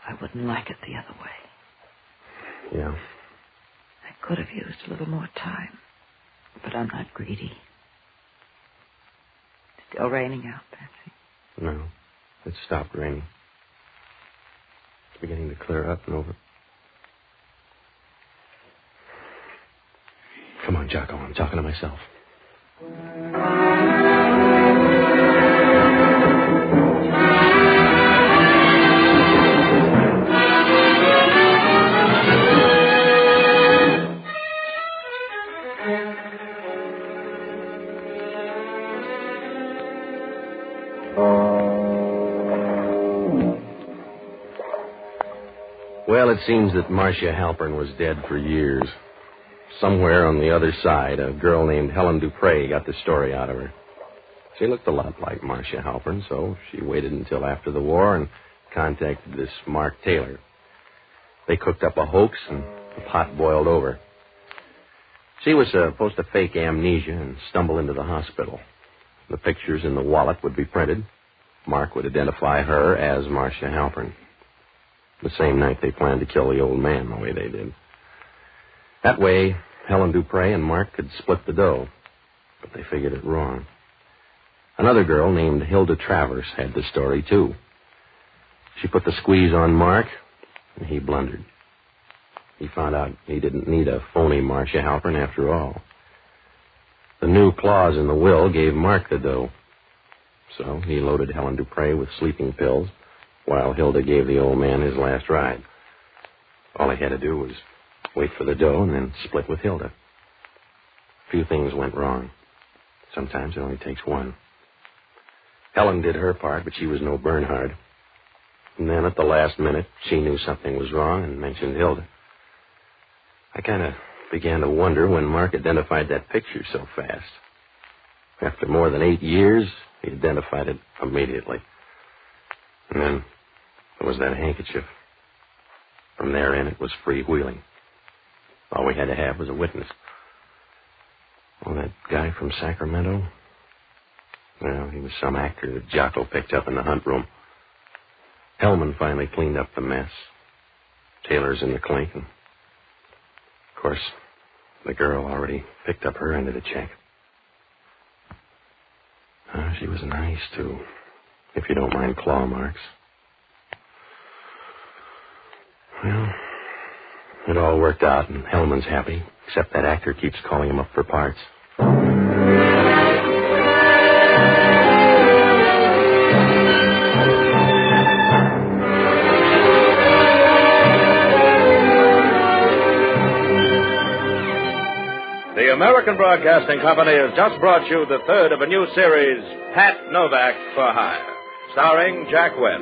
I wouldn't like it the other way. Yeah. I could have used a little more time, but I'm not greedy. Still raining out, Patsy. No. It stopped raining. It's beginning to clear up and over. Come on, Jocko. I'm talking to myself. Well, it seems that Marcia Halpern was dead for years. Somewhere on the other side, a girl named Helen Dupre got the story out of her. She looked a lot like Marcia Halpern, so she waited until after the war and contacted this Mark Taylor. They cooked up a hoax, and the pot boiled over. She was supposed to fake amnesia and stumble into the hospital. The pictures in the wallet would be printed. Mark would identify her as Marcia Halpern. The same night they planned to kill the old man the way they did. That way, Helen Dupre and Mark could split the dough, but they figured it wrong. Another girl named Hilda Travers had the story, too. She put the squeeze on Mark, and he blundered. He found out he didn't need a phony Marcia Halpern after all. The new clause in the will gave Mark the dough. So he loaded Helen Dupre with sleeping pills, while Hilda gave the old man his last ride. All he had to do was wait for the dough and then split with Hilda. Few things went wrong. Sometimes it only takes one. Helen did her part, but she was no Bernhard. And then at the last minute, she knew something was wrong and mentioned Hilda. I kind of began to wonder when Mark identified that picture so fast. After more than 8 years, he identified it immediately. And then there was that handkerchief. From there in, it was freewheeling. All we had to have was a witness. Oh, that guy from Sacramento? Well, he was some actor that Jocko picked up in the hunt room. Hellman finally cleaned up the mess. Taylor's in the clink, and of course, the girl already picked up her end of the check. She was nice, too, if you don't mind claw marks. Well, it all worked out, and Hellman's happy, except that actor keeps calling him up for parts. The American Broadcasting Company has just brought you the third of a new series, Pat Novak for Hire, starring Jack Webb.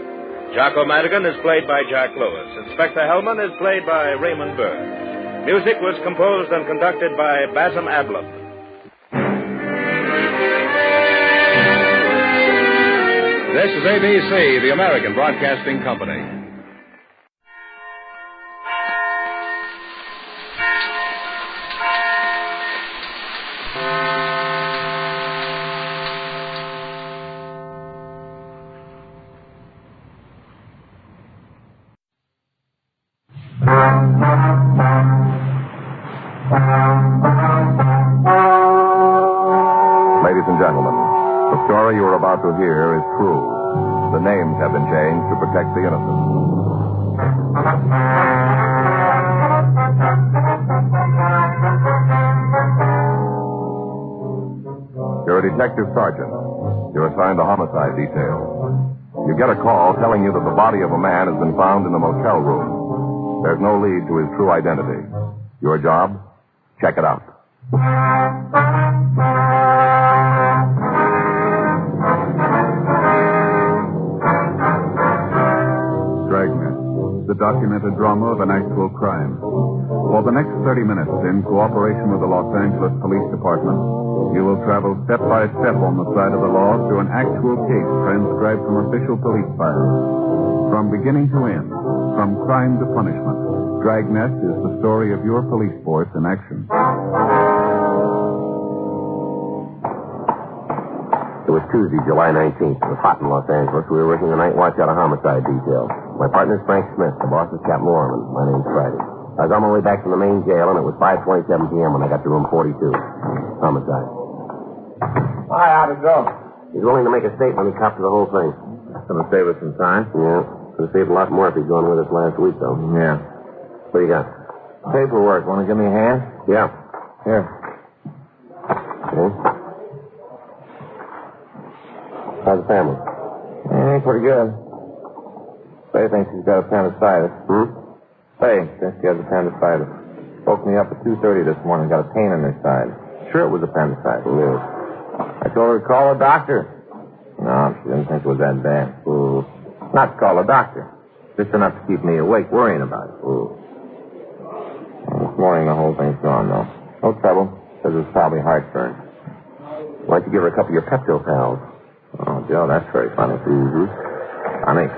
Jocko Madigan is played by Jack Lewis. Inspector Hellman is played by Raymond Burr. Music was composed and conducted by Basim Ablum. This is ABC, the American Broadcasting Company. Ladies and gentlemen, the story you are about to hear is true. The names have been changed to protect the innocent. You're a detective sergeant. You're assigned the homicide detail. You get a call telling you that the body of a man has been found in the motel room. There's no lead to his true identity. Your job? Check it out. Dragnet, the documented drama of an actual crime. For the next 30 minutes, in cooperation with the Los Angeles Police Department, you will travel step by step on the side of the law through an actual case transcribed from official police files. From beginning to end, from crime to punishment, Dragnet is the story of your police force in action. It was Tuesday, July 19th. It was hot in Los Angeles. We were working the night watch out of homicide detail. My partner's Frank Smith. The boss is Captain Lorman. My name's Friday. I was on my way back from the main jail, and it was 5:27 p.m. when I got to room 42. Homicide. Hi, how'd it go? He's willing to make a statement and cop to the whole thing. That's going to save us some time. Yeah. Could have saved a lot more if he'd gone with us last week, though. Yeah. What do you got? Paperwork. Want to give me a hand? Yeah. Here. Okay. How's the family? Pretty good. Faye thinks he's got appendicitis. Faye thinks he has appendicitis. Woke me up at 2:30 this morning. Got a pain in her side. Sure it was appendicitis. Yeah. I told her to call a doctor. No, she didn't think it was that bad. Not to call a doctor. Just enough to keep me awake worrying about it. This morning the whole thing's gone, though. No trouble. Says it's probably heartburn. Why don't you give her a couple of your Pepto pals? Oh, Joe, that's very funny. Funny.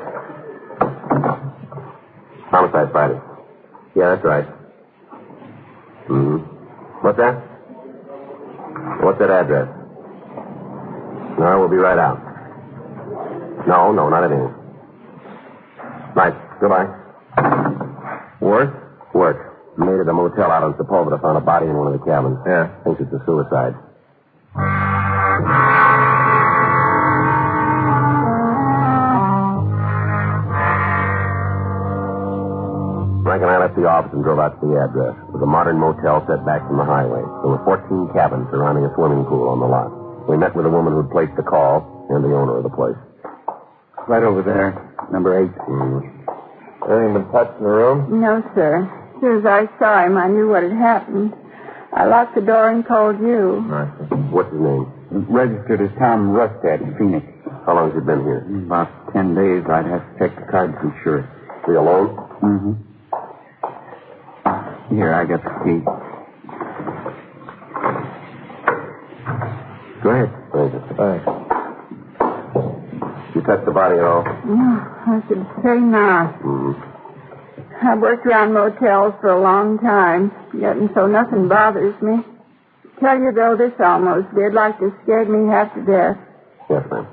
Homicide Friday. Yeah, that's right. What's that? What's that address? No, we'll be right out. No, not anything. Right. Goodbye. Work? Work. Made at a motel out on Sepulveda. Found a body in one of the cabins. Yeah. Thinks it's a suicide. Frank and I left the office and drove out to the address. It was a modern motel set back from the highway. There were 14 cabins surrounding a swimming pool on the lot. We met with the woman who'd placed the call and the owner of the place. Right over there. Number 8. Anything been touched in the room? No, sir. As soon as I saw him, I knew what had happened. I locked the door and called you. What's his name? Registered as Tom Rustad in Phoenix. How long has he been here? About 10 days. I'd have to check the card to be sure. Is he alone? Here, I got the key. Go ahead. Thanks. You touched the body at all? I should say not. I've worked around motels for a long time, yet and so nothing bothers me. Tell you, though, this almost did, like this scared me half to death. Yes, ma'am.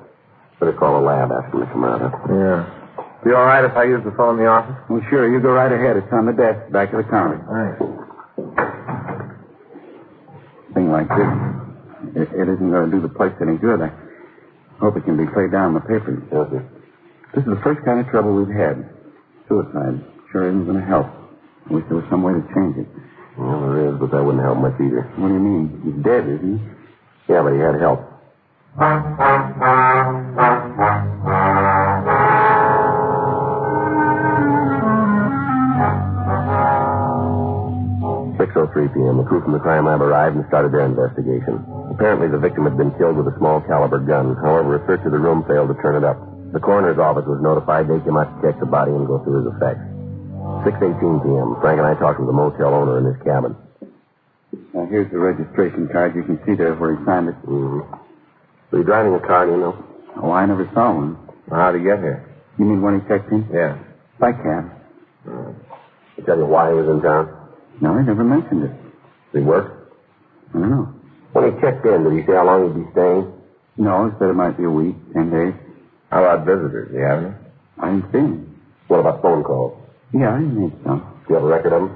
Better call a lab, ask them to come out. Yeah. Be all right if I use the phone in the office? Well, sure. You go right ahead. It's on the desk, back of the counter. All right. Thing like this, it isn't going to do the place any good. I hope it can be played down in the papers. Yes, sir. This is the first kind of trouble we've had. Suicide sure isn't going to help. I wish there was some way to change it. Well, there is, but that wouldn't help much either. What do you mean? He's dead, isn't he? Yeah, but he had help. 6:03 p.m. The crew from the crime lab arrived and started their investigation. Apparently, the victim had been killed with a small caliber gun. However, a search of the room failed to turn it up. The coroner's office was notified. They came out to check the body and go through his effects. 6:18 p.m. Frank and I talked with the motel owner in his cabin. Now, here's the registration card. You can see there where he signed it. Was he driving a car, do you know? Oh, I never saw one. Well, how'd he get here? You mean when he checked in? Yeah. By cab. Did he tell you why he was in town? No, he never mentioned it. Did he work? I don't know. When he checked in, did he say how long he'd be staying? No, he said it might be a week, 10 days. How about visitors? Do you have any? I didn't see him. What about phone calls? Yeah, I made some. Do you have a record of them?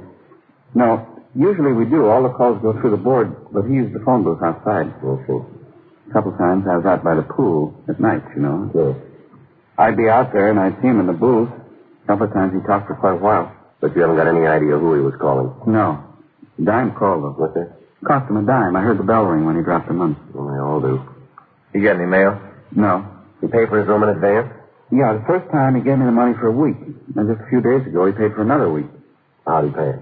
No. Usually we do. All the calls go through the board, but he used the phone booth outside. Okay. A couple times I was out by the pool at night, you know. Sure. I'd be out there and I'd see him in the booth. A couple of times he talked for quite a while. But you haven't got any idea who he was calling? No. Dime called, though. What's that? Cost him a dime. I heard the bell ring when he dropped the money. Well, they all do. You get any mail? No. He paid for his room in advance? Yeah, the first time he gave me the money for a week. And just a few days ago he paid for another week. How'd he pay?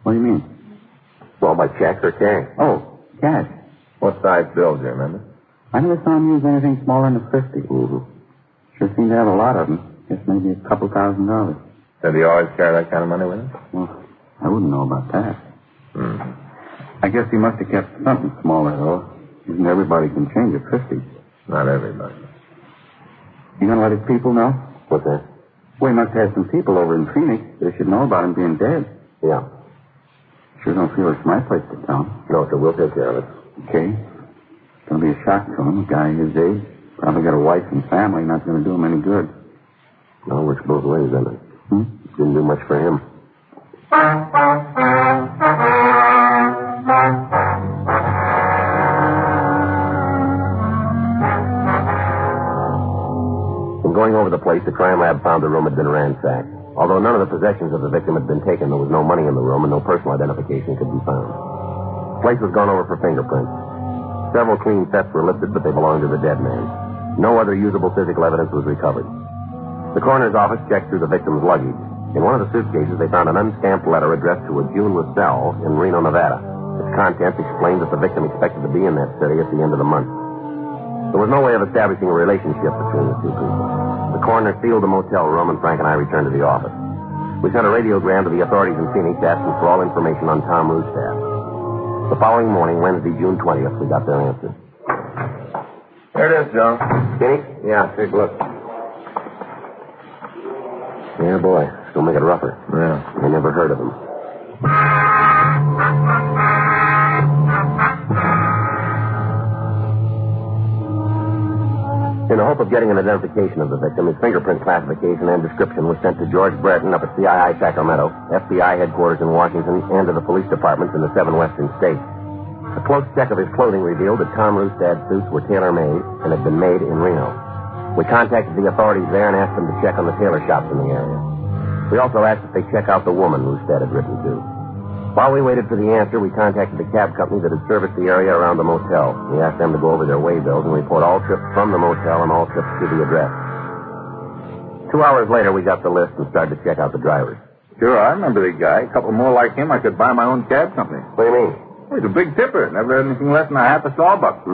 What do you mean? Well, by check or cash? Oh, cash. What size bills do you remember? I never saw him use anything smaller than a 50. Sure seemed to have a lot of them. Guess maybe a couple $1,000. Did he always carry that kind of money with him? Well, I wouldn't know about that. I guess he must have kept something smaller, though. Isn't everybody can change a 50? Not everybody. You gonna let his people know? What's that? Well, he must have some people over in Phoenix. They should know about him being dead. Yeah. Sure don't feel it's my place to tell him. No, sir, we'll take care of it. Okay. It's gonna be a shock to him, a guy his age. Probably got a wife and family, not gonna do him any good. No, it works both ways, doesn't it? Didn't do much for him. In going over the place, the crime lab found the room had been ransacked. Although none of the possessions of the victim had been taken, there was no money in the room and no personal identification could be found. The place was gone over for fingerprints. Several clean sets were lifted, but they belonged to the dead man. No other usable physical evidence was recovered. The coroner's office checked through the victim's luggage. In one of the suitcases, they found an unstamped letter addressed to a June LaSalle in Reno, Nevada. Its contents explained that the victim expected to be in that city at the end of the month. There was no way of establishing a relationship between the two people. The coroner sealed the motel room, and Frank and I returned to the office. We sent a radiogram to the authorities in Phoenix asking for all information on Tom Rustad. The following morning, Wednesday, June 20th, we got their answer. There it is, Joe. Phoenix? Yeah, take a look. Yeah, boy. Don't make it rougher. Yeah. I never heard of him. In the hope of getting an identification of the victim, his fingerprint classification and description was sent to George Brereton up at CII Sacramento, FBI headquarters in Washington, and to the police departments in the 7 western states. A close check of his clothing revealed that Tom Rustad's suits were tailor-made and had been made in Reno. We contacted the authorities there and asked them to check on the tailor shops in the area. We also asked if they check out the woman Rustad had written to. While we waited for the answer, we contacted the cab company that had serviced the area around the motel. We asked them to go over their way bills and report all trips from the motel and all trips to the address. 2 hours later, we got the list and started to check out the drivers. Sure, I remember the guy. A couple more like him, I could buy my own cab company. What do you mean? He's a big tipper. Never had anything less than a half a sawbuck.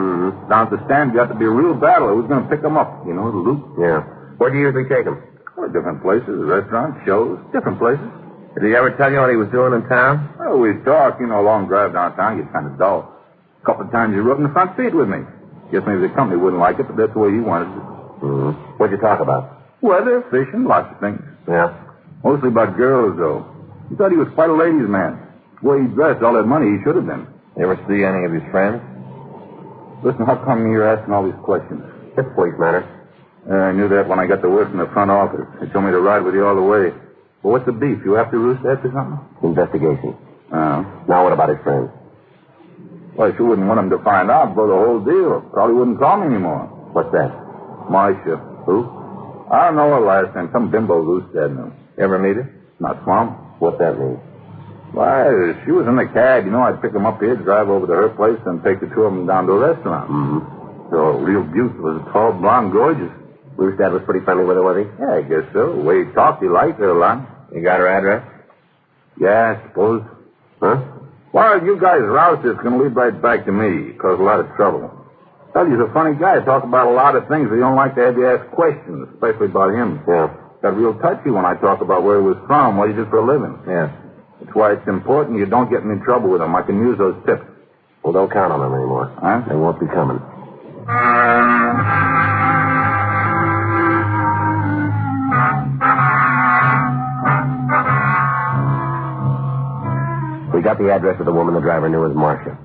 Down at the stand, you have to be a real battle. Who's going to pick him up? You know, the loop? Yeah. Where do you usually take him? Well, different places, restaurants, shows, different places. Did he ever tell you what he was doing in town? Oh, we'd talk. You know, a long drive downtown gets kind of dull. A couple of times he rode in the front seat with me. Guess maybe the company wouldn't like it, but that's the way he wanted it. Mm-hmm. What'd you talk about? Weather, fishing, lots of things. Yeah? Mostly about girls, though. He thought he was quite a ladies' man. The way he dressed, all that money he should have been. You ever see any of his friends? Listen, how come you're asking all these questions? It's police matter. I knew that when I got the word from the front office. They told me to ride with you all the way. Well, what's the beef? You after Roosted or something? Investigation. Oh. Now what about his friends? Well, I sure wouldn't want him to find out, blow the whole deal. Probably wouldn't call me anymore. What's that? Marcia. Who? I don't know her last name. Some bimbo Roosted knew. You ever meet her? Not Swamp. What's that mean? Why, she was in the cab. You know, I'd pick them up here, drive over to her place, and take the two of them down to a restaurant. Mm-hmm. So, real beautiful. Was tall, blonde, gorgeous. Roosted was pretty friendly with her, was he? Yeah, I guess so. The way he talked, he liked her a lot. You got her address? Yeah, I suppose. Huh? Well, you guys rouse this can lead right back to me. Cause a lot of trouble. Tell you, he's a funny guy. Talk about a lot of things, but he don't like to have you ask questions, especially about him. Yeah. Got real touchy when I talk about where he was from, what he did for a living. Yeah. That's why it's important you don't get me in trouble with him. I can use those tips. Well, don't count on them anymore. Huh? They won't be coming. We got the address of the woman the driver knew as Marcia.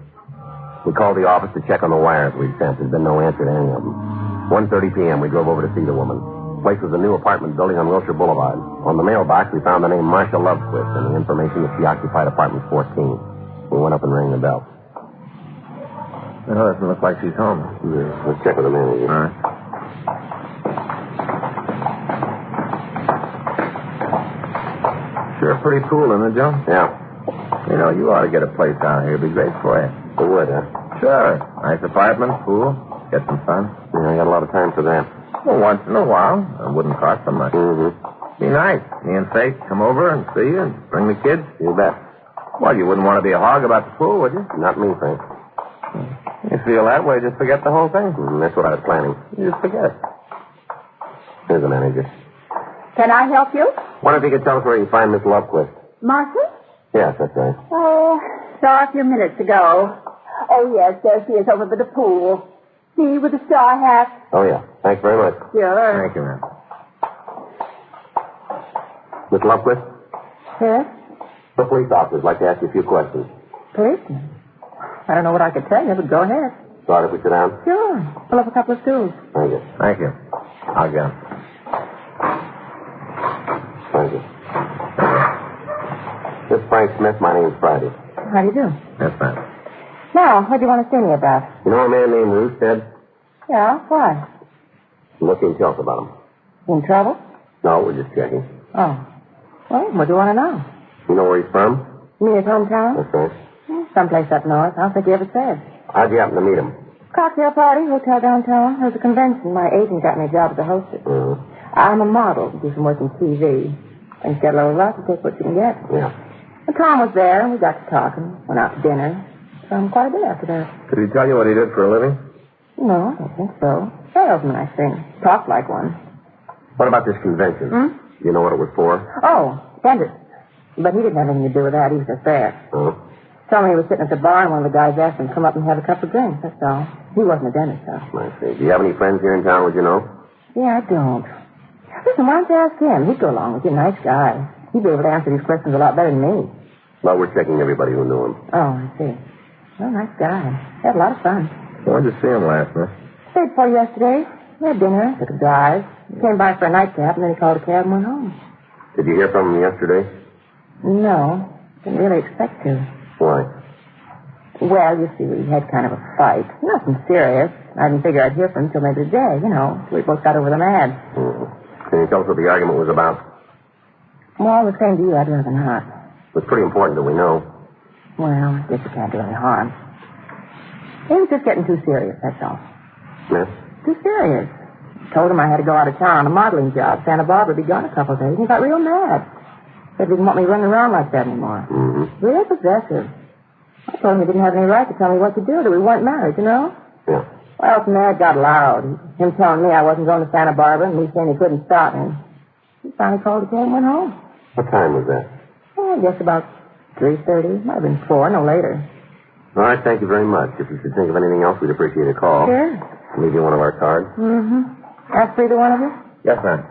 We called the office to check on the wires we'd sent. There's been no answer to any of them. 1:30 p.m., we drove over to see the woman. The place was a new apartment building on Wilshire Boulevard. On the mailbox, we found the name Marcia Lovequist and the information that she occupied apartment 14. We went up and rang the bell. It doesn't look like she's home. Yeah. Let's check with the manager. All right. Sure pretty cool, isn't it, Joe? Yeah. You know, you ought to get a place down here. It'd be great for you. It would, huh? Sure. Nice apartment, pool, get some fun. Yeah, I got a lot of time for that. Well, once in a while. It wouldn't cost so much. Mm-hmm. Be nice. Me and Faith come over and see you and bring the kids. You bet. Well, you wouldn't want to be a hog about the pool, would you? Not me, Frank. You feel that way, just forget the whole thing. That's what I was planning. You just forget. Here's the manager. Can I help you? Wonder if you could tell us where you can find Miss Lovequist. Marcia? Yes, that's right. Oh, saw her a few minutes ago. Oh, yes, there she is over by the pool. See, with the straw hat. Oh, yeah. Thanks very much. Sure. Thank you, ma'am. Miss Lovequist, Yes? the police officers like to ask you a few questions. Policeman? I don't know what I could tell you, but go ahead. Sorry if we sit down? Sure. Pull up a couple of stools. Thank you. Thank you. I'll get 'em. Thank you. This is Frank Smith. My name's Friday. How do you do? That's fine. Now, what do you want to see me about? You know a man named Roosted? Yeah, why? What can you tell us about him? In trouble? No, we're just checking. Oh. Well, what do you want to know? You know where he's from? You mean his hometown? That's right. Someplace up north. I don't think he ever said. How'd you happen to meet him? Cocktail party, hotel downtown. There was a convention. My agent got me a job as a hostess. Mm-hmm. I'm a model. Do some work in TV. And you get a little luck, you take what you can get. Yeah. And Tom was there, and we got to talking. Went out to dinner. Quite a bit after that. Did he tell you what he did for a living? No, I don't think so. Salesman, I think. Talked like one. What about this convention? Hmm? You know what it was for? Oh, dentist. But he didn't have anything to do with that. He was just there. Oh. Told me he was sitting at the bar, and one of the guys asked him to come up and have a couple of drinks. That's all. He wasn't a dentist, though. I see. Do you have any friends here in town, would you know? Yeah, I don't. Listen, why don't you ask him? He'd go along with you. Nice guy. He'd be able to answer these questions a lot better than me. Well, we're checking everybody who knew him. Oh, I see. Well, nice guy. Had a lot of fun. Where'd you see him last night? Stayed for yesterday. We had dinner, took a drive. He came by for a nightcap, and then he called a cab and went home. Did you hear from him yesterday? No. Didn't really expect to. Why? Well, you see, we had kind of a fight. Nothing serious. I didn't figure I'd hear from him till maybe today, till we both got over the mad. Mm-hmm. Can you tell us what the argument was about? Well, the same to you, I'd rather not. It's pretty important that we know. Well, I guess it can't do any harm. He was just getting too serious, that's all. Yes? Too serious. Told him I had to go out of town on a modeling job. Santa Barbara be gone a couple of days. He got real mad. Said he didn't want me running around like that anymore. Mm-hmm. Real possessive. I told him he didn't have any right to tell me what to do, that we weren't married, Yeah. Well, from there it got loud. Him telling me I wasn't going to Santa Barbara, and me saying he couldn't stop me. He finally called the cab and went home. What time was that? Oh, I guess about 3:30. Might have been 4, no later. All right, thank you very much. If you should think of anything else, we'd appreciate a call. Sure. I'll leave you one of our cards. Mm-hmm. That's either one of you? Yes, ma'am.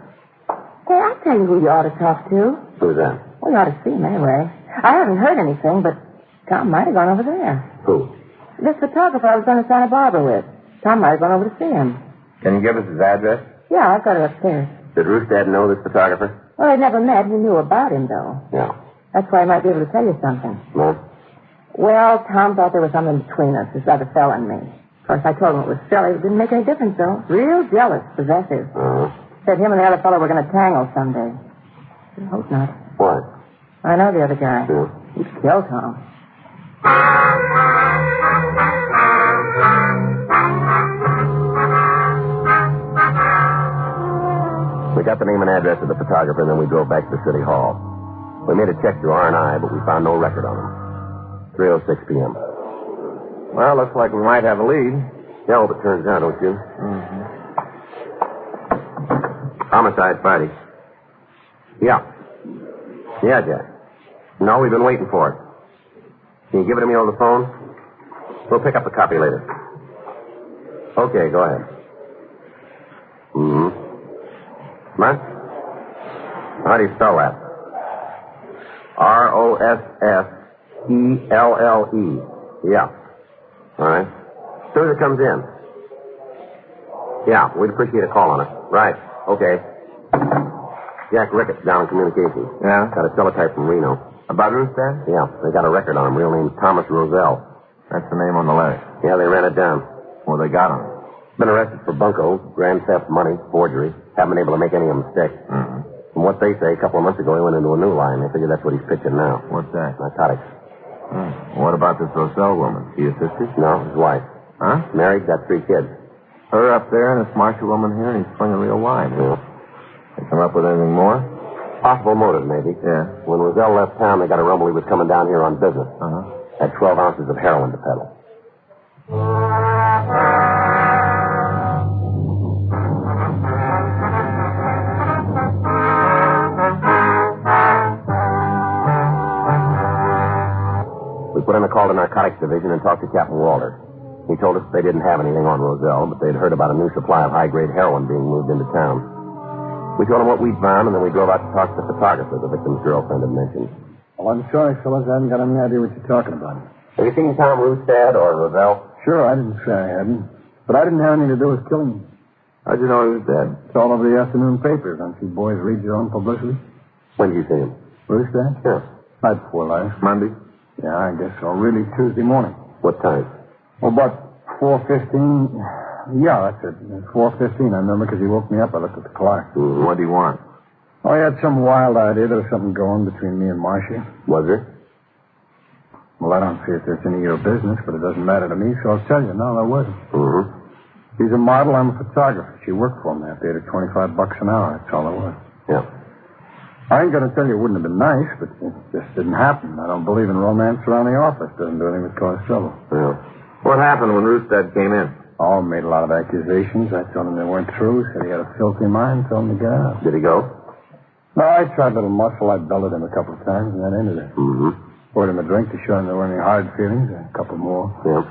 Hey, I'll tell you who you ought to talk to. Who's that? Well, you ought to see him anyway. I haven't heard anything, but Tom might have gone over there. Who? This photographer I was going to Santa Barbara with. Tom might have gone over to see him. Can you give us his address? Yeah, I've got it upstairs. Did Roostad know this photographer? Well, they'd never met. He knew about him, though. Yeah. That's why he might be able to tell you something. No? Well, Tom thought there was something between us, this other fella and me. Of course, I told him it was silly. It didn't make any difference, though. Real jealous, possessive. Uh-huh. Said him and the other fellow were going to tangle someday. I hope not. What? I know the other guy. Yeah. He'd kill Tom. We got the name and address of the photographer, and then we drove back to the city hall. We made a check through R&I, but we found no record on him. 3:06 p.m. Well, looks like we might have a lead. Yeah, I hope it turns out, don't you? Mm-hmm. Homicide Friday. Yeah. Yeah, Jack. No, we've been waiting for it. Can you give it to me over the phone? We'll pick up the copy later. Okay, go ahead. Mm-hmm. What? How do you spell that? Rossfelle. Yeah. All right. As soon as it comes in. Yeah, we'd appreciate a call on it. Right. Okay. Jack Ricketts down in communications. Yeah? Got a teletype from Reno. About Roostad? Yeah, they got a record on him. Real name Thomas Roselle. That's the name on the letter. Yeah, they ran it down. Well, they got him. Been arrested for bunco, grand theft, money, forgery. Haven't been able to make any of them stick. Mm-hmm. From what they say, a couple of months ago, he went into a new line. They figure that's what he's pitching now. What's that? Narcotics. What about this Roselle woman? She your sister? No, his wife. Huh? Married, got 3 kids. Her up there and this Marcia woman here, and he's swinging real wide. Yeah. They come up with anything more? Possible motive, maybe. Yeah. When Roselle left town, they got a rumble he was coming down here on business. Uh-huh. Had 12 ounces of heroin to peddle. We put in a call to Narcotics Division and talked to Captain Walter. He told us they didn't have anything on Roselle, but they'd heard about a new supply of high-grade heroin being moved into town. We told him what we'd found, and then we drove out to talk to the photographer the victim's girlfriend had mentioned. Well, I'm sorry, fellas. I haven't got any idea what you're talking about. Have you seen Tom Roostad or Roselle? Sure, I didn't say I hadn't. But I didn't have anything to do with killing him. How'd you know he was dead? It's all over the afternoon papers. Don't you boys read your own publicity? When did you see him? Roostad? Sure. Night before last. Monday? Yeah, I guess so. Really, Tuesday morning. What time? Well, about 4:15. Yeah, that's it. 4:15, I remember, because he woke me up. I looked at the clock. Mm-hmm. What do you want? Oh, he had some wild idea there was something going between me and Marcia. Was there? Well, I don't see if there's any of your business, but it doesn't matter to me, so I'll tell you. No, there wasn't. Mm-hmm. He's a model. I'm a photographer. She worked for him. They paid her $25 an hour. That's all there was. Yeah. I ain't going to tell you it wouldn't have been nice, but it just didn't happen. I don't believe in romance around the office. Doesn't do anything but cause trouble. Yeah. What happened when Roostad came in? Oh, made a lot of accusations. I told him they weren't true. Said he had a filthy mind. Told him to get out. Did he go? No, I tried a little muscle. I belted him a couple of times, and that ended it. Mm-hmm. Poured him a drink to show him there weren't any hard feelings. A couple more. Yeah.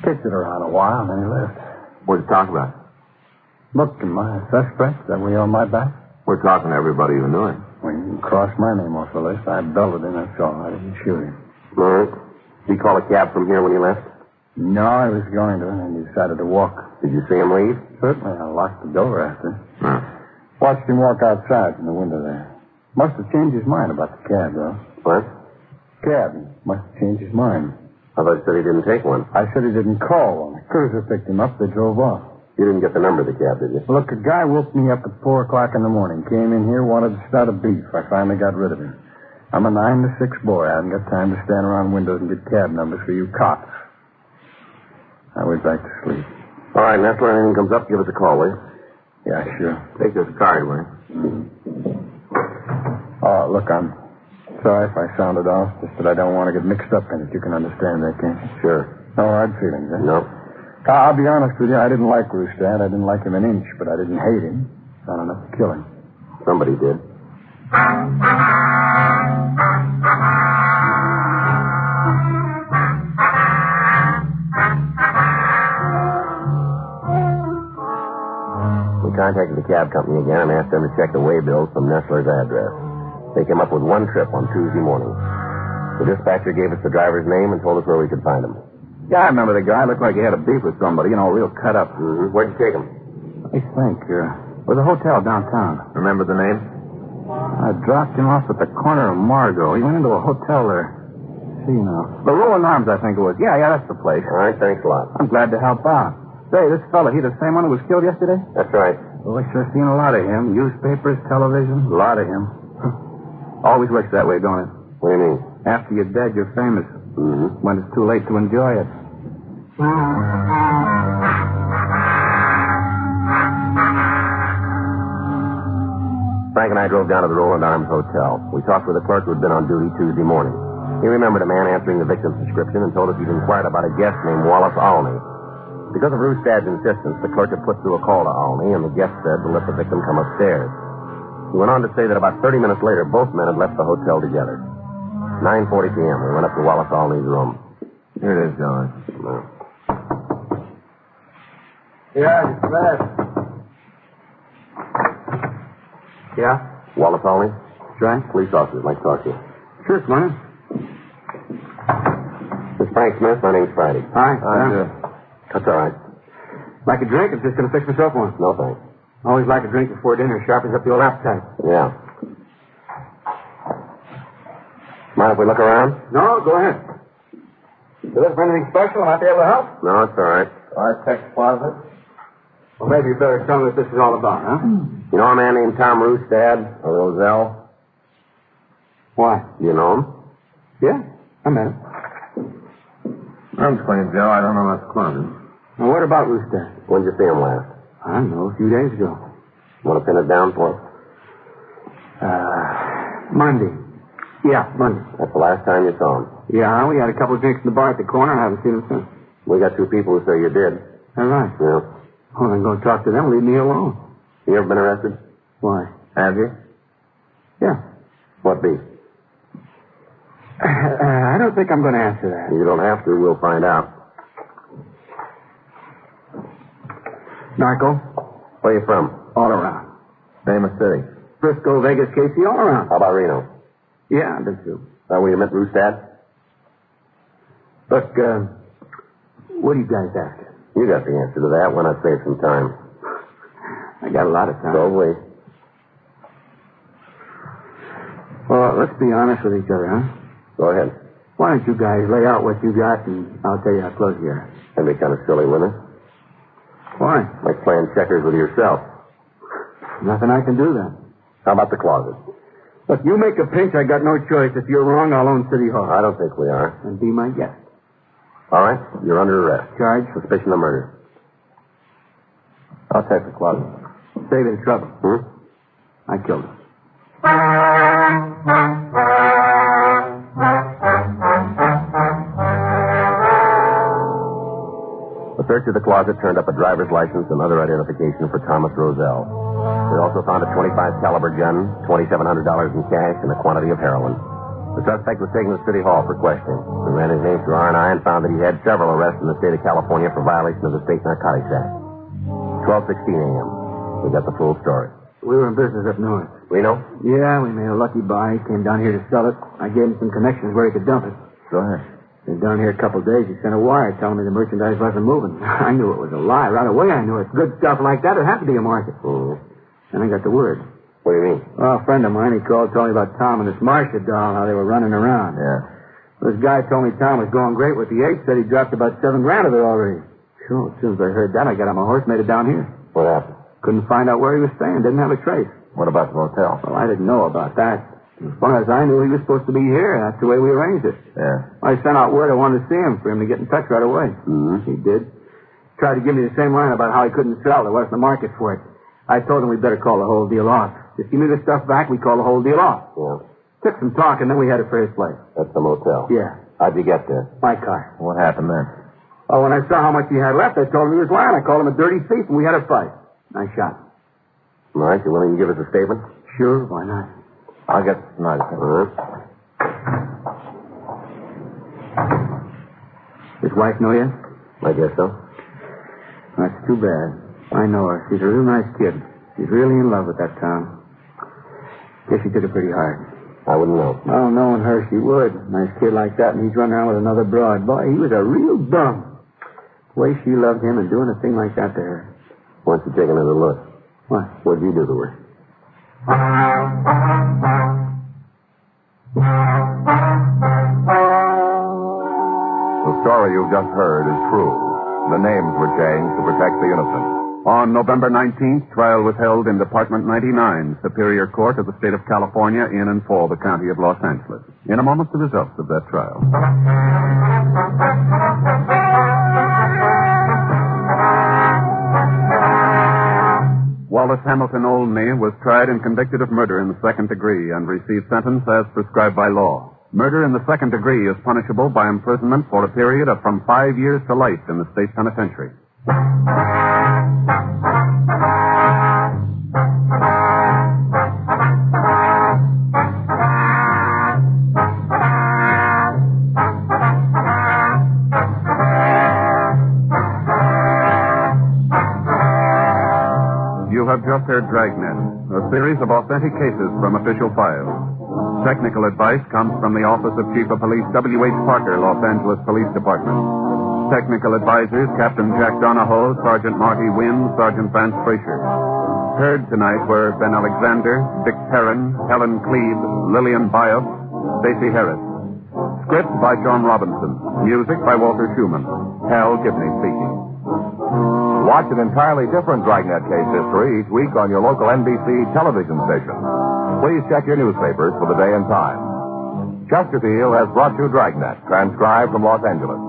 Kicked it around a while, and then he left. What'd you talk about? Look, am I a suspect? Is that way on my back? We're talking to everybody who knew him. Well, you can cross my name off the list. I belted him, that's all. I didn't shoot him. All right. Did he call a cab from here when he left? No, I was going to, and he decided to walk. Did you see him leave? Certainly. I locked the door after. No. Watched him walk outside from the window there. Must have changed his mind about the cab, though. What? Cab. Must have changed his mind. I thought you said he didn't take one. I said he didn't call one. The cruiser picked him up. They drove off. You didn't get the number of the cab, did you? Look, a guy woke me up at 4 o'clock in the morning. Came in here, wanted to start a beef. I finally got rid of him. I'm a 9 to 6 boy. I haven't got time to stand around windows and get cab numbers for you cops. I went back to sleep. All right, and after anything comes up, give us a call, will you? Yeah, sure. Take this card, will you? Oh, look, I'm sorry if I sounded off. Just that I don't want to get mixed up in it. You can understand that, can't you? Sure. No hard feelings, eh? No. I'll be honest with you. I didn't like Roostad. I didn't like him an inch, but I didn't hate him. Not enough to kill him. Somebody did. We contacted the cab company again and asked them to check the way bills from Nestler's address. They came up with one trip on Tuesday morning. The dispatcher gave us the driver's name and told us where we could find him. Yeah, I remember the guy. Looked like he had a beef with somebody, real cut up. Mm-hmm. Where'd you take him? Let me think. It was a hotel downtown. Remember the name? I dropped him off at the corner of Margot. He went into a hotel there. See now. The Rolling Arms, I think it was. Yeah, that's the place. All right, thanks a lot. I'm glad to help out. Say, this fella, he the same one who was killed yesterday? That's right. Oh, I sure seen a lot of him. Newspapers, television, a lot of him. Always works that way, don't it? What do you mean? After you're dead, you're famous. Mm-hmm. When it's too late to enjoy it. Frank and I drove down to the Roland Arms Hotel. We talked with the clerk who had been on duty Tuesday morning. He remembered a man answering the victim's description and told us he'd inquired about a guest named Wallace Alney. Because of Rustad's insistence, the clerk had put through a call to Alney, and the guest said to let the victim come upstairs. He went on to say that about 30 minutes later, both men had left the hotel together. 9:40 p.m., we went up to Wallace Alney's room. Here it is, John. No. Yeah, it's bad. Yeah? Wallace Alney? That's right. Police officer. I'd like to talk to you. Sure, Smart. This is Frank Smith. My name's Friday. Hi. That's all right. Like a drink? I'm just going to fix myself one. No, thanks. Always like a drink before dinner. Sharpens up the old appetite. Yeah. Mind if we look around? No, go ahead. You looking for anything special? I might be able to help? No, it's all right. Architect's closet? Well, maybe you better tell me what this is all about, huh? You know a man named Tom Rustad, or Roselle? Why? You know him? Yeah, I met him. I'm playing Joe. I don't know what's closet. Well, what about Rustad? When did you see him last? I don't know, a few days ago. Want to pin it down for us? Monday. Yeah, Monday. That's the last time you saw him. Yeah, we had a couple of drinks in the bar at the corner. I haven't seen him since. We got two people who say you did. All right. Yeah. Well, then go talk to them. Leave me alone. You ever been arrested? Why? Have you? Yeah. What beef? I don't think I'm going to answer that. You don't have to. We'll find out. Narco? Where you from? All around. Name of city. Frisco, Vegas, Casey, all around. How about Reno? Yeah, I did too. Is that where you met Rustad? Look, what are you guys after? You got the answer to that. Why not save some time? I got a lot of time. So have we. Well, let's be honest with each other, huh? Go ahead. Why don't you guys lay out what you got, and I'll tell you how close you are. That'd be kind of silly, wouldn't it? Why? Like playing checkers with yourself. Nothing I can do then. How about the closet? Look, you make a pinch, I got no choice. If you're wrong, I'll own City Hall. I don't think we are. And be my guest. All right, you're under arrest. Charge? Suspicion of murder. I'll take the closet. Save in trouble. I killed him. The search of the closet turned up a driver's license and other identification for Thomas Roselle. We also found a .25 caliber gun, $2,700 in cash, and a quantity of heroin. The suspect was taken to City Hall for questioning. We ran his name through R&I and found that he had several arrests in the state of California for violation of the State Narcotics Act. 12:16 a.m. We got the full story. We were in business up north. Reno? Yeah, we made a lucky buy. Came down here to sell it. I gave him some connections where he could dump it. Go ahead. Been down here a couple of days. He sent a wire telling me the merchandise wasn't moving. I knew it was a lie. Right away I knew it. Good stuff like that, there had to be a market. And I got the word. What do you mean? Well, a friend of mine, he called, told me about Tom and this Marcia doll, how they were running around. Yeah. This guy told me Tom was going great with the eight, said he dropped about $7,000 of it already. Sure, as soon as I heard that, I got on my horse, made it down here. What happened? Couldn't find out where he was staying, didn't have a trace. What about the motel? Well, I didn't know about that. As far as I knew, he was supposed to be here. That's the way we arranged it. Yeah. I sent out word I wanted to see him for him to get in touch right away. He did. Tried to give me the same line about how he couldn't sell. There wasn't a market for it. I told him we'd better call the whole deal off. Just give me the stuff back, we call the whole deal off. Yeah. Took some talk, and then we headed for his place. That's the motel? Yeah. How'd you get there? My car. What happened then? Oh, when I saw how much he had left, I told him he was lying. I called him a dirty thief, and we had a fight. I shot him. All right, you willing to give us a statement? Sure, why not? I'll get some nice. His wife know you? I guess so. That's too bad. I know her. She's a real nice kid. She's really in love with that town. Guess she took it pretty hard. I wouldn't know. Oh, knowing her, she would. Nice kid like that, and he's running around with another broad. Boy, he was a real bum. The way she loved him and doing a thing like that to her. Why don't you take another look? What? What'd you do to her? The story you've just heard is true. The names were changed to protect the innocent. On November 19th, trial was held in Department 99, Superior Court of the State of California, in and for the County of Los Angeles. In a moment, the results of that trial. Wallace Hamilton Olney was tried and convicted of murder in the second degree and received sentence as prescribed by law. Murder in the second degree is punishable by imprisonment for a period of from 5 years to life in the state penitentiary. You have just heard Dragnet, a series of authentic cases from official files. Technical advice comes from the Office of Chief of Police W.H. Parker, Los Angeles Police Department. Technical advisors, Captain Jack Donahoe, Sergeant Marty Wynn, Sergeant Vance Frazier. Heard tonight were Ben Alexander, Dick Perrin, Helen Cleve, Lillian Bios, Stacey Harris. Script by John Robinson. Music by Walter Schumann. Hal Gibney speaking. Watch an entirely different Dragnet case history each week on your local NBC television station. Please check your newspapers for the day and time. Chesterfield has brought you Dragnet, transcribed from Los Angeles.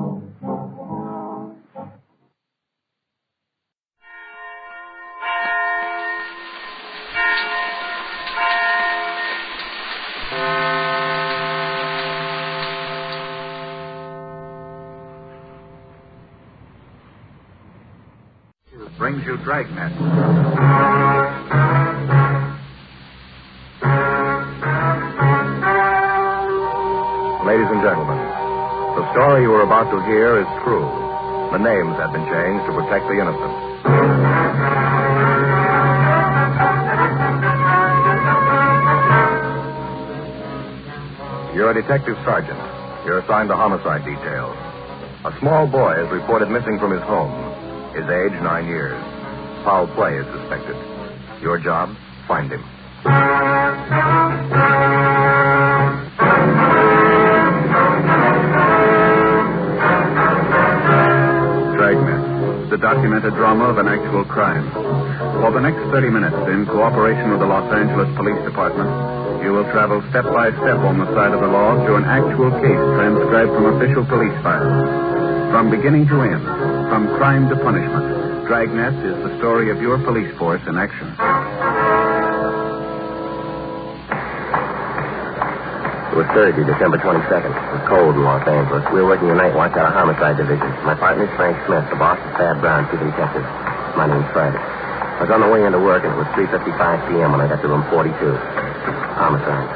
Brings you Dragnet. Ladies and gentlemen, the story you are about to hear is true. The names have been changed to protect the innocent. You're a detective sergeant. You're assigned to homicide detail. A small boy is reported missing from his home. His age, 9 years. Foul play is suspected. Your job, find him. Dragnet, the documented drama of an actual crime. For the next 30 minutes, in cooperation with the Los Angeles Police Department, you will travel step by step on the side of the law through an actual case transcribed from official police files. From beginning to end, from crime to punishment, Dragnet is the story of your police force in action. It was Thursday, December 22nd. It was cold in Los Angeles. We were working the night watch out of Homicide Division. My partner is Frank Smith. The boss is Thad Brown, chief detective. My name's Friday. I was on the way into work, and it was 3:55 p.m. when I got to room 42. Homicide.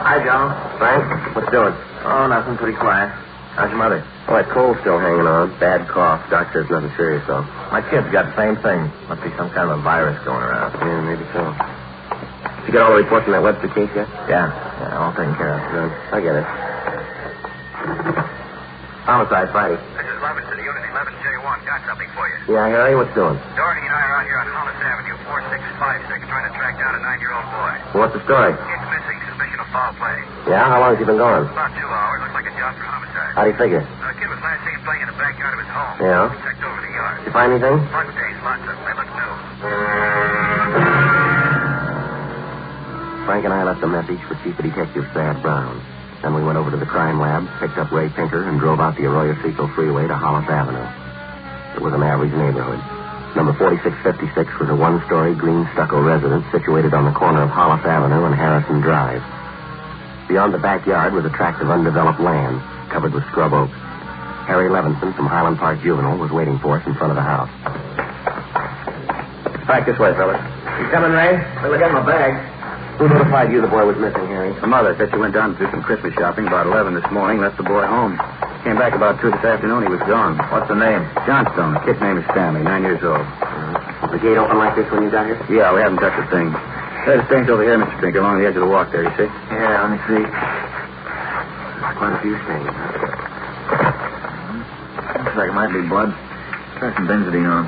Hi, Joe. Frank, what's doing? Oh, nothing. Pretty quiet. How's your mother? Oh, that cold's still hanging on. Bad cough. Doc says nothing serious, though. My kid's got the same thing. Must be some kind of a virus going around. Yeah, maybe so. Did you get all the reports on that Webster case yet? Yeah, all taken care of. Good. I get it. Homicide, Friday. This is Robinson, Unit 11J1. Got something for you. Yeah, Harry, what's doing? Doherty and I are out here on Hollis Avenue, 4656, trying to track down a 9-year-old boy. What's the story? Kid's missing. Suspicion of foul play. Yeah? How long has he been gone? About 2 hours. Looks like a job for homicide. How do you figure? The kid was last seen playing in the backyard of his home. Yeah? We checked over the yard. Did you find anything? Bug days, lots of them. They look new. Frank and I left a message for Chief Detective Thad Brown. Then we went over to the crime lab, picked up Ray Pinker, and drove out the Arroyo Seco Freeway to Hollis Avenue. It was an average neighborhood. Number 4656 was a one-story green stucco residence situated on the corner of Hollis Avenue and Harrison Drive. Beyond the backyard was a tract of undeveloped land covered with scrub oaks. Harry Levinson from Highland Park Juvenile was waiting for us in front of the house. Back this way, fellas. You coming, Ray? Well, I got my bag. Who notified you the boy was missing, Harry? The mother said she went down to do some Christmas shopping about 11 this morning, left the boy home. Came back about 2 this afternoon. He was gone. What's the name? Johnstone. The kid's name is Stanley, 9 years old. The gate open like this when you got here? Yeah, we haven't touched a thing. There's things over here, Mr. Pinker, along the edge of the walk there, you see? Yeah, let me see. Quite a few things. Looks like it might be blood. Try some benzidine on.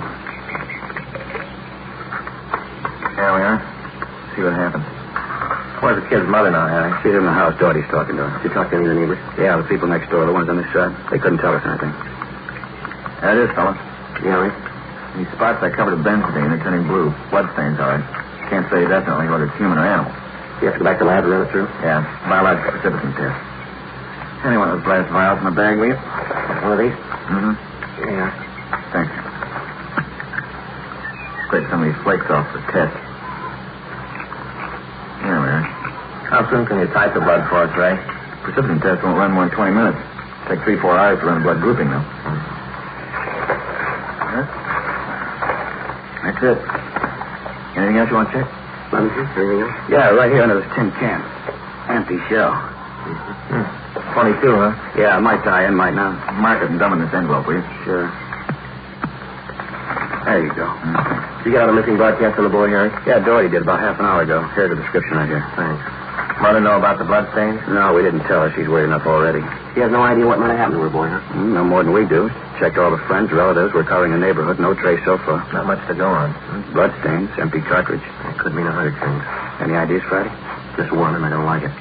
There we are. See what happens. Where's the kid's mother now, Harry? She's in the house. Doherty's talking to her. Did you talk to any of the neighbors? Yeah, the people next door, the ones on this side. They couldn't tell us anything. There it is, fella. Yeah, Rick? These spots I covered with benzidine are turning blue. Blood stains, all right. Can't say definitely whether it's human or animal. You have to go back to the lab to run it through? Yeah, biological precipitin test. Any one of those glass vials in the bag, will you? One of these? Mm-hmm. Yeah. Thanks. Scrape some of these flakes off the test. There we are. How soon can you type the blood for us, Ray? Precipitin test won't run more than 20 minutes. Take 3-4 hours to run blood grouping, though. Huh? That's it. Anything else you want to check? Let me see. Anything else? Yeah, right here under this tin can. Empty shell. 22, huh? Yeah, might tie in, might not. Mark it and dump in this envelope, will you? Sure. There you go. You got a missing broadcast on the boy, Harry? Yeah, Doherty did about half an hour ago. Here's the description right here. Thanks. Mother know about the blood stains? No, we didn't tell her. She's worried enough already. She has no idea what might have happened to her, boy, huh? No more than we do. Checked all the friends, relatives. We're covering the neighborhood. No trace so far. Not much to go on. Blood stains, empty cartridge. It could mean 100 things. Any ideas, Friday? Just one, and I don't like it.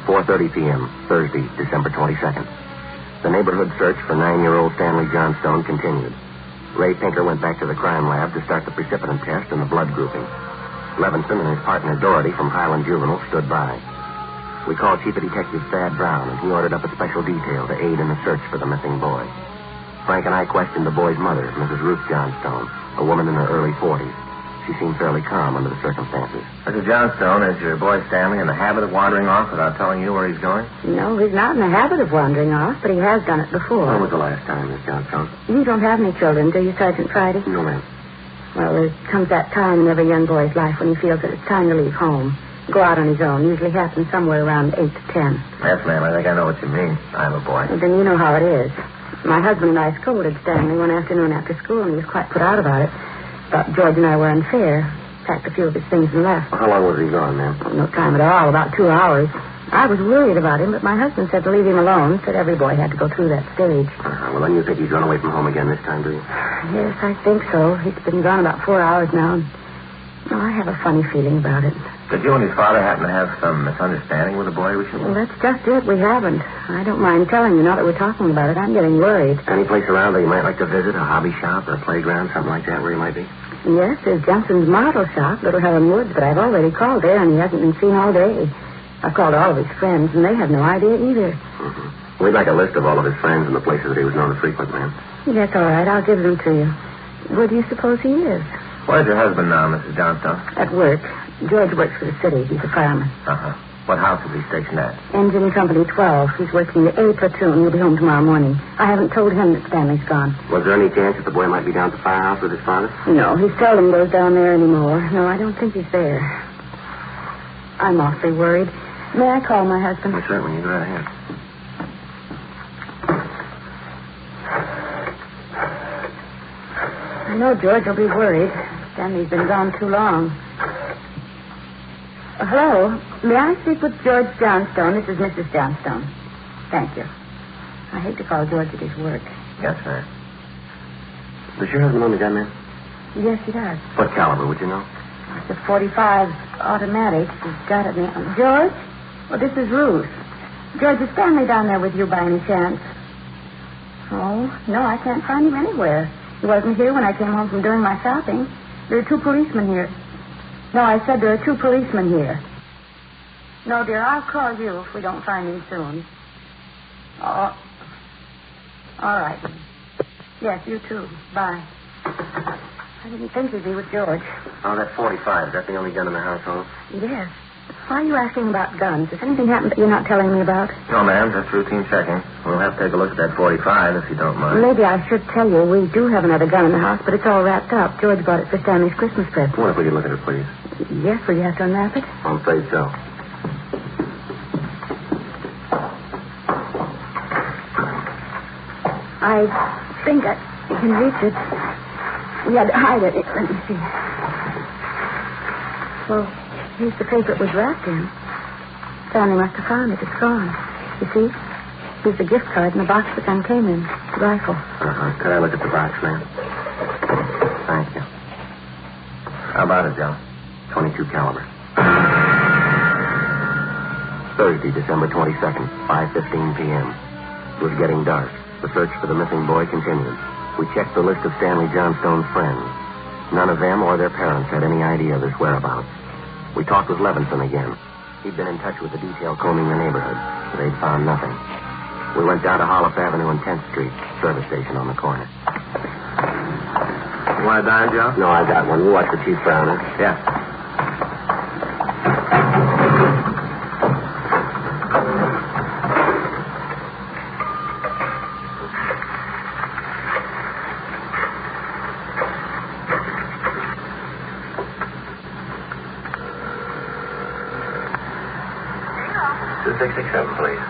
4:30 p.m., Thursday, December 22nd. The neighborhood search for 9-year-old Stanley Johnstone continued. Ray Pinker went back to the crime lab to start the precipitin test and the blood grouping. Levinson and his partner Doherty from Highland Juvenile stood by. We called Chief of Detective Thad Brown, and he ordered up a special detail to aid in the search for the missing boy. Frank and I questioned the boy's mother, Mrs. Ruth Johnstone, a woman in her early 40s. She seemed fairly calm under the circumstances. Mrs. Johnstone, is your boy Stanley in the habit of wandering off without telling you where he's going? No, he's not in the habit of wandering off, but he has done it before. When was the last time, Miss Johnstone? You don't have any children, do you, Sergeant Friday? No, ma'am. Well, there comes that time in every young boy's life when he feels that it's time to leave home. Go out on his own. Usually happens somewhere around 8 to 10. Yes, ma'am. I think I know what you mean. I'm a boy. Well, then you know how it is. My husband and I scolded Stanley one afternoon after school, and he was quite put out about it. Thought George and I were unfair. Packed a few of his things and left. Well, how long was he gone, ma'am? Oh, no time at all. About 2 hours. I was worried about him, but my husband said to leave him alone. Said every boy had to go through that stage. Well, then you think he's run away from home again this time, do you? Yes, I think so. He's been gone about 4 hours now. And, I have a funny feeling about it. Did you and his father happen to have some misunderstanding with the boy recently? Well, that's just it. We haven't. I don't mind telling you, now that we're talking about it. I'm getting worried. Any place around that you might like to visit? A hobby shop or a playground, something like that, where he might be? Yes, there's Johnson's model shop, Little Helen Woods, but I've already called there, and he hasn't been seen all day. I've called all of his friends, and they have no idea either. Mm-hmm. We'd like a list of all of his friends and the places that he was known to frequent, ma'am. That's all right. I'll give them to you. Where do you suppose he is? Where's your husband now, Mrs. Johnstone? At work. George works for the city. He's a fireman. Uh-huh. What house is he stationed at? Engine Company 12. He's working the A platoon. He'll be home tomorrow morning. I haven't told him that Stanley's gone. Was there any chance that the boy might be down at the firehouse with his father? No, he seldom goes down there anymore. No, I don't think he's there. I'm awfully worried. May I call my husband? Well, certainly. You go right ahead. I know George will be worried. Stanley's been gone too long. Hello. May I speak with George Johnstone? This is Mrs. Johnstone. Thank you. I hate to call George at his work. Yes, sir. Does your husband own a gun, ma'am? Yes, he does. What caliber, would you know? It's a .45 automatic. He's got it. George? Well, this is Ruth. George, is Stanley down there with you by any chance? Oh, no, I can't find him anywhere. He wasn't here when I came home from doing my shopping. There are 2 policemen here. No, I said there are 2 policemen here. No, dear, I'll call you if we don't find him soon. Oh, all right. Yes, you too. Bye. I didn't think he'd be with George. Oh, that .45. Is that the only gun in the household? Yes. Why are you asking about guns? Has anything happened that you're not telling me about? No, ma'am. Just routine checking. We'll have to take a look at that .45 if you don't mind. Maybe I should tell you we do have another gun in the house, but it's all wrapped up. George bought it for Stanley's Christmas present. What if we could look at it, please? Yes, will you have to unwrap it? I'm afraid so. I think I can reach it. We had to hide it. Let me see. Well, here's the paper it was wrapped in. Stanley must have found it. It's gone. You see? Here's the gift card and the box the gun came in. The rifle. Could I look at the box, ma'am? Thank you. How about it, Joe? 22 caliber. Thursday, December 22nd, 5:15 p.m. It was getting dark. The search for the missing boy continued. We checked the list of Stanley Johnstone's friends. None of them or their parents had any idea of his whereabouts. We talked with Levinson again. He'd been in touch with the detail combing the neighborhood, but they'd found nothing. We went down to Hollis Avenue and 10th Street, service station on the corner. You want a dime, Joe? No, I got one. We'll watch the Chief Browner. Yeah. Please.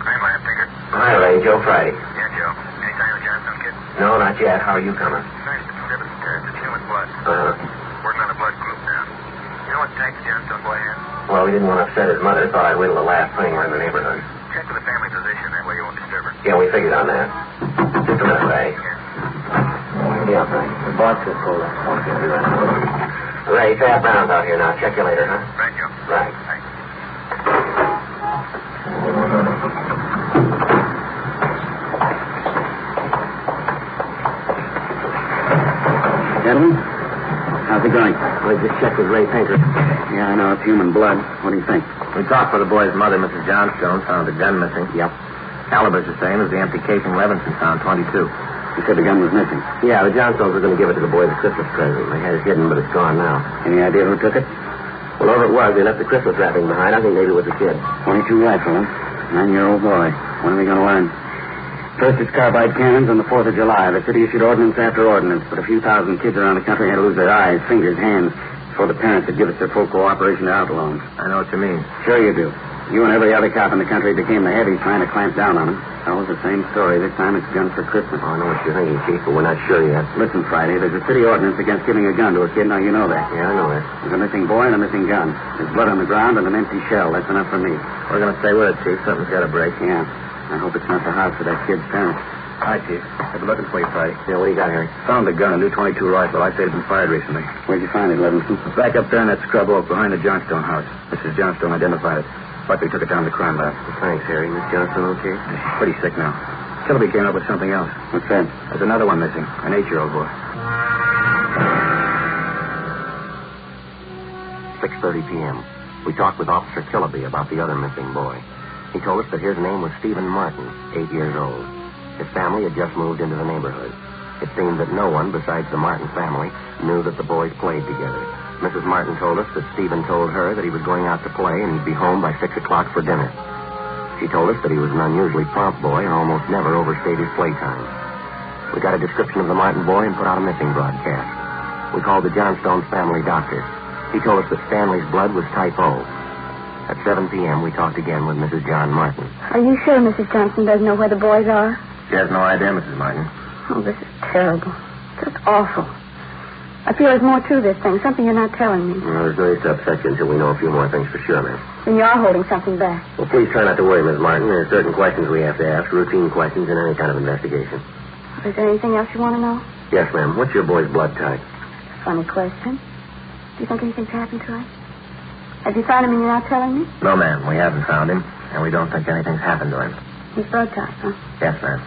Hi, Maya Finger. Hi, Ray. Joe Friday. Yeah, Joe. Any sign of the Johnstone kid? No, not yet. How are you coming? Nice exhibit test. It's human blood. Uh-huh. Working on a blood group now. You know what type the Johnstone boy has? Well, we didn't want to upset his mother. Thought I'd wait till the last thing we're in the neighborhood. Check with the family physician. That way you won't disturb her. Yeah, we figured on that. Just a minute, Ray. Yeah, Frank. The box is full. Ray, Pat Brown's out here now. Check you later, huh? Right, Joe. Right. Gentlemen, how's it going? We just checked with Ray Pinker. Yeah, I know. It's human blood. What do you think? We talked with the boy's mother, Mrs. Johnstone. Found the gun missing. Yep. Caliber's the same as the empty casing Levinson found, 22. You said the gun was missing. Yeah, the Johnstones were going to give it to the boy as a Christmas present. They had it hidden, but it's gone now. Any idea who took it? Well, whoever it was, they left the Christmas wrapping behind. I think maybe it was the kid. 22 rifle, huh? 9-year-old boy. When are we going to learn? First, it's carbide cannons on the 4th of July. The city issued ordinance after ordinance, but a few thousand kids around the country had to lose their eyes, fingers, hands, before the parents would give us their full cooperation to outlaws. I know what you mean. Sure you do. You and every other cop in the country became the heavies trying to clamp down on them. That was the same story. This time it's guns for Christmas. Oh, I know what you're thinking, Chief, but we're not sure yet. Listen, Friday, there's a city ordinance against giving a gun to a kid. Now, you know that. Yeah, I know that. There's a missing boy and a missing gun. There's blood on the ground and an empty shell. That's enough for me. We're going to stay with it, Chief. Something's got to break. Yeah. I hope it's not the house for that kid's parents. Hi, Chief. I've been looking for you, Friday. Yeah, what do you got, Harry? Found the gun, a new 22 rifle. I say it's been fired recently. Where'd you find it, Levinson? Back up there in that scrub oak behind the Johnstone house. Mrs. Johnstone identified it. Buckley took it down to the crime lab. Thanks, Harry. Miss Johnstone okay? She's pretty sick now. Kilby came up with something else. What's that? There's another one missing. An 8-year-old boy. 6:30 p.m. We talked with Officer Kilby about the other missing boy. He told us that his name was Stephen Martin, 8 years old. His family had just moved into the neighborhood. It seemed that no one besides the Martin family knew that the boys played together. Mrs. Martin told us that Stephen told her that he was going out to play and he'd be home by 6 o'clock for dinner. She told us that he was an unusually prompt boy and almost never overstayed his playtime. We got a description of the Martin boy and put out a missing broadcast. We called the Johnstone's family doctor. He told us that Stanley's blood was type O. At 7 p.m., we talked again with Mrs. John Martin. Are you sure Mrs. Johnson doesn't know where the boys are? She has no idea, Mrs. Martin. Oh, this is terrible. Just awful. I feel there's more to this thing, something you're not telling me. Well, there's no use to upset you until we know a few more things for sure, ma'am. Then you are holding something back. Well, please try not to worry, Miss Martin. There are certain questions we have to ask, routine questions in any kind of investigation. Is there anything else you want to know? Yes, ma'am. What's your boy's blood type? Funny question. Do you think anything's happened to us? Have you found him and you're not telling me? No, ma'am. We haven't found him, and we don't think anything's happened to him. His blood type, huh? Yes, ma'am.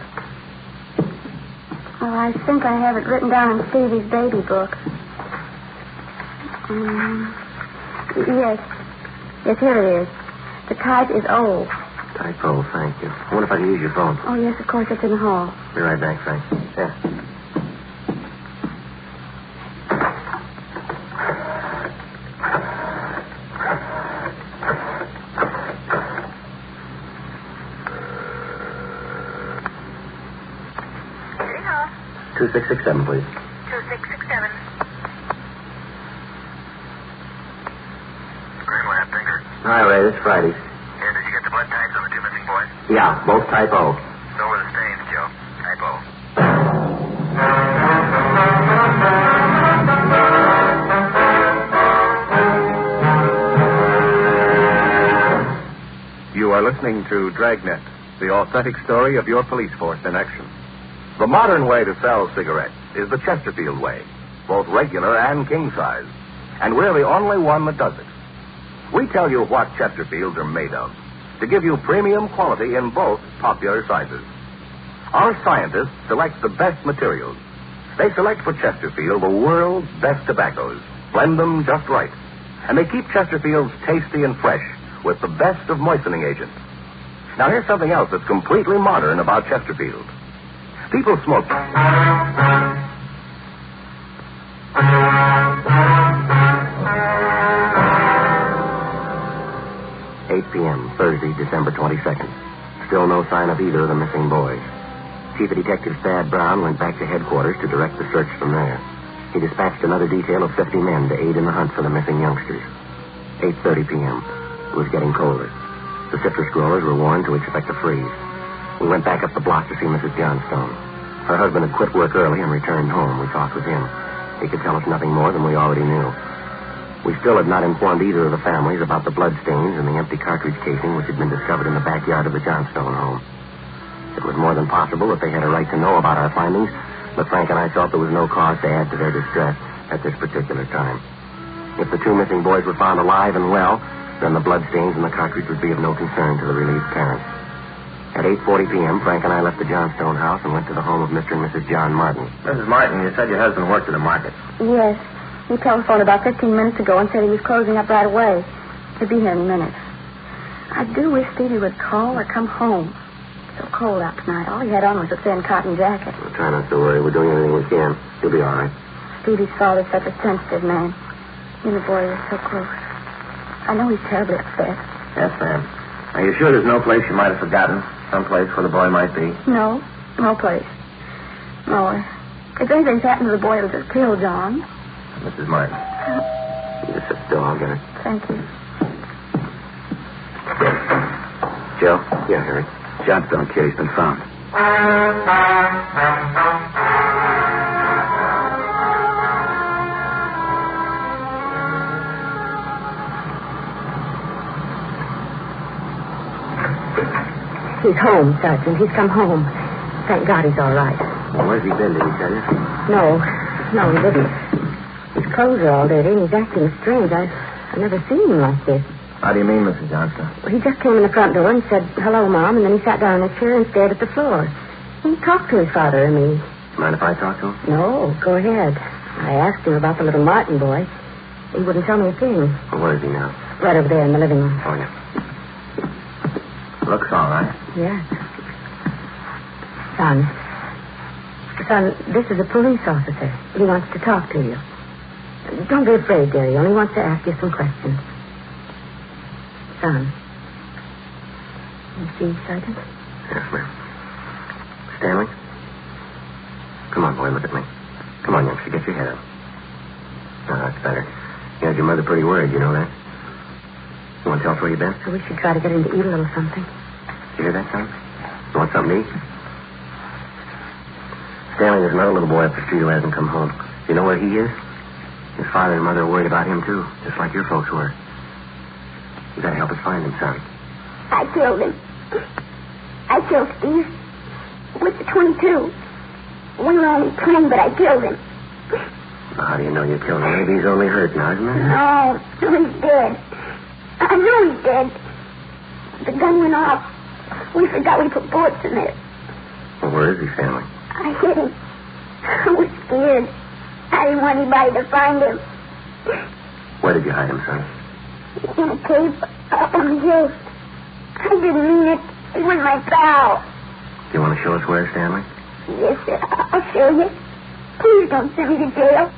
Well, I think I have it written down in Stevie's baby book. Yes. Yes, here it is. The type is O. Type O, thank you. I wonder if I can use your phone. Oh, yes, of course. It's in the hall. Be right back, Frank. Yeah. City Hall. 2667, please. 2667. Hi, Ray. This is Friday. Yeah, did you get the blood types on the two missing boys? Yeah, both type O. So are the stains, Joe. Type O. You are listening to Dragnet, the authentic story of your police force in action. The modern way to sell cigarettes is the Chesterfield way, both regular and king size. And we're the only one that does it. We tell you what Chesterfields are made of to give you premium quality in both popular sizes. Our scientists select the best materials. They select for Chesterfield the world's best tobaccos, blend them just right, and they keep Chesterfields tasty and fresh with the best of moistening agents. Now, here's something else that's completely modern about Chesterfield. People smoke. 8 p.m., Thursday, December 22nd. Still no sign of either of the missing boys. Chief of Detective Thad Brown went back to headquarters to direct the search from there. He dispatched another detail of 50 men to aid in the hunt for the missing youngsters. 8:30 p.m. It was getting colder. The citrus growers were warned to expect a freeze. We went back up the block to see Mrs. Johnstone. Her husband had quit work early and returned home. We talked with him. He could tell us nothing more than we already knew. We still had not informed either of the families about the bloodstains and the empty cartridge casing which had been discovered in the backyard of the Johnstone home. It was more than possible that they had a right to know about our findings, but Frank and I felt there was no cause to add to their distress at this particular time. If the two missing boys were found alive and well, then the bloodstains and the cartridge would be of no concern to the relieved parents. At 8:40 p.m., Frank and I left the Johnstone house and went to the home of Mr. and Mrs. John Martin. Mrs. Martin, you said your husband worked at the market. Yes. He telephoned about 15 minutes ago and said he was closing up right away. He'll be here in a minute. I do wish Stevie would call or come home. It's so cold out tonight. All he had on was a thin cotton jacket. Well, try not to worry. We're doing everything we can. He'll be all right. Stevie's father's such a sensitive man. He and the boy are so close. I know he's terribly upset. Yes, ma'am. Are you sure there's no place you might have forgotten? Some place where the boy might be? No. No place. No. If anything's happened to the boy, it'll just kill John. Mrs. Martin. You just sit still. I'll get it. Thank you. Joe? Yeah, Harry. Johnstone kid, he's been found. He's home, Sergeant. He's come home. Thank God he's all right. Well, where's he been? Did he tell you? No, he didn't. His clothes are all dirty, and he's acting strange. I've never seen him like this. How do you mean, Mrs. Johnstone? Well, he just came in the front door and said, "Hello, Mom," and then he sat down in a chair and stared at the floor. He talked to his father and me. Mind if I talk to him? No, go ahead. I asked him about the little Martin boy. He wouldn't tell me a thing. Well, where is he now? Right over there in the living room. Oh, yeah. Looks all right. Yes. Son, this is a police officer. He wants to talk to you. Don't be afraid, dear. He only wants to ask you some questions. Son. You see, Sergeant? Yes, ma'am. Stanley? Come on, boy, look at me. Come on, youngster, get your head up. Oh, that's better. You had your mother pretty worried, you know that? You want to tell us where you've been? So we should try to get him to eat a little something. You hear that, son? You want something to eat? Stanley, there's another little boy up the street who hasn't come home. You know where he is? His father and mother are worried about him, too, just like your folks were. You gotta help us find him, son. I killed him. I killed Steve with the .22. We were only playing, but I killed him. Well, how do you know you killed him? Maybe he's only hurt now, isn't he? No, he's dead. I know he's dead. The gun went off. We forgot we put bullets in it. Well, where is he, Stanley? I hit him. I was scared. I didn't want anybody to find him. Where did you hide him, son? In a cave up on the hill. I didn't mean it. It was my pal. Do you want to show us where, Stanley? Yes, sir. I'll show you. Please don't send me to jail.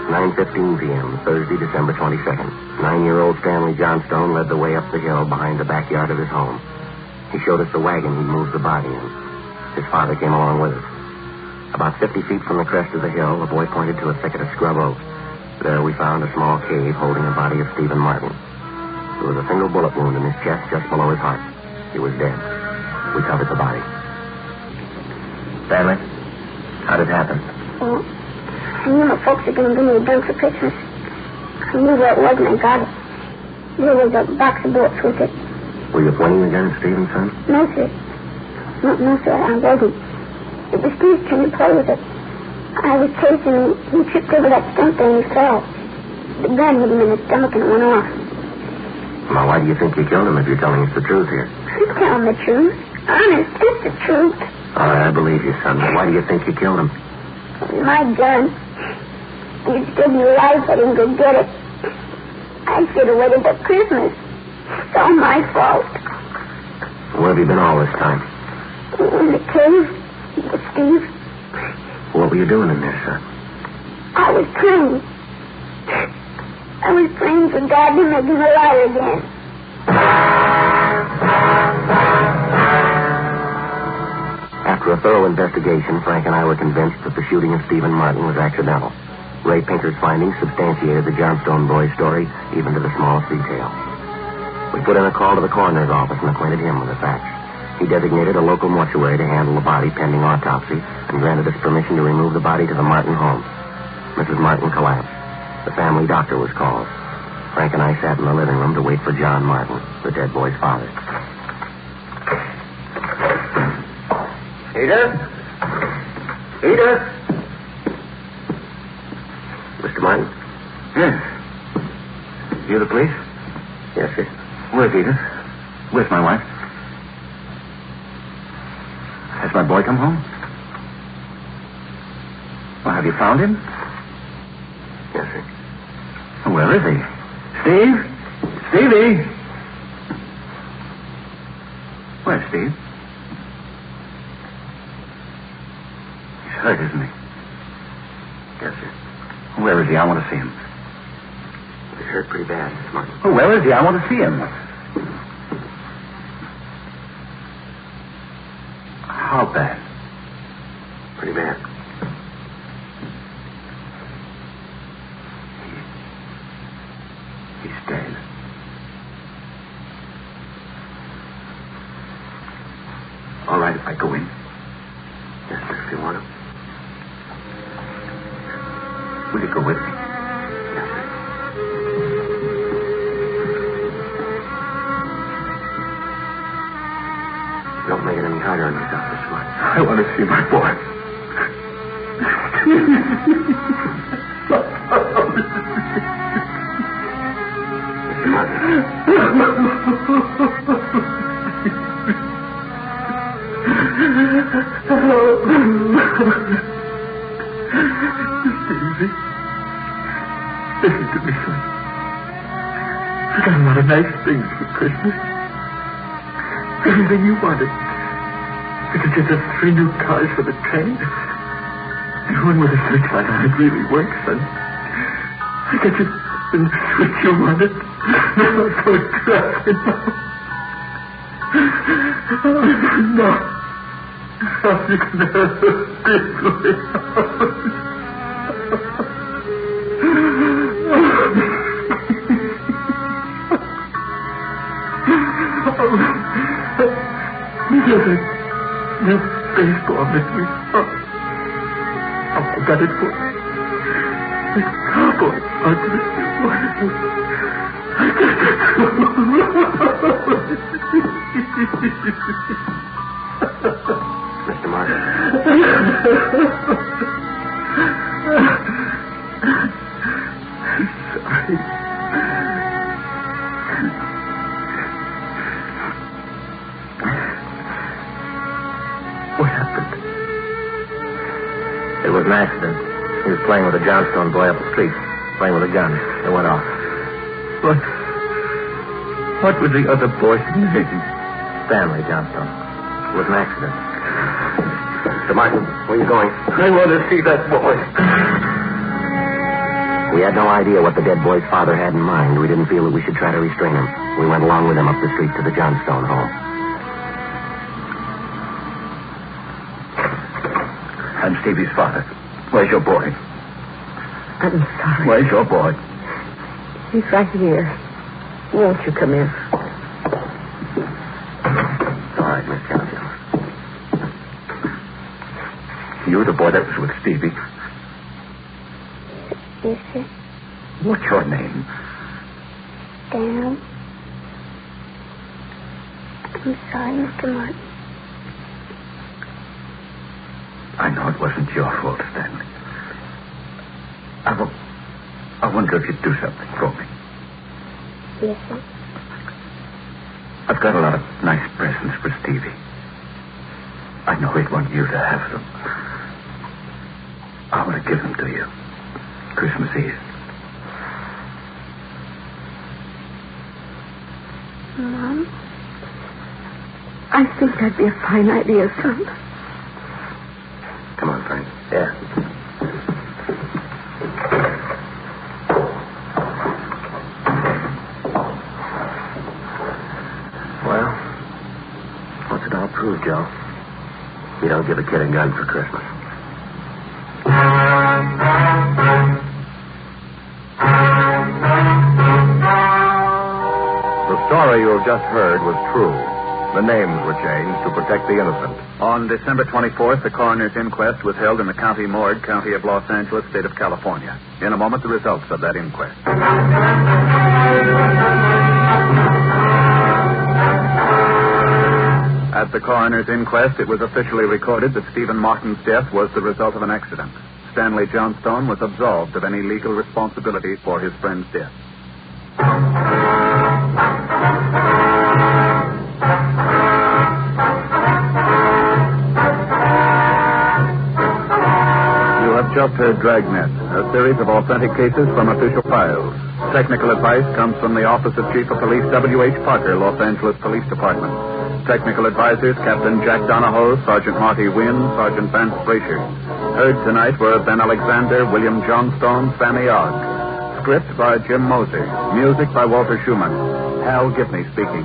9:15 p.m., Thursday, December 22nd. 9-year-old Stanley Johnstone led the way up the hill behind the backyard of his home. He showed us the wagon he'd moved the body in. His father came along with us. About 50 feet from the crest of the hill, the boy pointed to a thicket of scrub oak. There we found a small cave holding the body of Stephen Martin. There was a single bullet wound in his chest just below his heart. He was dead. We covered the body. Stanley, how did it happen? Well, I knew my folks were going to give me a gun for Christmas. I knew where it was and I got it. There was a box of bullets with it. Were you pointing the gun at Stephen, son? No, sir. No, sir, I wasn't. It was Steve's turn to play with it. I was chasing him. He tripped over that stump there and he fell. The gun hit him in the stomach and it went off. Now, why do you think you killed him if you're telling us the truth here? I'm telling the truth. Honest, it's the truth. All right, I believe you, son, but why do you think you killed him? My gun. You stood me life, I didn't go get it. I should have waited till Christmas. It's all my fault. Where have you been all this time? In the cave with Steve. What were you doing in there, son? I was praying. I was praying for God to make him alive again. After a thorough investigation, Frank and I were convinced that the shooting of Stephen Martin was accidental. Ray Pinker's findings substantiated the Johnstone boy's story, even to the smallest detail. We put in a call to the coroner's office and acquainted him with the facts. He designated a local mortuary to handle the body pending autopsy and granted us permission to remove the body to the Martin home. Mrs. Martin collapsed. The family doctor was called. Frank and I sat in the living room to wait for John Martin, the dead boy's father. Edith? Edith? Mr. Martin? Yes. You the police? Yes, sir. Where's Edith? Where's my wife? Has my boy come home? Well, have you found him? Yes, sir. Well, where is he? Steve? Stevie? Where's Steve? He's hurt, isn't he? Yes, sir. Where is he? I want to see him. He's hurt pretty bad, Mr. Martin. Oh, where is he? I want to see him. How bad? Pretty bad. He's dead. All right, if I go in. Yes, sir, if you want to. Will you go with me? Yes, sir. Don't make it any harder on yourself, Mr. Martin. I want to see my boy. Mr. Martin. Stevie, listen to me, son. I got a lot of nice things for Christmas. Everything you wanted. I could get us 3 new cars for the train. And one with a searchlight on it really works, son. I got you the switch you wanted. I'm so excited now. No. How you can have a big way There's baseball this week. Oh, I got it for the cowboy. Wonderful. I got it. Mr. Martin. Sorry. What happened? It was an accident. He was playing with a Johnstone boy up the street, playing with a gun. It went off. What was the other boy's name? Stanley Johnstone. It was an accident. Mr. Martin, where are you going? I want to see that boy. We had no idea what the dead boy's father had in mind. We didn't feel that we should try to restrain him. We went along with him up the street to the Johnstone home. I'm Stevie's father. Where's your boy? I'm sorry. Where's your boy? He's right here. Won't you come in? All right, Miss Canfield. You the boy that was with Stevie? Yes, sir. What's your name? Daniel. I'm sorry, Mr. Martin. I know it wasn't your fault, Stanley. I wonder if you'd do something for me. Yes, sir. I've got a lot of nice presents for Stevie. I know he'd want you to have them. I want to give them to you. Christmas Eve. Mom? I think that'd be a fine idea, son. Come on, Frank. Yeah. Well, what's it all prove, Joe? You don't give a kid a gun for Christmas. The story you have just heard was true. The names were changed to protect the innocent. On December 24th, the coroner's inquest was held in the county morgue, County of Los Angeles, State of California. In a moment, the results of that inquest. At the coroner's inquest, it was officially recorded that Stephen Martin's death was the result of an accident. Stanley Johnstone was absolved of any legal responsibility for his friend's death. You have just heard Dragnet, a series of authentic cases from official files. Technical advice comes from the Office of Chief of Police W.H. Parker, Los Angeles Police Department. Technical advisors, Captain Jack Donahoe, Sergeant Marty Wynn, Sergeant Vance Brasher. Heard tonight were Ben Alexander, William Johnstone, Sammy Ogg. Script by Jim Moser. Music by Walter Schumann. Hal Gibney speaking.